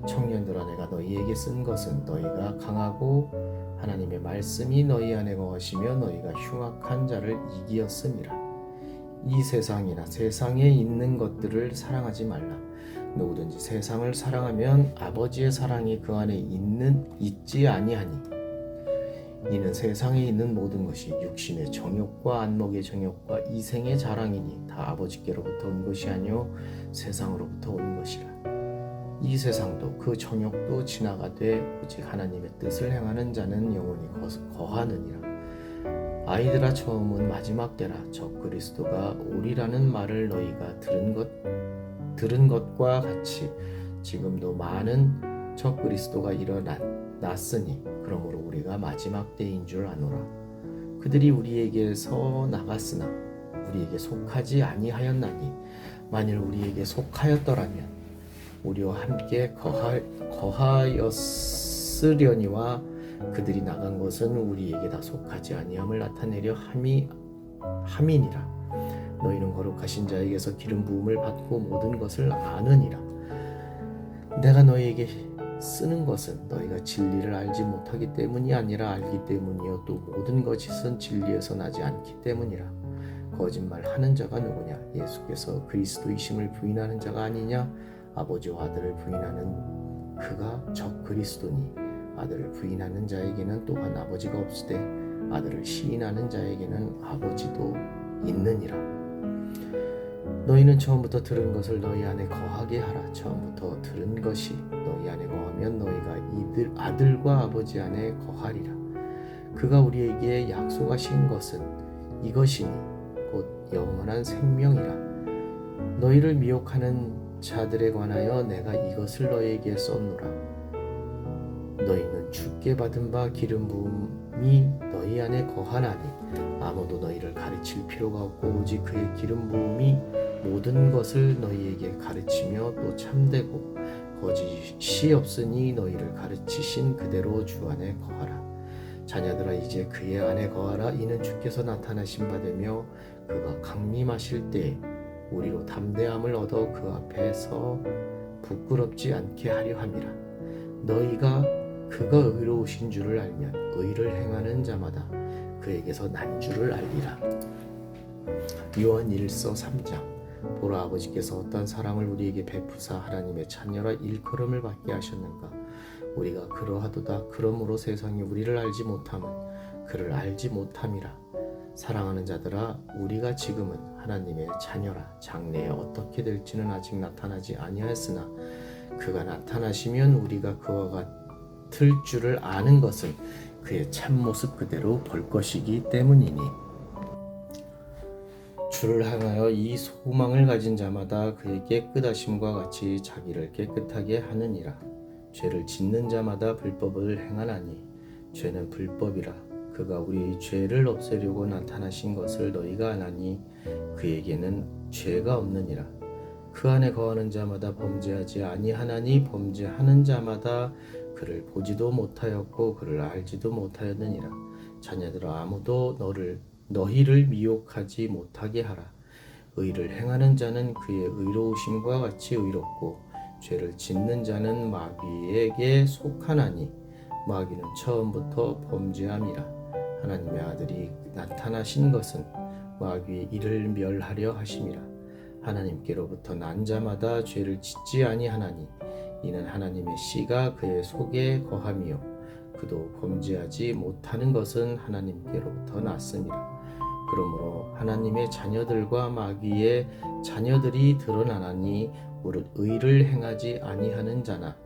청년들아 내가 너희에게 쓴 것은 너희가 강하고 하나님의 말씀이 너희 안에 거하시며 너희가 흉악한 자를 이기었음이라. 이 세상이나 세상에 있는 것들을 사랑하지 말라. 누구든지 세상을 사랑하면 아버지의 사랑이 그 안에 있지 아니하니 이는 세상에 있는 모든 것이 육신의 정욕과 안목의 정욕과 이생의 자랑이니 다 아버지께로부터 온 것이 아니요 세상으로부터 온 것이라. 이 세상도 그 정욕도 지나가되 오직 하나님의 뜻을 행하는 자는 영원히 거하느니라. 아이들아 처음은 마지막 때라. 적 그리스도가 오리라는 말을 너희가 들은 것과 같이 지금도 많은 적 그리스도가 일어났으니 그러므로 우리가 마지막 때인 줄 아노라. 그들이 우리에게서 나갔으나 우리에게 속하지 아니하였나니 만일 우리에게 속하였더라면 우리와 함께 거하였으려니와 그들이 나간 것은 우리에게 다 속하지 아니함을 나타내려 함이니라. 너희는 거룩하신 자에게서 기름 부음을 받고 모든 것을 아느니라. 내가 너희에게 쓰는 것은 너희가 진리를 알지 못하기 때문이 아니라 알기 때문이요 또 모든 것은 진리에서 나지 않기 때문이라. 거짓말하는 자가 누구냐? 예수께서 그리스도이심을 부인하는 자가 아니냐? 아버지와 아들을 부인하는 그가 적 그리스도니 아들을 부인하는 자에게는 또한 아버지가 없으되 아들을 시인하는 자에게는 아버지도 있느니라. 너희는 처음부터 들은 것을 너희 안에 거하게 하라. 처음부터 들은 것이 너희 안에 거하면 너희가 아들과 아버지 안에 거하리라. 그가 우리에게 약속하신 것은 이것이니 곧 영원한 생명이라. 너희를 미혹하는 자들에 관하여 내가 이것을 너희에게 썼노라. 너희는 주께 받은 바 기름 부음이 너희 안에 거하나니 아무도 너희를 가르칠 필요가 없고 오직 그의 기름 부음이 모든 것을 너희에게 가르치며 또 참되고 거짓이 없으니 너희를 가르치신 그대로 주 안에 거하라. 자녀들아 이제 그의 안에 거하라. 이는 주께서 나타나신 바 되며 그가 강림하실 때에 우리로 담대함을 얻어 그 앞에서 부끄럽지 않게 하려 함이라. 너희가 그가 의로우신 줄을 알면 의를 행하는 자마다 그에게서 난 줄을 알리라. 요한 1서 3장. 보라 아버지께서 어떤 사랑을 우리에게 베푸사 하나님의 자녀라 일컬음을 받게 하셨는가. 우리가 그러하도다. 그러므로 세상이 우리를 알지 못함은 그를 알지 못함이라. 사랑하는 자들아 우리가 지금은 하나님의 자녀라. 장래에 어떻게 될지는 아직 나타나지 아니하였으나 그가 나타나시면 우리가 그와 같을 줄을 아는 것은 그의 참모습 그대로 볼 것이기 때문이니 주를 향하여 이 소망을 가진 자마다 그의 깨끗하심과 같이 자기를 깨끗하게 하느니라. 죄를 짓는 자마다 불법을 행하나니 죄는 불법이라. 그가 우리의 죄를 없애려고 나타나신 것을 너희가 아나니 그에게는 죄가 없느니라. 그 안에 거하는 자마다 범죄하지 아니하나니 범죄하는 자마다 그를 보지도 못하였고 그를 알지도 못하였느니라. 자녀들아 아무도 너희를 미혹하지 못하게 하라. 의를 행하는 자는 그의 의로우심과 같이 의롭고 죄를 짓는 자는 마귀에게 속하나니 마귀는 처음부터 범죄함이라. 하나님의 아들이 나타나신 것은 마귀의 일을 멸하려 하심이라. 하나님께로부터 난 자마다 죄를 짓지 아니하나니 이는 하나님의 씨가 그의 속에 거함이요 그도 범죄하지 못하는 것은 하나님께로부터 났음이라. 그러므로 하나님의 자녀들과 마귀의 자녀들이 드러나나니 무릇 의를 행하지 아니하는 자나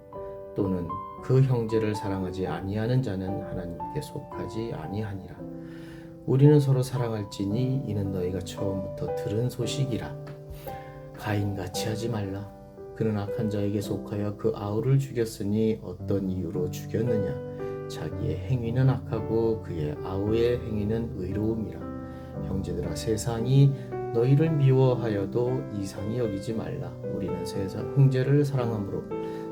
또는 그 형제를 사랑하지 아니하는 자는 하나님께 속하지 아니하니라. 우리는 서로 사랑할지니 이는 너희가 처음부터 들은 소식이라. 가인같이 하지 말라. 그는 악한 자에게 속하여 그 아우를 죽였으니 어떤 이유로 죽였느냐. 자기의 행위는 악하고 그의 아우의 행위는 의로움이라. 형제들아 세상이 너희를 미워하여도 이상히 여기지 말라. 우리는 세상 형제를 사랑함으로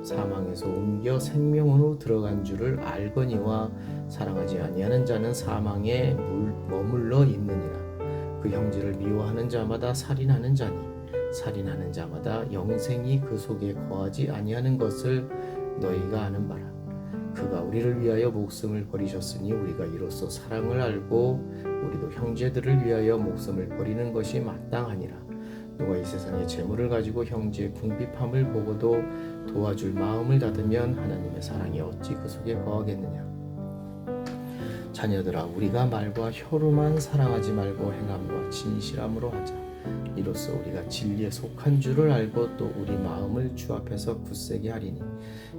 사망에서 옮겨 생명으로 들어간 줄을 알거니와 사랑하지 아니하는 자는 사망에 머물러 있느니라. 그 형제를 미워하는 자마다 살인하는 자니 살인하는 자마다 영생이 그 속에 거하지 아니하는 것을 너희가 아는 바라. 그가 우리를 위하여 목숨을 버리셨으니 우리가 이로써 사랑을 알고 우리도 형제들을 위하여 목숨을 버리는 것이 마땅하니라. 누가 이 세상의 재물을 가지고 형제의 궁핍함을 보고도 도와줄 마음을 닫으면 하나님의 사랑이 어찌 그 속에 거하겠느냐. 자녀들아, 우리가 말과 혀로만 사랑하지 말고 행함과 진실함으로 하자. 이로써 우리가 진리에 속한 줄을 알고 또 우리 마음을 주 앞에서 굳세게 하리니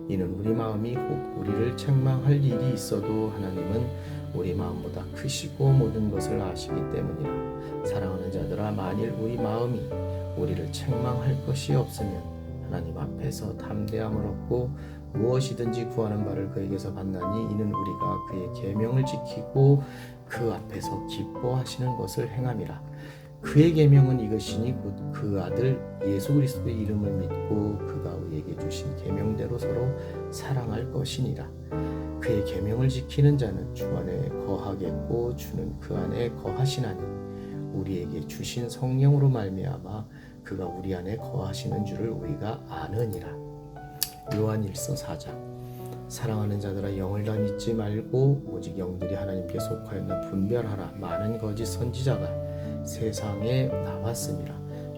이는 우리 마음이 혹 우리를 책망할 일이 있어도 하나님은 우리 마음보다 크시고 모든 것을 아시기 때문이라. 사랑하는 자들아, 만일 우리 마음이 우리를 책망할 것이 없으면 하나님 앞에서 담대함을 얻고 무엇이든지 구하는 바를 그에게서 받나니 이는 우리가 그의 계명을 지키고 그 앞에서 기뻐하시는 것을 행함이라. 그의 계명은 이것이니 곧 그 아들 예수 그리스도의 이름을 믿고 그가 우리에게 주신 계명대로 서로 사랑할 것이니라. 그의 계명을 지키는 자는 주 안에 거하겠고 주는 그 안에 거하시나니 우리에게 주신 성령으로 말미암아 그가 우리 안에 거하시는 줄을 우리가 아느니라. 요한일서 4장. 사랑하는 자들아, 영을 다 믿지 말고 오직 영들이 하나님께 속하였나 분별하라. 많은 거짓 선지자가 세상에 나왔습니다.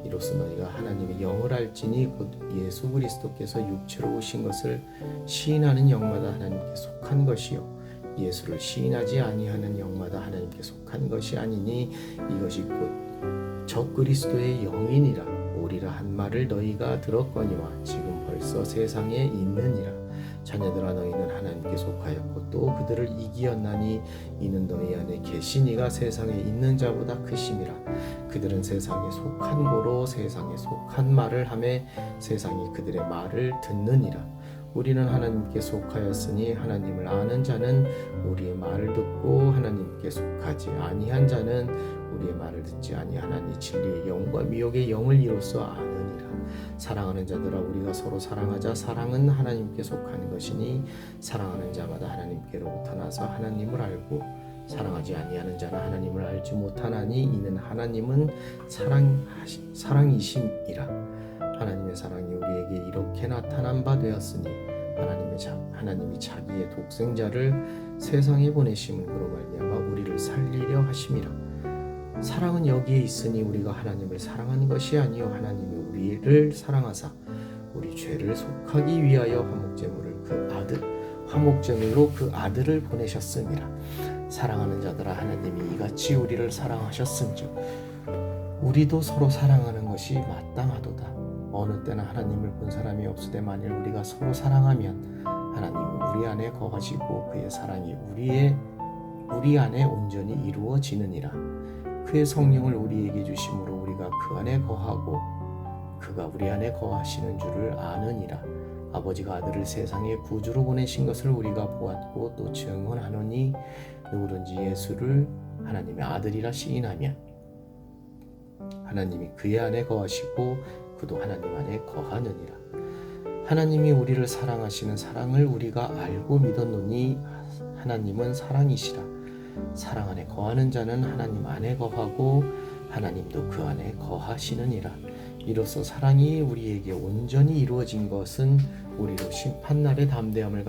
이로써 너희가 하나님의 영을 알지니 곧 예수 그리스도께서 육체로 오신 것을 시인하는 영마다 하나님께 속한 것이요 예수를 시인하지 아니하는 영마다 하나님께 속한 것이 아니니 이것이 곧 적그리스도의 영이니라. 오리라 한 말을 너희가 들었거니와 지금 벌써 세상에 있느니라. 자녀들아, 너희는 하나님께 속하였고 또 그들을 이기었나니 이는 너희 안에 계신 이가 세상에 있는 자보다 크심이라. 그들은 세상에 속한 고로 세상에 속한 말을 하매 세상이 그들의 말을 듣느니라. 우리는 하나님께 속하였으니 하나님을 아는 자는 우리의 말을 듣고 하나님께 속하지 아니한 자는 우리의 말을 듣지 아니하나니 진리의 영과 미혹의 영을 이로써 아느니라. 사랑하는 자들아, 우리가 서로 사랑하자. 사랑은 하나님께 속한 것이니 사랑하는 자마다 하나님께로부터 나서 하나님을 알고 사랑하지 아니하는 자는 하나님을 알지 못하나니 이는 하나님은 사랑이심이라. 하나님의 사랑이 우리에게 이렇게 나타난 바 되었으니 하나님이 자기의 독생자를 세상에 보내심으로 말미암아 우리를 살리려 하심이라. 사랑은 여기에 있으니 우리가 하나님을 사랑한 것이 아니요 하나님이 우리를 사랑하사 우리 죄를 속하기 위하여 화목제물로 그 아들을 보내셨음이라. 사랑하는 자들아, 하나님이 이같이 우리를 사랑하셨은즉 우리도 서로 사랑하는 것이 마땅하도다. 어느 때나 하나님을 본 사람이 없으되 만일 우리가 서로 사랑하면 하나님은 우리 안에 거하시고 그의 사랑이 우리 안에 온전히 이루어지느니라. 그의 성령을 우리에게 주심으로 우리가 그 안에 거하고 그가 우리 안에 거하시는 줄을 아느니라. 아버지가 아들을 세상에 구주로 보내신 것을 우리가 보았고 또 증언하노니 누구든지 예수를 하나님의 아들이라 시인하면 하나님이 그의 안에 거하시고 그도 하나님 안에 거하느니라. 하나님이 우리를 사랑하시는 사랑을 우리가 알고 믿었노니 하나님은 사랑이시라. 사랑 안에 거하는 자는 하나님 안에 거하고 하나님도 그 안에 거하시느니라. 이로써 사랑이 우리에게 온전히 이루어진 것은 우리로 심판날의 담대함을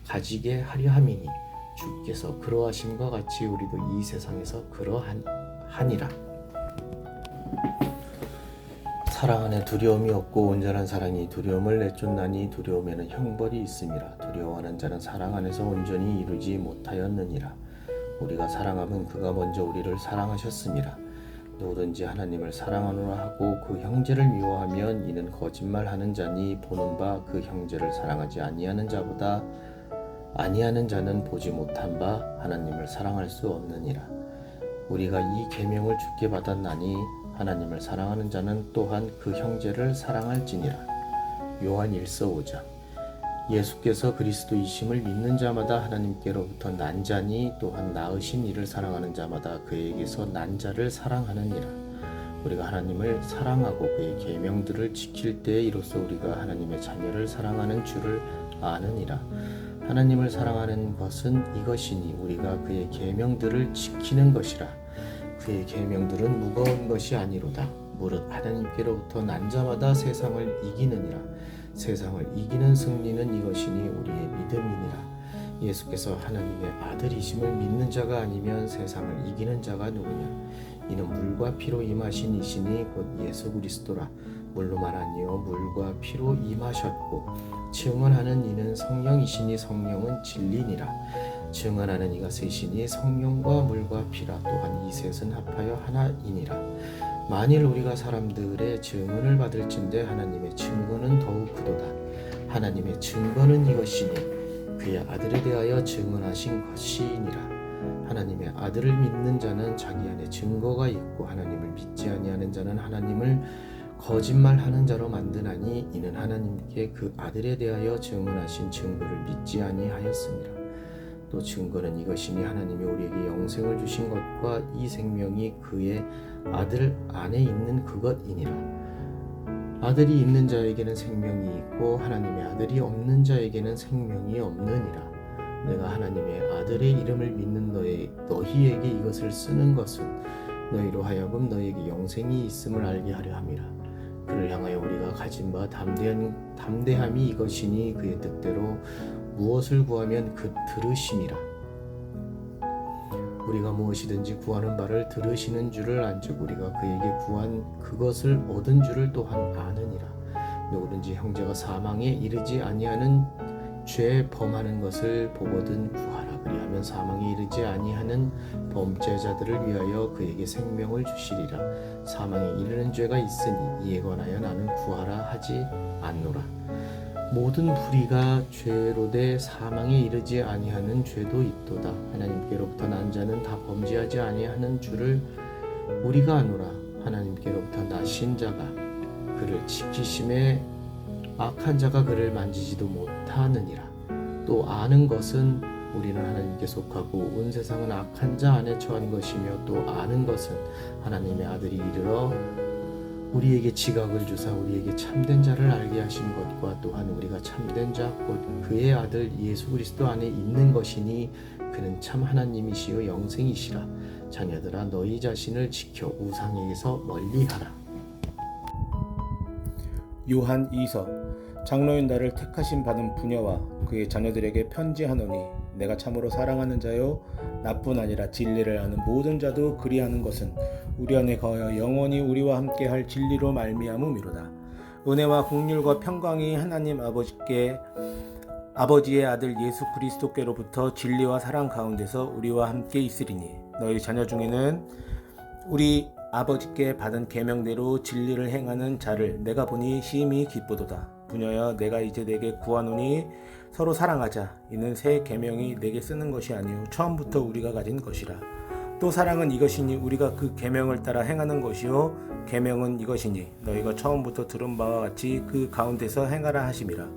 가지게 하려 함이니 주께서 그러하심과 같이 우리도 이 세상에서 그러하니라. 사랑 안에 두려움이 없고 온전한 사랑이 두려움을 내쫓나니 두려움에는 형벌이 있음이라. 두려워하는 자는 사랑 안에서 온전히 이루지 못하였느니라. 우리가 사랑함은 그가 먼저 우리를 사랑하셨음이라. 누구든지 하나님을 사랑하노라 하고 그 형제를 미워하면 이는 거짓말하는 자니 보는 바 그 형제를 사랑하지 아니하는 자는 보지 못한 바 하나님을 사랑할 수 없느니라. 우리가 이 계명을 주께 받았나니 하나님을 사랑하는 자는 또한 그 형제를 사랑할지니라. 요한일서 5장. 예수께서 그리스도이심을 믿는 자마다 하나님께로부터 난 자니 또한 낳으신 이를 사랑하는 자마다 그에게서 난 자를 사랑하느니라. 우리가 하나님을 사랑하고 그의 계명들을 지킬 때에 이로써 우리가 하나님의 자녀를 사랑하는 줄을 아느니라. 하나님을 사랑하는 것은 이것이니 우리가 그의 계명들을 지키는 것이라. 그의 계명들은 무거운 것이 아니로다. 무릇 하나님께로부터 난 자마다 세상을 이기느니라. 세상을 이기는 승리는 이것이니 우리의 믿음이니라. 예수께서 하나님의 아들이심을 믿는 자가 아니면 세상을 이기는 자가 누구냐? 이는 물과 피로 임하신 이시니 곧 예수 그리스도라. 물로만 아니요 물과 피로 임하셨고 증언하는 이는 성령이시니 성령은 진리니라. 증언하는 이가 셋이니 성령과 물과 피라. 또한 이 셋은 합하여 하나이니라. 만일 우리가 사람들의 증언을 받을진대 하나님의 증거는 더욱 크도다. 하나님의 증거는 이것이니 그의 아들에 대하여 증언하신 것이니라. 하나님의 아들을 믿는 자는 자기 안에 증거가 있고 하나님을 믿지 아니하는 자는 하나님을 거짓말하는 자로 만드나니 이는 하나님께 그 아들에 대하여 증언하신 증거를 믿지 아니하였습니다. 또 증거는 이것이니 하나님이 우리에게 영생을 주신 것과 이 생명이 그의 아들 안에 있는 그것이니라. 아들이 있는 자에게는 생명이 있고 하나님의 아들이 없는 자에게는 생명이 없느니라. 내가 하나님의 아들의 이름을 믿는 너희에게 이것을 쓰는 것은 너희로 하여금 너희에게 영생이 있음을 알게 하려 함이라. 그를 향하여 우리가 가진 바 담대함이 이것이니 그의 뜻대로 무엇을 구하면 그 들으심이라. 우리가 무엇이든지 구하는 바를 들으시는 줄을 안즉 우리가 그에게 구한 그것을 얻은 줄을 또한 아느니라. 누구든지 형제가 사망에 이르지 아니하는 죄 범하는 것을 보거든 구하라. 그리하면 사망에 이르지 아니하는 범죄자들을 위하여 그에게 생명을 주시리라. 사망에 이르는 죄가 있으니 이에 관하여 나는 구하라 하지 않노라. 모든 불의가 죄로 돼 사망에 이르지 아니하는 죄도 있도다. 하나님께로부터 난 자는 다 범죄하지 아니하는 줄을 우리가 아노라. 하나님께로부터 나신 자가 그를 지키심에 악한 자가 그를 만지지도 못하느니라. 또 아는 것은 우리는 하나님께 속하고 온 세상은 악한 자 안에 처한 것이며 또 아는 것은 하나님의 아들이 이르러 우리에게 지각을 주사 우리에게 참된 자를 알게 하신 것과 또한 우리가 참된 자 곧 그의 아들 예수 그리스도 안에 있는 것이니 그는 참 하나님이시요 영생이시라. 자녀들아 너희 자신을 지켜 우상에게서 멀리하라. 요한 2서 장로인 나를 택하신 받은 부녀와 그의 자녀들에게 편지하노니 내가 참으로 사랑하는 자요 나뿐 아니라 진리를 아는 모든 자도 그리하는 것은 우리 안에 거하여 영원히 우리와 함께 할 진리로 말미암음이로다. 은혜와 긍휼과 평강이 하나님 아버지의 아들 예수 그리스도께로부터 진리와 사랑 가운데서 우리와 함께 있으리니 너희 자녀 중에는 우리 아버지께 받은 계명대로 진리를 행하는 자를 내가 보니 심히 기쁘도다. 부녀여 내가 이제 내게 구하노니 서로 사랑하자. 이는 새 계명이 내게 쓰는 것이 아니요 처음부터 우리가 가진 것이라. 또 사랑은 이것이니 우리가 그 계명을 따라 행하는 것이요 계명은 이것이니 너희가 처음부터 들은 바와 같이 그 가운데서 행하라 하심이라.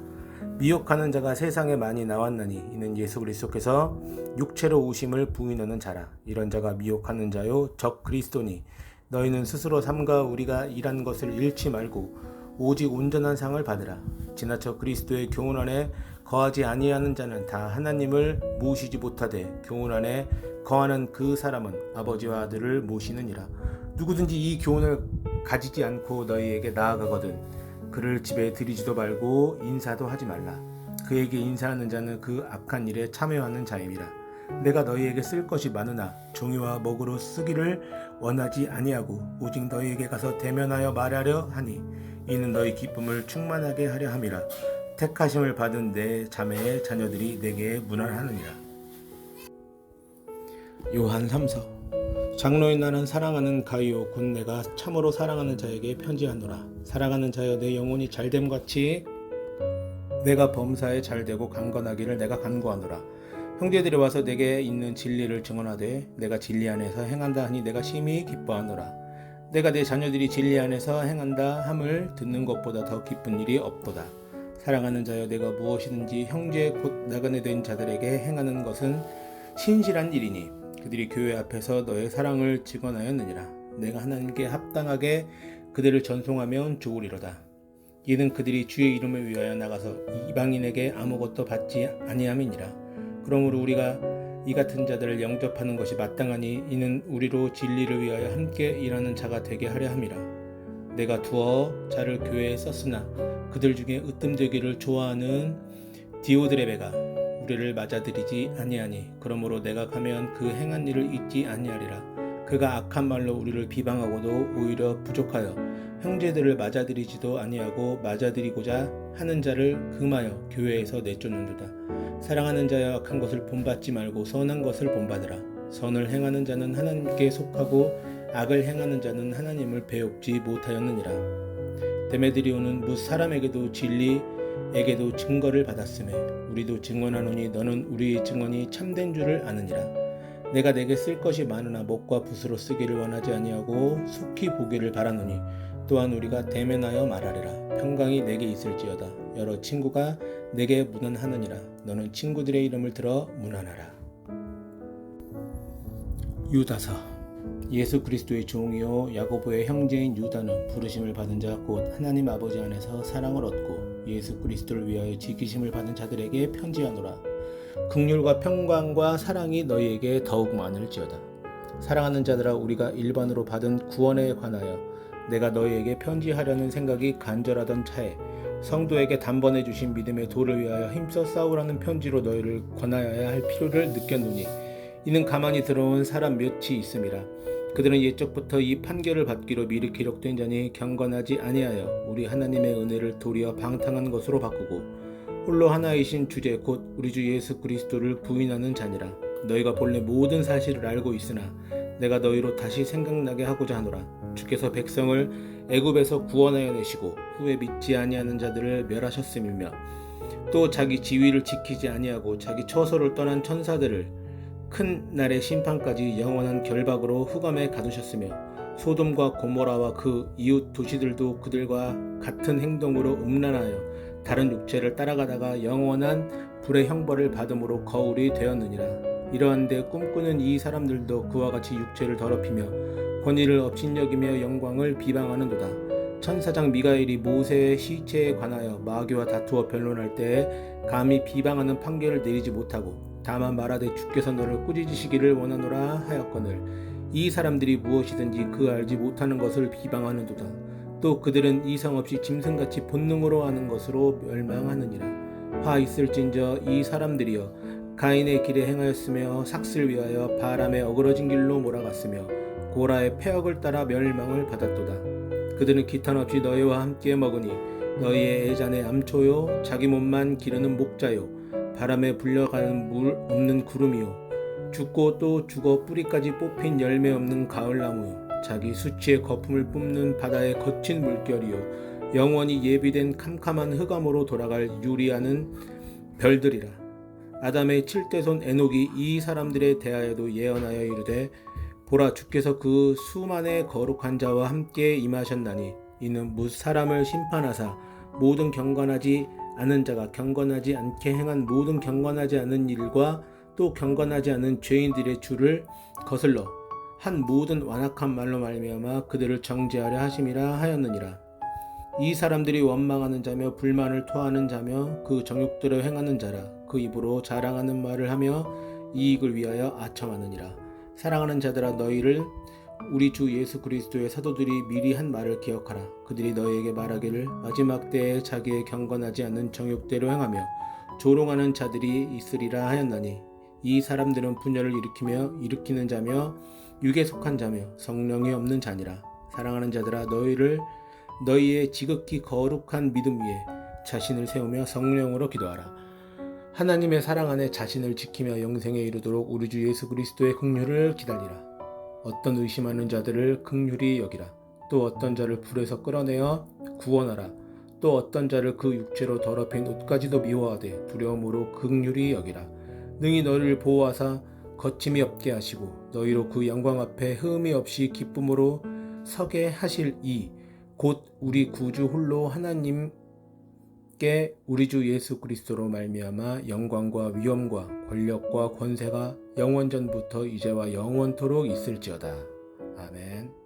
미혹하는 자가 세상에 많이 나왔나니 이는 예수 그리스도께서 육체로 오심을 부인하는 자라. 이런 자가 미혹하는 자요 적 그리스도니 너희는 스스로 삼가 우리가 일한 것을 잃지 말고 오직 온전한 상을 받으라. 지나쳐 그리스도의 교훈 안에 거하지 아니하는 자는 다 하나님을 모시지 못하되 교훈 안에 거하는 그 사람은 아버지와 아들을 모시느니라. 누구든지 이 교훈을 가지지 않고 너희에게 나아가거든 그를 집에 들이지도 말고 인사도 하지 말라. 그에게 인사하는 자는 그 악한 일에 참여하는 자임이라. 내가 너희에게 쓸 것이 많으나 종이와 먹으로 쓰기를 원하지 아니하고 오직 너희에게 가서 대면하여 말하려 하니 이는 너희 기쁨을 충만하게 하려 함이라. 택하심을 받은 내 자매의 자녀들이 내게 문안하느니라. 요한 3서 장로인 나는 사랑하는 가이오 곧 내가 참으로 사랑하는 자에게 편지하노라. 사랑하는 자여 내 영혼이 잘됨같이 내가 범사에 잘되고 강건하기를 내가 간구하노라. 형제들이 와서 내게 있는 진리를 증언하되 내가 진리 안에서 행한다 하니 내가 심히 기뻐하노라. 내가 내 자녀들이 진리 안에서 행한다 함을 듣는 것보다 더 기쁜 일이 없도다. 사랑하는 자여 내가 무엇이든지 형제 곧 나그네 된 자들에게 행하는 것은 신실한 일이니 그들이 교회 앞에서 너의 사랑을 증언하였느니라. 내가 하나님께 합당하게 그들을 전송하면 좋으리로다. 이는 그들이 주의 이름을 위하여 나가서 이방인에게 아무것도 받지 아니함이니라. 그러므로 우리가 이 같은 자들을 영접하는 것이 마땅하니 이는 우리로 진리를 위하여 함께 일하는 자가 되게 하려 함이라. 내가 두어 자를 교회에 썼으나 그들 중에 으뜸되기를 좋아하는 디오드레베가 우리를 맞아들이지 아니하니 그러므로 내가 가면 그 행한 일을 잊지 아니하리라. 그가 악한 말로 우리를 비방하고도 오히려 부족하여 형제들을 맞아들이지도 아니하고 맞아들이고자 하는 자를 금하여 교회에서 내쫓는도다. 사랑하는 자여 악한 것을 본받지 말고 선한 것을 본받으라. 선을 행하는 자는 하나님께 속하고 악을 행하는 자는 하나님을 배웁지 못하였느니라. 데메드리오는 뭇 사람에게도 진리에게도 증거를 받았으며 우리도 증언하노니 너는 우리의 증언이 참된 줄을 아느니라. 내가 내게 쓸 것이 많으나 못과 붓으로 쓰기를 원하지 아니하고 속히 보기를 바라노니 또한 우리가 대면하여 말하리라. 평강이 내게 있을지어다. 여러 친구가 내게 문안하느니라. 너는 친구들의 이름을 들어 문안하라. 유다서. 예수 그리스도의 종이요 야고보의 형제인 유다는 부르심을 받은 자 곧 하나님 아버지 안에서 사랑을 얻고 예수 그리스도를 위하여 지키심을 받은 자들에게 편지하노라. 긍휼과 평강과 사랑이 너희에게 더욱 많을지어다. 사랑하는 자들아, 우리가 일반으로 받은 구원에 관하여 내가 너희에게 편지하려는 생각이 간절하던 차에 성도에게 단번에 주신 믿음의 도를 위하여 힘써 싸우라는 편지로 너희를 권하여야 할 필요를 느꼈노니 이는 가만히 들어온 사람 몇이 있음이라. 그들은 옛적부터 이 판결을 받기로 미리 기록된 자니 경건하지 아니하여 우리 하나님의 은혜를 도리어 방탕한 것으로 바꾸고 홀로 하나이신 주제 곧 우리 주 예수 그리스도를 부인하는 자니라. 너희가 본래 모든 사실을 알고 있으나 내가 너희로 다시 생각나게 하고자 하노라. 주께서 백성을 애굽에서 구원하여 내시고 후에 믿지 아니하는 자들을 멸하셨음이며 또 자기 지위를 지키지 아니하고 자기 처소를 떠난 천사들을 큰 날의 심판까지 영원한 결박으로 흑암에 가두셨으며 소돔과 고모라와 그 이웃 도시들도 그들과 같은 행동으로 음란하여 다른 육체를 따라가다가 영원한 불의 형벌을 받음으로 거울이 되었느니라. 이러한데 꿈꾸는 이 사람들도 그와 같이 육체를 더럽히며 권위를 업신여기며 영광을 비방하는도다. 천사장 미가엘이 모세의 시체에 관하여 마귀와 다투어 변론할 때에 감히 비방하는 판결을 내리지 못하고 다만 말하되 주께서 너를 꾸짖으시기를 원하노라 하였거늘 이 사람들이 무엇이든지 그 알지 못하는 것을 비방하는도다. 또 그들은 이성 없이 짐승같이 본능으로 하는 것으로 멸망하느니라. 화 있을진저 이 사람들이여 가인의 길에 행하였으며 삭슬 위하여 바람에 어그러진 길로 몰아갔으며 고라의 폐역을 따라 멸망을 받았도다. 그들은 기탄 없이 너희와 함께 먹으니 너희의 애잔의 암초요 자기 몸만 기르는 목자요 바람에 불려가는 물 없는 구름이요 죽고 또 죽어 뿌리까지 뽑힌 열매 없는 가을나무요 자기 수치의 거품을 뿜는 바다의 거친 물결이요 영원히 예비된 캄캄한 흑암으로 돌아갈 유리하는 별들이라. 아담의 7대손 에녹이 이 사람들에 대하여도 예언하여 이르되 보라 주께서 그 수만의 거룩한 자와 함께 임하셨나니 이는 뭇 사람을 심판하사 모든 경건하지 않은 자가 경건하지 않게 행한 모든 경건하지 않은 일과 또 경건하지 않은 죄인들의 주를 거슬러 한 모든 완악한 말로 말미암아 그들을 정죄하려 하심이라 하였느니라. 이 사람들이 원망하는 자며 불만을 토하는 자며 그 정욕대로 행하는 자라. 그 입으로 자랑하는 말을 하며 이익을 위하여 아첨하느니라. 사랑하는 자들아, 너희를 우리 주 예수 그리스도의 사도들이 미리 한 말을 기억하라. 그들이 너희에게 말하기를 마지막 때에 자기의 경건하지 않는 정욕대로 행하며 조롱하는 자들이 있으리라 하였나니 이 사람들은 분열을 일으키는 자며 육에 속한 자며 성령이 없는 자니라. 사랑하는 자들아, 너희의 지극히 거룩한 믿음 위에 자신을 세우며 성령으로 기도하라. 하나님의 사랑 안에 자신을 지키며 영생에 이르도록 우리 주 예수 그리스도의 긍휼을 기다리라. 어떤 의심하는 자들을 긍휼히 여기라. 또 어떤 자를 불에서 끌어내어 구원하라. 또 어떤 자를 그 육체로 더럽힌 옷까지도 미워하되 두려움으로 긍휼히 여기라. 능히 너희를 보호하사 거침이 없게 하시고 너희로 그 영광 앞에 흠이 없이 기쁨으로 서게 하실 이 곧 우리 구주 홀로 하나님께 우리 주 예수 그리스도로 말미암아 영광과 위엄과 권력과 권세가 영원전부터 이제와 영원토록 있을지어다. 아멘.